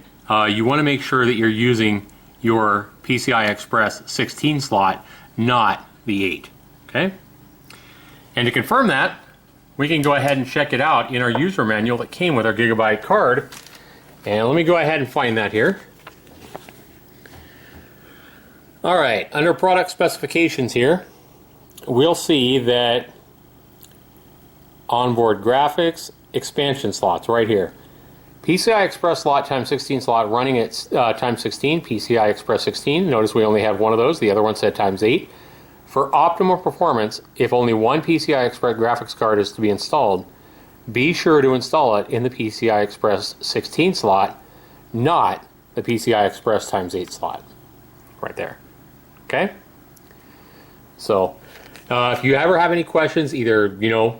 you want to make sure that you're using your PCI Express 16 slot, not the 8. Okay, and to confirm that, we can go ahead and check it out in our user manual that came with our Gigabyte card. And let me go ahead and find that here. All right, under product specifications here, we'll see that onboard graphics expansion slots right here. PCI Express slot times 16 slot running at times 16, PCI Express 16. Notice we only have one of those, the other one said times 8. For optimal performance, if only one PCI Express graphics card is to be installed, be sure to install it in the PCI Express 16 slot, not the PCI Express times 8 slot. Right there. Okay? So, if you ever have any questions, either go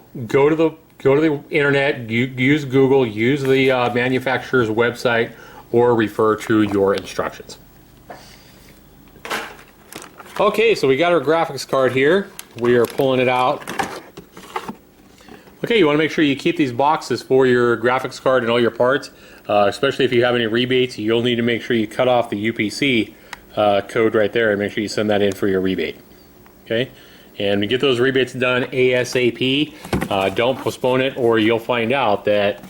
to the internet, use Google, use the manufacturer's website, or refer to your instructions. Okay, so we got our graphics card here. We are pulling it out. Okay, you want to make sure you keep these boxes for your graphics card and all your parts, especially if you have any rebates. You'll need to make sure you cut off the UPC code right there and make sure you send that in for your rebate. Okay. And get those rebates done ASAP. Don't postpone it, or you'll find out that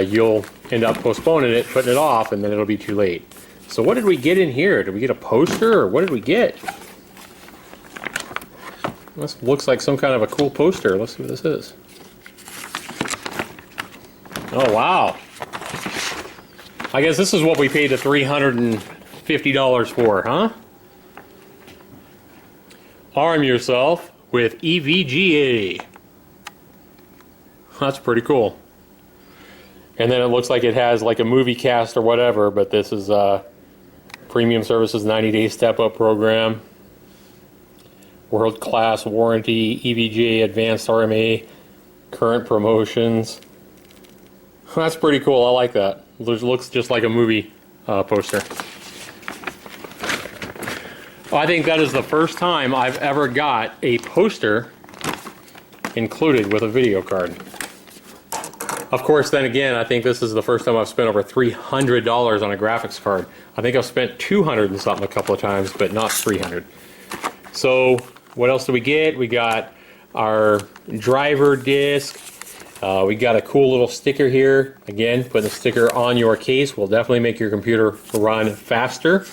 you'll end up postponing it, putting it off, and then it'll be too late. So what did we get in here? Did we get a poster, or what did we get? This looks like some kind of a cool poster. Let's see what this is. Oh, wow. I guess this is what we paid the $350 for, huh? Arm yourself with EVGA. That's pretty cool. And then it looks like it has like a movie cast or whatever, but this is Premium Services 90-day step-up program, world-class warranty, EVGA advanced RMA, current promotions. That's pretty cool. I like that. It looks just like a movie poster. I think that is the first time I've ever got a poster included with a video card. Of course, then again, I think this is the first time I've spent over $300 on a graphics card. I think I've spent $200 and something a couple of times, but not $300. So, what else do we get? We got our driver disc. We got a cool little sticker here. Again, putting a sticker on your case will definitely make your computer run faster.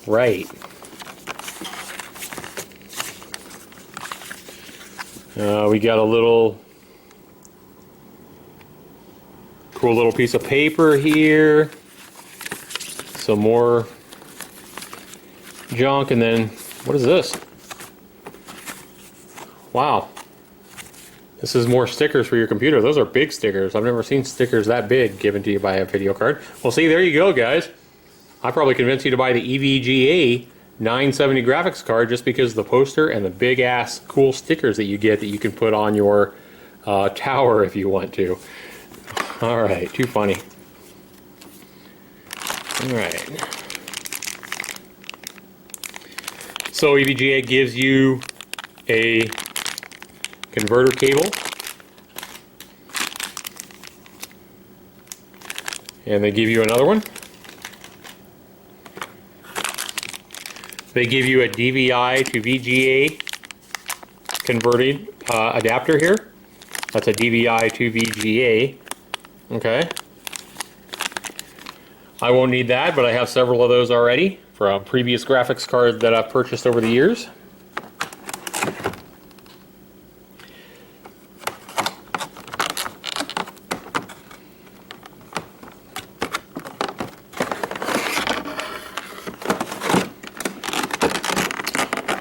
Right. We got a little cool little piece of paper here. Some more junk, and then what is this? Wow. This is more stickers for your computer. Those are big stickers. I've never seen stickers that big given to you by a video card. Well, see, there you go, guys. I probably convinced you to buy the EVGA 970 graphics card just because of the poster and the big ass cool stickers that you get that you can put on your tower if you want to. Alright, too funny. Alright. So EVGA gives you a converter cable. And they give you another one. They give you a DVI to VGA converted adapter here. That's a DVI to VGA. Okay. I won't need that, but I have several of those already from previous graphics cards that I've purchased over the years.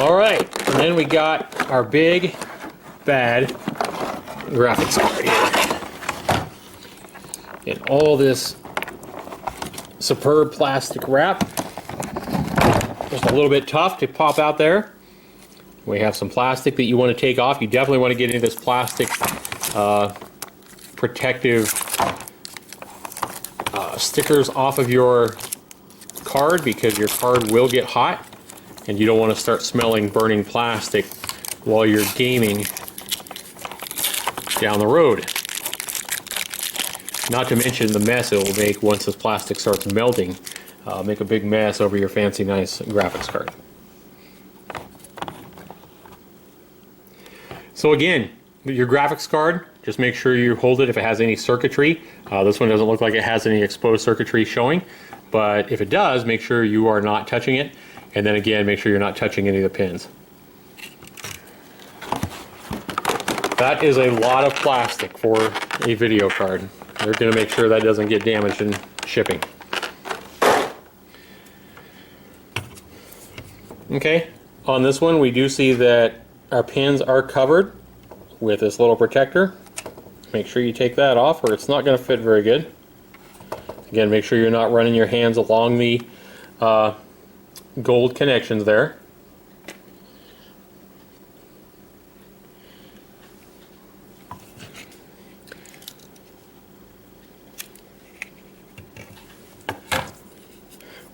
Alright, and then we got our big, bad graphics card here. And all this superb plastic wrap. Just a little bit tough to pop out there. We have some plastic that you want to take off. You definitely want to get into this plastic protective stickers off of your card, because your card will get hot and you don't want to start smelling burning plastic while you're gaming down the road. Not to mention the mess it will make once this plastic starts melting. Make a big mess over your fancy nice graphics card. So again, your graphics card, just make sure you hold it if it has any circuitry. This one doesn't look like it has any exposed circuitry showing, but if it does, make sure you are not touching it. And then again, make sure you're not touching any of the pins. That is a lot of plastic for a video card. They're going to make sure that doesn't get damaged in shipping. Okay, on this one we do see that our pins are covered with this little protector. Make sure you take that off or it's not going to fit very good. Again, make sure you're not running your hands along the gold connections there.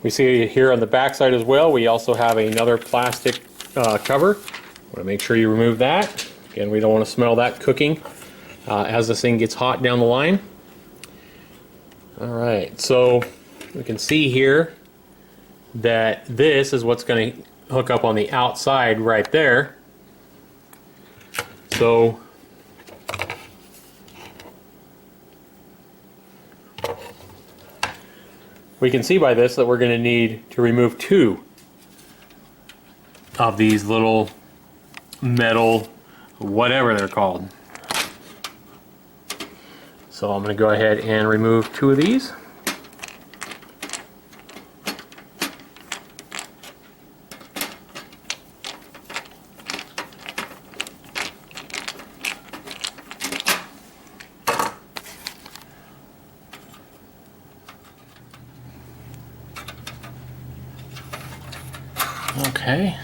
We see here on the back side as well, we also have another plastic cover. Want to make sure you remove that. Again, we don't want to smell that cooking as this thing gets hot down the line. Alright, so we can see here that this is what's going to hook up on the outside right there. So we can see by this that we're going to need to remove two of these little metal, whatever they're called. So I'm going to go ahead and remove two of these. Okay.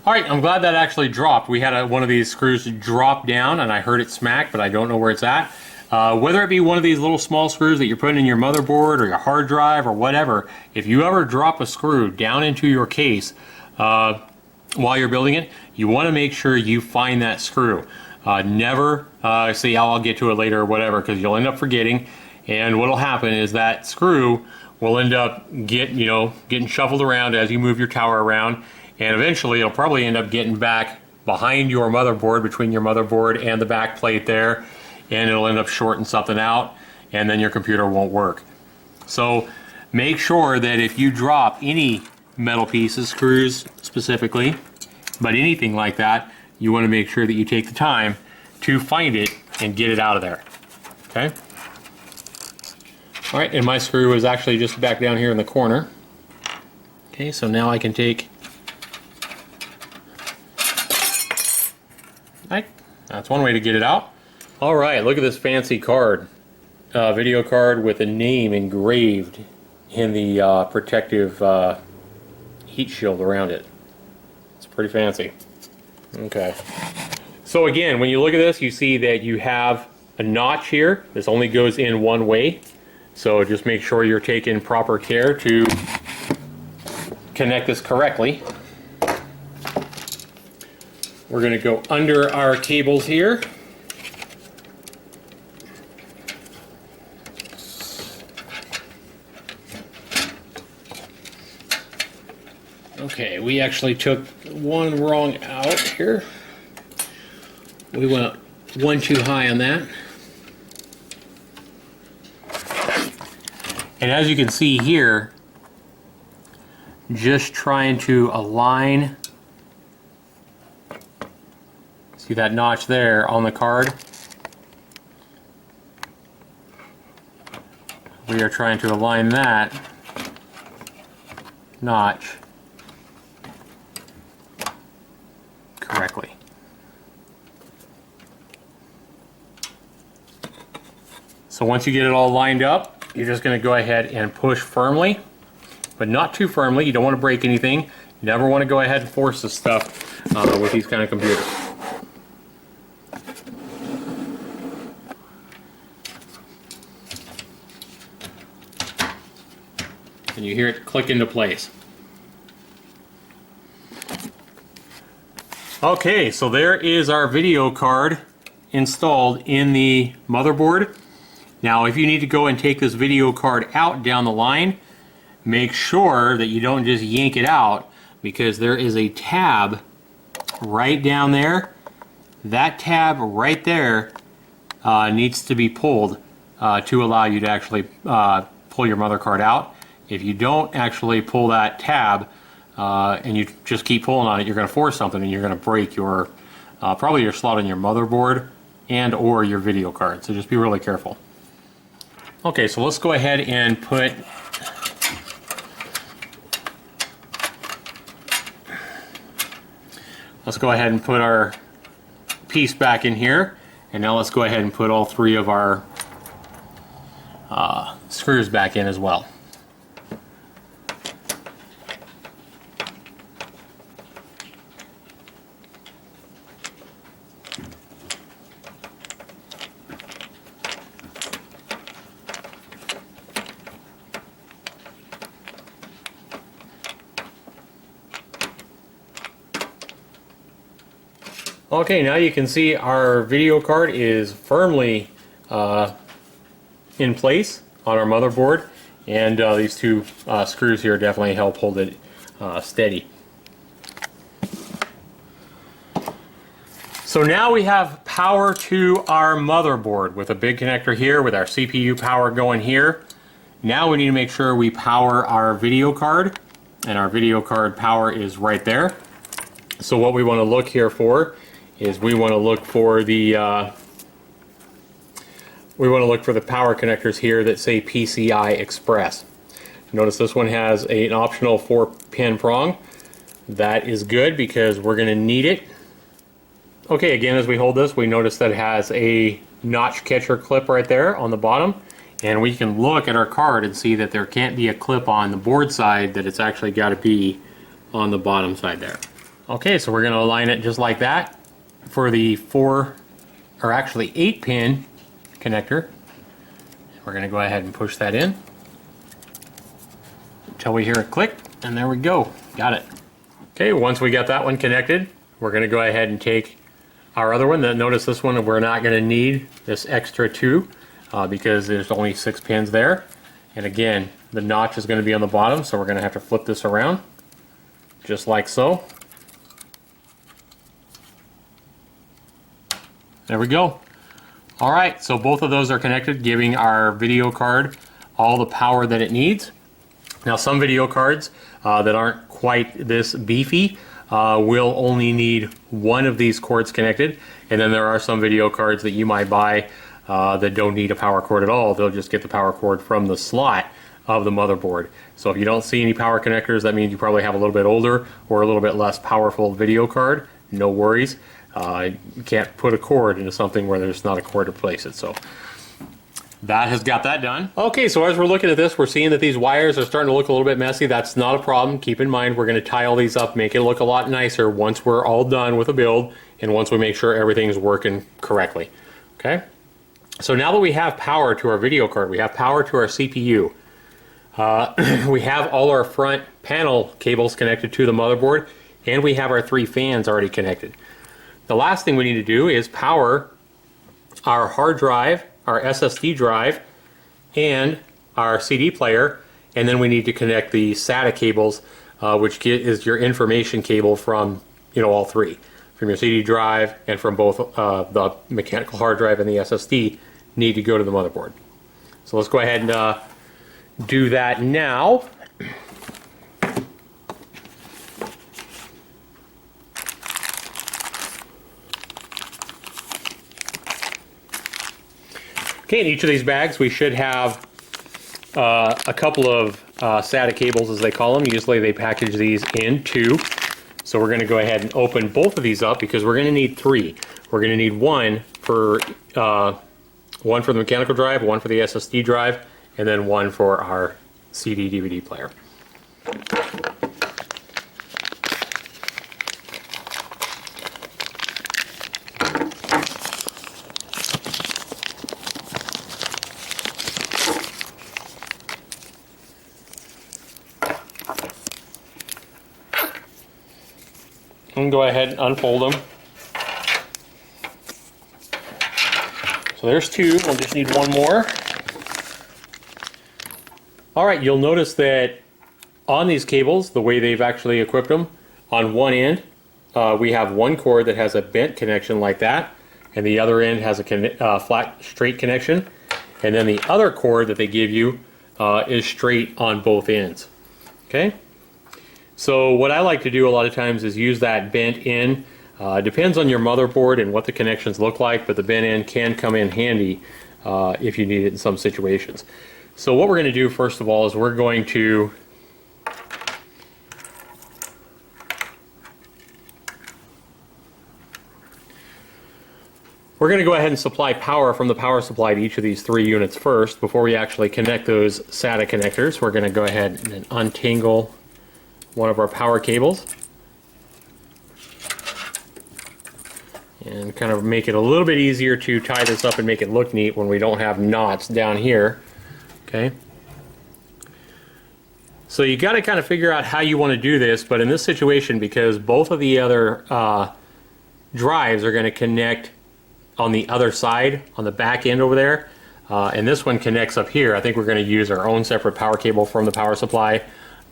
Alright, I'm glad that actually dropped. We had one of these screws drop down and I heard it smack, but I don't know where it's at. Whether it be one of these little small screws that you're putting in your motherboard or your hard drive or whatever, if you ever drop a screw down into your case while you're building it, you want to make sure you find that screw. Never say, oh, I'll get to it later or whatever, because you'll end up forgetting, and what'll happen is that screw will end up getting shuffled around as you move your tower around, and eventually it'll probably end up getting back behind your motherboard, between your motherboard and the back plate there, and it'll end up shorting something out, and then your computer won't work. So make sure that if you drop any metal pieces, screws specifically, but anything like that, you want to make sure that you take the time to find it and get it out of there. Okay? Alright, and my screw is actually just back down here in the corner. Okay, so now I can take... Right, that's one way to get it out. Alright, look at this fancy card. Video card with a name engraved in the protective heat shield around it. It's pretty fancy. Okay. So again, when you look at this, you see that you have a notch here. This only goes in one way. So just make sure you're taking proper care to connect this correctly. We're going to go under our cables here. Okay, we actually took one wrong out here. We went one too high on that. And as you can see here, just trying to align, see that notch there on the card? We are trying to align that notch correctly. So once you get it all lined up, you're just going to go ahead and push firmly, but not too firmly. You don't want to break anything. You never want to go ahead and force this stuff with these kind of computers. And you hear it click into place. Okay, so there is our video card installed in the motherboard. Now, if you need to go and take this video card out down the line, make sure that you don't just yank it out, because there is a tab right down there. That tab right there needs to be pulled to allow you to actually pull your mother card out. If you don't actually pull that tab and you just keep pulling on it, you're going to force something and you're going to break your probably your slot on your motherboard and or your video card. So just be really careful. Okay, so let's go ahead and put our piece back in here, and now let's go ahead and put all three of our screws back in as well. Okay, now you can see our video card is firmly in place on our motherboard, and these two screws here definitely help hold it steady. So now we have power to our motherboard with a big connector here with our CPU power going here. Now we need to make sure we power our video card, and our video card power is right there. So what we want to look here for is we want to look for the power connectors here that say PCI Express. Notice this one has an optional 4-pin prong. That is good because we're going to need it. Okay, again, as we hold this, we notice that it has a notch catcher clip right there on the bottom, and we can look at our card and see that there can't be a clip on the board side, that it's actually got to be on the bottom side there. Okay, so we're going to align it just like that for the 8-pin connector. We're going to go ahead and push that in until we hear it click, and there we go. Got it. Okay, once we got that one connected, we're going to go ahead and take our other one. Notice this one, we're not going to need this extra 2 because there's only 6 pins there. And again, the notch is going to be on the bottom, so we're going to have to flip this around just like so. There we go. All right, so both of those are connected, giving our video card all the power that it needs. Now, some video cards that aren't quite this beefy will only need one of these cords connected, and then there are some video cards that you might buy that don't need a power cord at all. They'll just get the power cord from the slot of the motherboard. So if you don't see any power connectors, that means you probably have a little bit older or a little bit less powerful video card. No worries. You can't put a cord into something where there's not a cord to place it. So that has got that done. Okay, so as we're looking at this, we're seeing that these wires are starting to look a little bit messy. That's not a problem. Keep in mind, we're going to tie all these up, make it look a lot nicer once we're all done with the build and once we make sure everything's working correctly. Okay, so now that we have power to our video card, we have power to our CPU, we have all our front panel cables connected to the motherboard, and we have our 3 fans already connected. the last thing we need to do is power our hard drive, our SSD drive, and our CD player, and then we need to connect the SATA cables, which is your information cable from all three, from your CD drive and from both the mechanical hard drive and the SSD need to go to the motherboard. So let's go ahead and do that now. Okay, in each of these bags we should have a couple of SATA cables, as they call them. Usually they package these in two. So we're going to go ahead and open both of these up because we're going to need three. We're going to need one for the mechanical drive, one for the SSD drive, and then one for our CD DVD player. I'm going to go ahead and unfold them. So there's two, we'll just need one more. Alright, you'll notice that on these cables, the way they've actually equipped them, on one end we have one cord that has a bent connection like that, and the other end has a flat, straight connection, and then the other cord that they give you is straight on both ends. Okay? So what I like to do a lot of times is use that bent end. Depends on your motherboard and what the connections look like, but the bent end can come in handy if you need it in some situations. So what we're going to do first of all is we're going to go ahead and supply power from the power supply to each of these three units first before we actually connect those SATA connectors. We're going to go ahead and untangle one of our power cables and kind of make it a little bit easier to tie this up and make it look neat when we don't have knots down here. Okay, so you got to kind of figure out how you want to do this, but in this situation, because both of the other drives are going to connect on the other side, on the back end over there, and this one connects up here, I think we're going to use our own separate power cable from the power supply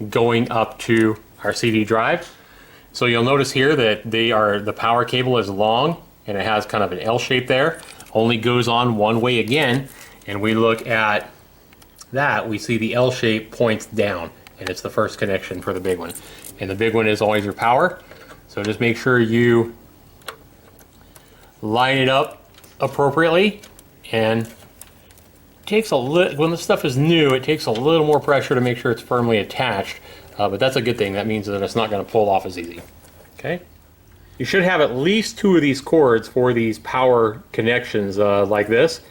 going up to our CD drive. So you'll notice here that the power cable is long and it has kind of an L shape there, only goes on one way again, and we look at that, we see the L shape points down, and it's the first connection for the big one, and the big one is always your power. So just make sure you line it up appropriately, and takes a little, when the stuff is new, it takes a little more pressure to make sure it's firmly attached, but that's a good thing. That means that it's not going to pull off as easy. Okay, you should have at least two of these cords for these power connections like this,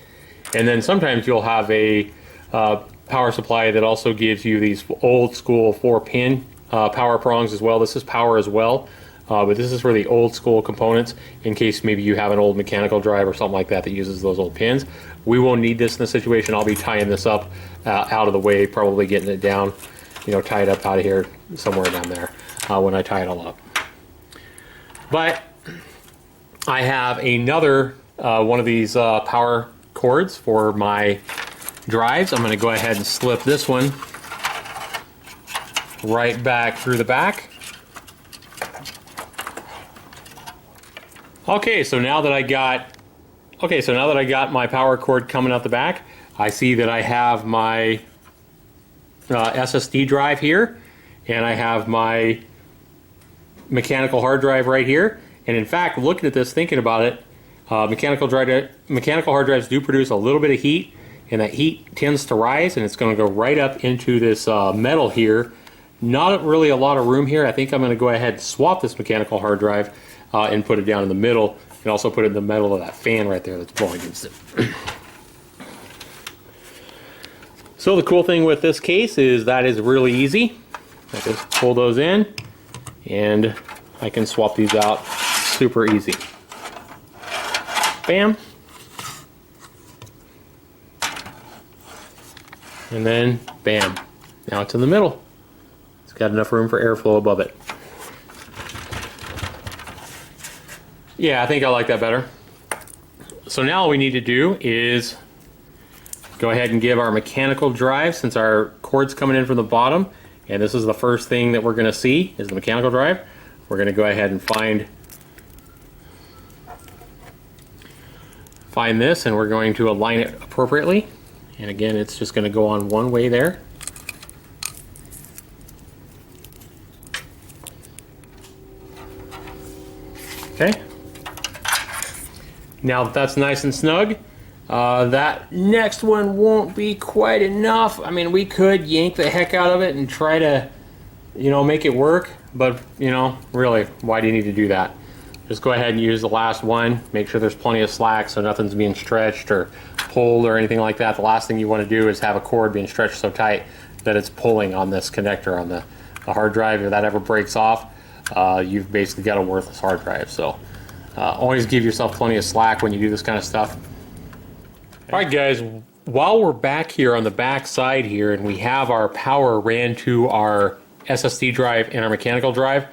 and then sometimes you'll have a power supply that also gives you these old school 4-pin power prongs as well. This is power as well, but this is for the old school components in case maybe you have an old mechanical drive or something like that that uses those old pins. We won't need this in this situation. I'll be tying this up out of the way, probably getting it down, tie it up out of here somewhere down there when I tie it all up. But I have another one of these power cords for my drives. I'm going to go ahead and slip this one right back through the back. Okay, so now that I got my power cord coming out the back, I see that I have my SSD drive here, and I have my mechanical hard drive right here. And in fact, looking at this, thinking about it, mechanical hard drives do produce a little bit of heat, and that heat tends to rise, and it's going to go right up into this metal here. Not really a lot of room here. I think I'm going to go ahead and swap this mechanical hard drive and put it down in the middle, and also put it in the middle of that fan right there that's blowing against it. So the cool thing with this case is that is really easy. I just pull those in, and I can swap these out super easy. Bam. And then bam. Now it's in the middle. It's got enough room for airflow above it. Yeah, I think I like that better. So now all we need to do is go ahead and give our mechanical drive, since our cord's coming in from the bottom, and this is the first thing that we're going to see is the mechanical drive. We're going to go ahead and find this, and we're going to align it appropriately. And again, it's just going to go on one way there. Okay. Now that that's nice and snug, that next one won't be quite enough. I mean, we could yank the heck out of it and try to, you know, make it work, but, you know, really, why do you need to do that? Just go ahead and use the last one. Make sure there's plenty of slack so nothing's being stretched or pulled or anything like that. The last thing you want to do is have a cord being stretched so tight that it's pulling on this connector on the hard drive. If that ever breaks off, you've basically got a worthless hard drive. So always give yourself plenty of slack when you do this kind of stuff. All right, guys, while we're back here on the back side here and we have our power ran to our SSD drive and our mechanical drive,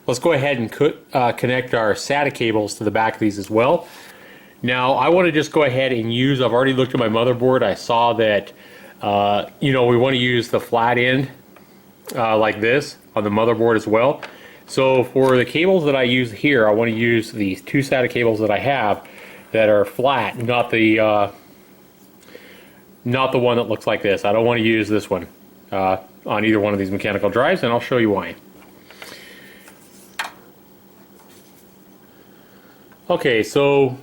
let's go ahead and connect our SATA cables to the back of these as well. Now, I want to just go ahead and use, I've already looked at my motherboard. I saw that, you know, we want to use the flat end like this on the motherboard as well. So for the cables that I use here, I want to use these two SATA cables that I have that are flat, not the one that looks like this. I don't want to use this one on either one of these mechanical drives, and I'll show you why. Okay, so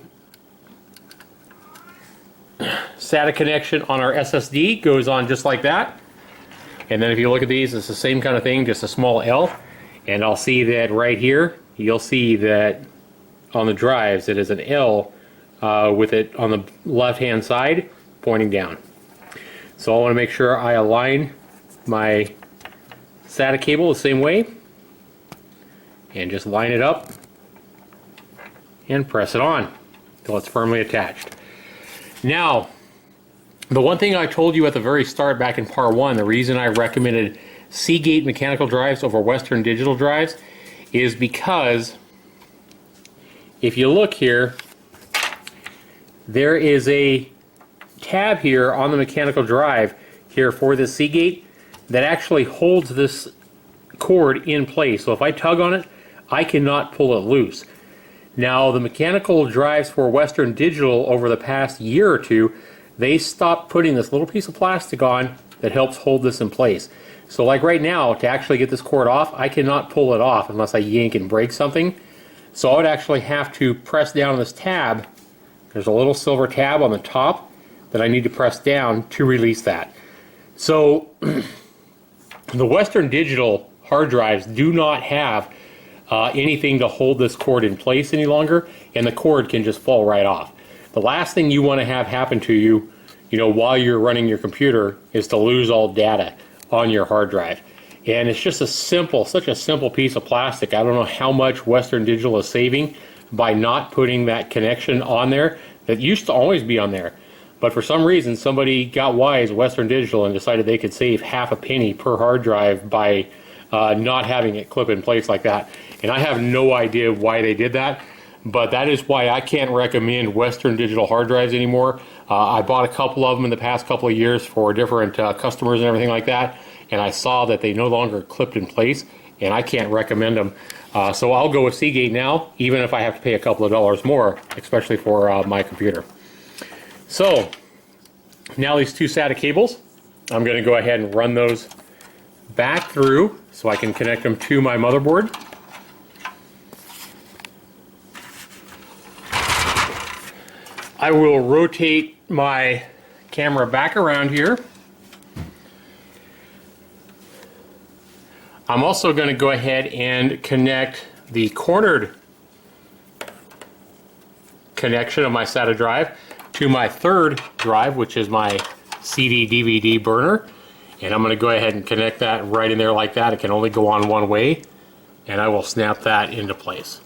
SATA connection on our SSD goes on just like that. And then if you look at these, it's the same kind of thing, just a small L. And I'll see that right here, you'll see that on the drives it is an L with it on the left-hand side pointing down. So I want to make sure I align my SATA cable the same way and just line it up and press it on until it's firmly attached. Now, the one thing I told you at the very start back in part 1, the reason I recommended Seagate mechanical drives over Western Digital drives is because if you look here, there is a tab here on the mechanical drive here for the Seagate that actually holds this cord in place. So if I tug on it, I cannot pull it loose. Now, the mechanical drives for Western Digital over the past year or two, they stopped putting this little piece of plastic on that helps hold this in place. So like right now, to actually get this cord off, I cannot pull it off unless I yank and break something. So I would actually have to press down on this tab. There's a little silver tab on the top that I need to press down to release that. So the Western Digital hard drives do not have anything to hold this cord in place any longer, and the cord can just fall right off. The last thing you want to have happen to you, while you're running your computer, is to lose all data on your hard drive. And it's just such a simple piece of plastic. I don't know how much Western Digital is saving by not putting that connection on there that used to always be on there. But for some reason, somebody got wise, Western Digital, and decided they could save half a penny per hard drive by not having it clip in place like that. And I have no idea why they did that, but that is why I can't recommend Western Digital hard drives anymore. I bought a couple of them in the past couple of years for different customers and everything like that, and I saw that they no longer clipped in place, and I can't recommend them. So I'll go with Seagate now, even if I have to pay a couple of dollars more, especially for my computer. So now these two SATA cables, I'm going to go ahead and run those back through so I can connect them to my motherboard. I will rotate my camera back around here. I'm also going to go ahead and connect the cornered connection of my SATA drive to my third drive, which is my CD DVD burner. And I'm going to go ahead and connect that right in there like that. It can only go on one way, and I will snap that into place.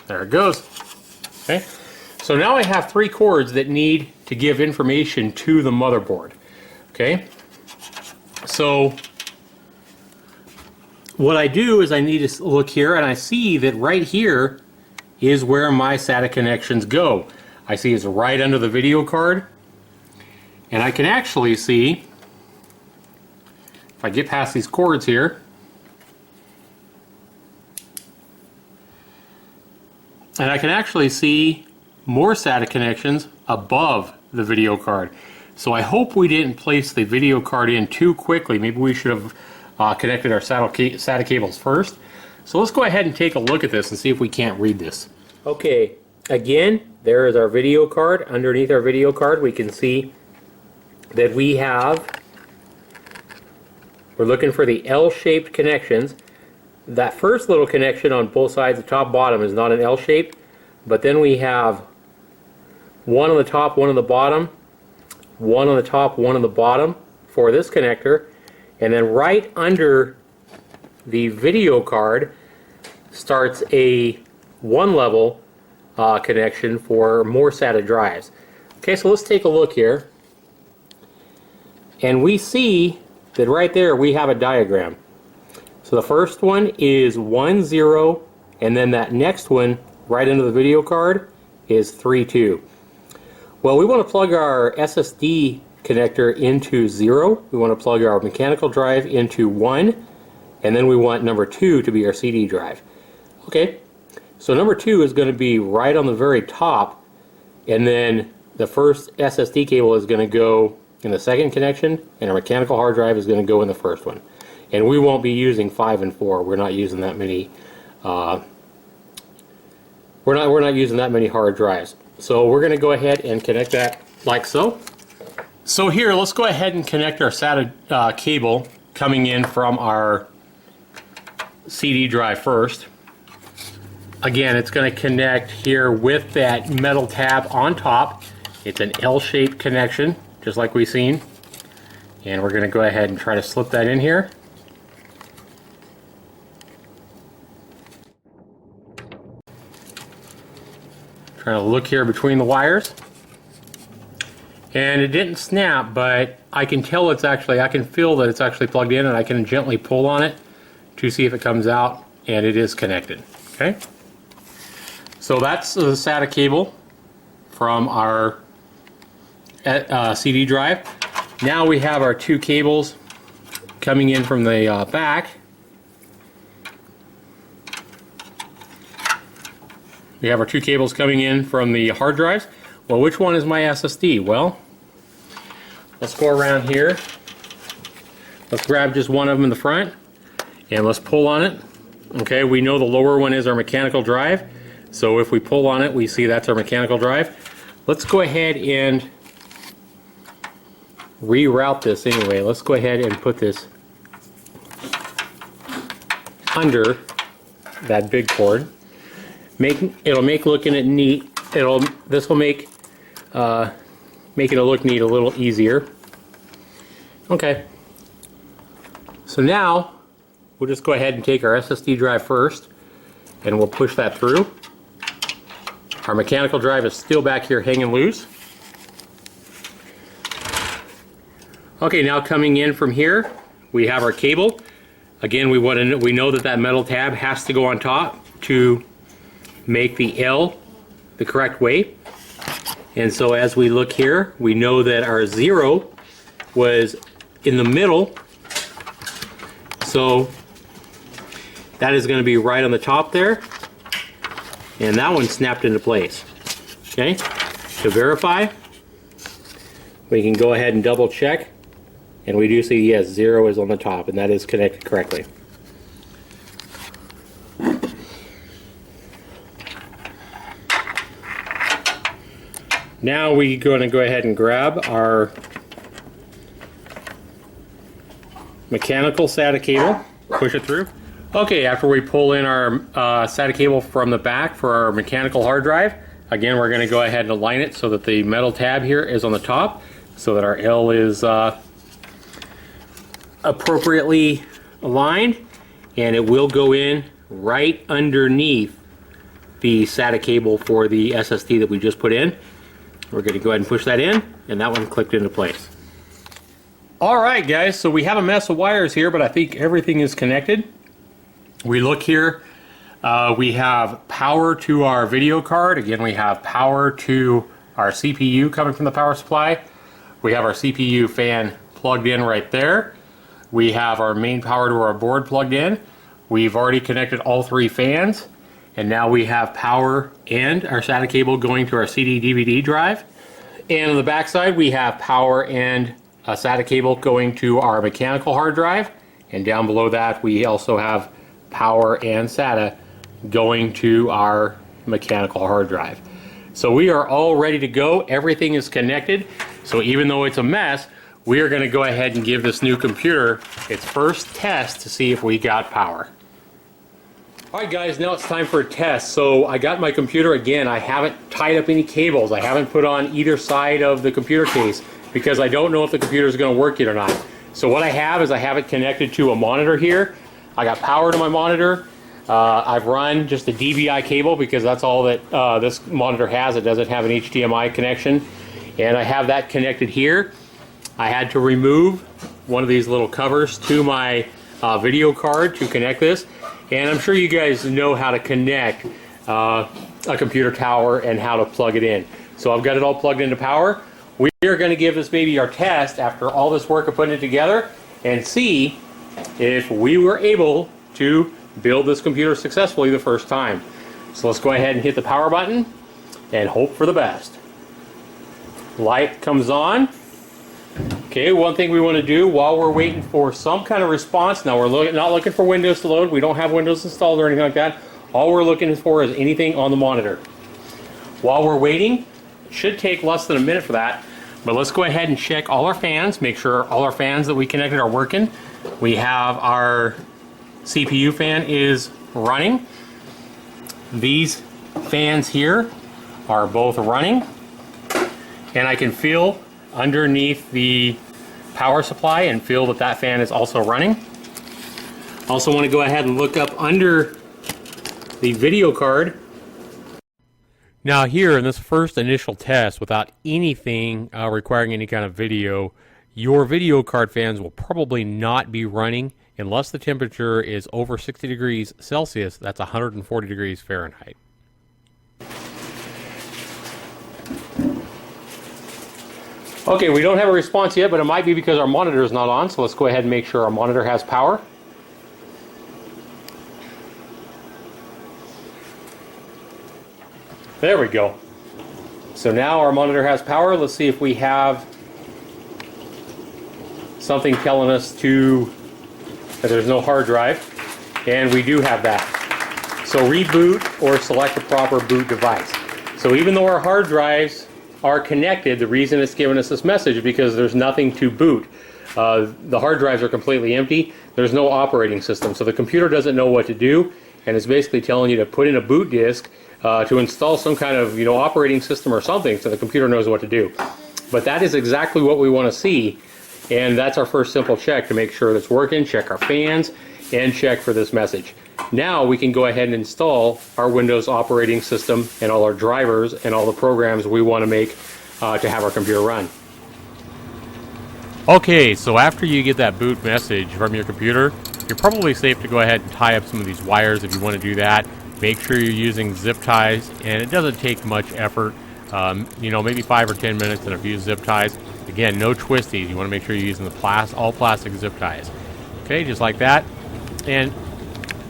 There it goes. Okay, so now I have three cords that need to give information to the motherboard. Okay, so what I do is I need to look here, and I see that right here is where my SATA connections go. I see it's right under the video card, and I can actually see, if I get past these cords here, and I can actually see more SATA connections above the video card. So I hope we didn't place the video card in too quickly. Maybe we should have connected our SATA cables first. So let's go ahead and take a look at this and see if we can't read this. Okay, again, there is our video card. Underneath our video card, we can see that we're looking for the L-shaped connections. That first little connection on both sides, the top bottom, is not an L shape, but then we have one on the top, one on the bottom, one on the top, one on the bottom for this connector, and then right under the video card starts a one level connection for more SATA drives. Okay, so let's take a look here, and we see that right there we have a diagram. So the first one is 1, 0, and then that next one right into the video card is 3, 2. Well, we want to plug our SSD connector into 0. We want to plug our mechanical drive into 1, and then we want number 2 to be our CD drive. Okay, so number 2 is going to be right on the very top, and then the first SSD cable is going to go in the second connection, and our mechanical hard drive is going to go in the first one. And we won't be using 5 and 4. We're not using that many. We're not using that many hard drives. So we're going to go ahead and connect that like so. So here, let's go ahead and connect our SATA cable coming in from our CD drive first. Again, it's going to connect here with that metal tab on top. It's an L-shaped connection, just like we've seen. And we're going to go ahead and try to slip that in here. Trying to look here between the wires, and it didn't snap, but I can tell it's actually, I can feel that it's actually plugged in, and I can gently pull on it to see if it comes out, and it is connected. Okay, so that's the SATA cable from our CD drive. Now we have our two cables coming in from the back. We have our two cables coming in from the hard drives. Well, which one is my SSD? Well, let's go around here. Let's grab just one of them in the front, and let's pull on it. Okay, we know the lower one is our mechanical drive, so if we pull on it, we see that's our mechanical drive. Let's go ahead and reroute this anyway. Let's go ahead and put this under that big cord. It'll make looking at neat. This will make it look neat a little easier. Okay. So now we'll just go ahead and take our SSD drive first, and we'll push that through. Our mechanical drive is still back here hanging loose. Okay, now coming in from here, we have our cable. Again, we know that metal tab has to go on top to make the L the correct way. And so as we look here, we know that our 0 was in the middle, so that is going to be right on the top there, and that one snapped into place. Okay, to verify, we can go ahead and double check, and we do see, yes, 0 is on the top, and that is connected correctly. Now we're going to go ahead and grab our mechanical SATA cable, push it through. Okay, after we pull in our SATA cable from the back for our mechanical hard drive, again we're going to go ahead and align it so that the metal tab here is on the top, so that our L is appropriately aligned, and it will go in right underneath the SATA cable for the SSD that we just put in. We're going to go ahead and push that in, and that one clicked into place. Alright guys, so we have a mess of wires here, but I think everything is connected. we look here, we have power to our video card. Again, we have power to our CPU coming from the power supply. We have our CPU fan plugged in right there. We have our main power to our board plugged in. We've already connected all 3 fans, and now we have power and our SATA cable going to our CD DVD drive. And on the back side, we have power and a SATA cable going to our mechanical hard drive. And down below that, we also have power and SATA going to our mechanical hard drive. So we are all ready to go. Everything is connected. So even though it's a mess, we are going to go ahead and give this new computer its first test to see if we got power. Alright guys, now it's time for a test. So I got my computer again. I haven't tied up any cables. I haven't put on either side of the computer case because I don't know if the computer is going to work yet or not. So what I have is I have it connected to a monitor here. I got power to my monitor. I've run just a DVI cable because that's all that this monitor has. It doesn't have an HDMI connection. And I have that connected here. I had to remove one of these little covers to my video card to connect this. And I'm sure you guys know how to connect a computer tower and how to plug it in. So I've got it all plugged into power. We are going to give this baby our test after all this work of putting it together and see if we were able to build this computer successfully the first time. So let's go ahead and hit the power button and hope for the best. Light comes on. Okay, one thing we want to do while we're waiting for some kind of response, now we're not looking for Windows to load, we don't have Windows installed or anything like that. All we're looking for is anything on the monitor. While we're waiting, it should take less than a minute for that, but let's go ahead and check all our fans, make sure all our fans that we connected are working. We have our CPU fan is running. These fans here are both running, and I can feel underneath the power supply and feel that that fan is also running. Also want to go ahead and look up under the video card. Now here in this first initial test, without anything requiring any kind of video, your video card fans will probably not be running unless the temperature is over 60 degrees Celsius. That's 140 degrees Fahrenheit. Okay, we don't have a response yet, but it might be because our monitor is not on, so let's go ahead and make sure our monitor has power. There we go. So now our monitor has power. Let's see if we have something telling us that there's no hard drive, and we do have that. So reboot or select the proper boot device. So even though our hard drives are connected, the reason it's giving us this message is because there's nothing to boot. The hard drives are completely empty. There's no operating system, so the computer doesn't know what to do, and it's basically telling you to put in a boot disk to install some kind of operating system or something so the computer knows what to do. But that is exactly what we want to see, and that's our first simple check to make sure it's working, check our fans, and check for this message. Now we can go ahead and install our Windows operating system and all our drivers and all the programs we want to make to have our computer run. Okay, so after you get that boot message from your computer, you're probably safe to go ahead and tie up some of these wires if you want to do that. Make sure you're using zip ties, and it doesn't take much effort. Maybe 5 or 10 minutes and a few zip ties. Again, no twisties. You want to make sure you're using the all plastic zip ties. Okay, just like that. And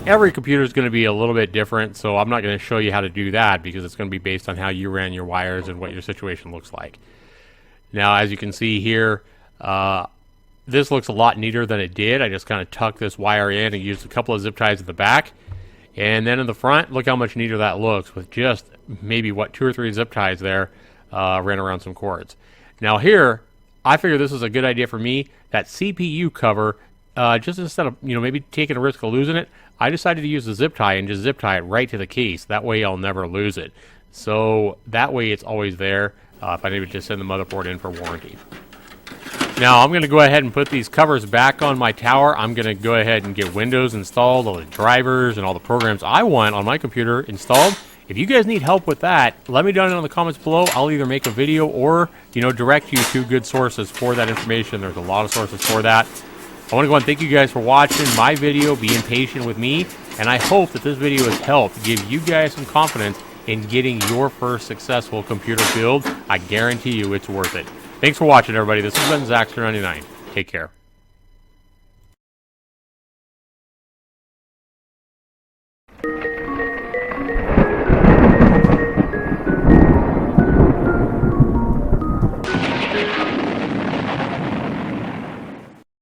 every computer is going to be a little bit different, so I'm not going to show you how to do that because it's going to be based on how you ran your wires and what your situation looks like. Now, as you can see here, this looks a lot neater than it did. I just kind of tucked this wire in and used a couple of zip ties at the back. And then in the front, look how much neater that looks with just maybe, 2 or 3 zip ties there, ran around some cords. Now here, I figured this was a good idea for me. That CPU cover, just instead of, maybe taking a risk of losing it, I decided to use the zip tie and just zip tie it right to the case. That way I'll never lose it. So that way it's always there if I need to just send the motherboard in for warranty. Now I'm going to go ahead and put these covers back on my tower. I'm going to go ahead and get Windows installed, all the drivers and all the programs I want on my computer installed. If you guys need help with that, let me know in the comments below. I'll either make a video or, direct you to good sources for that information. There's a lot of sources for that. I want to go and thank you guys for watching my video, being patient with me, and I hope that this video has helped give you guys some confidence in getting your first successful computer build. I guarantee you it's worth it. Thanks for watching, everybody. This has been Zaxter99. Take care.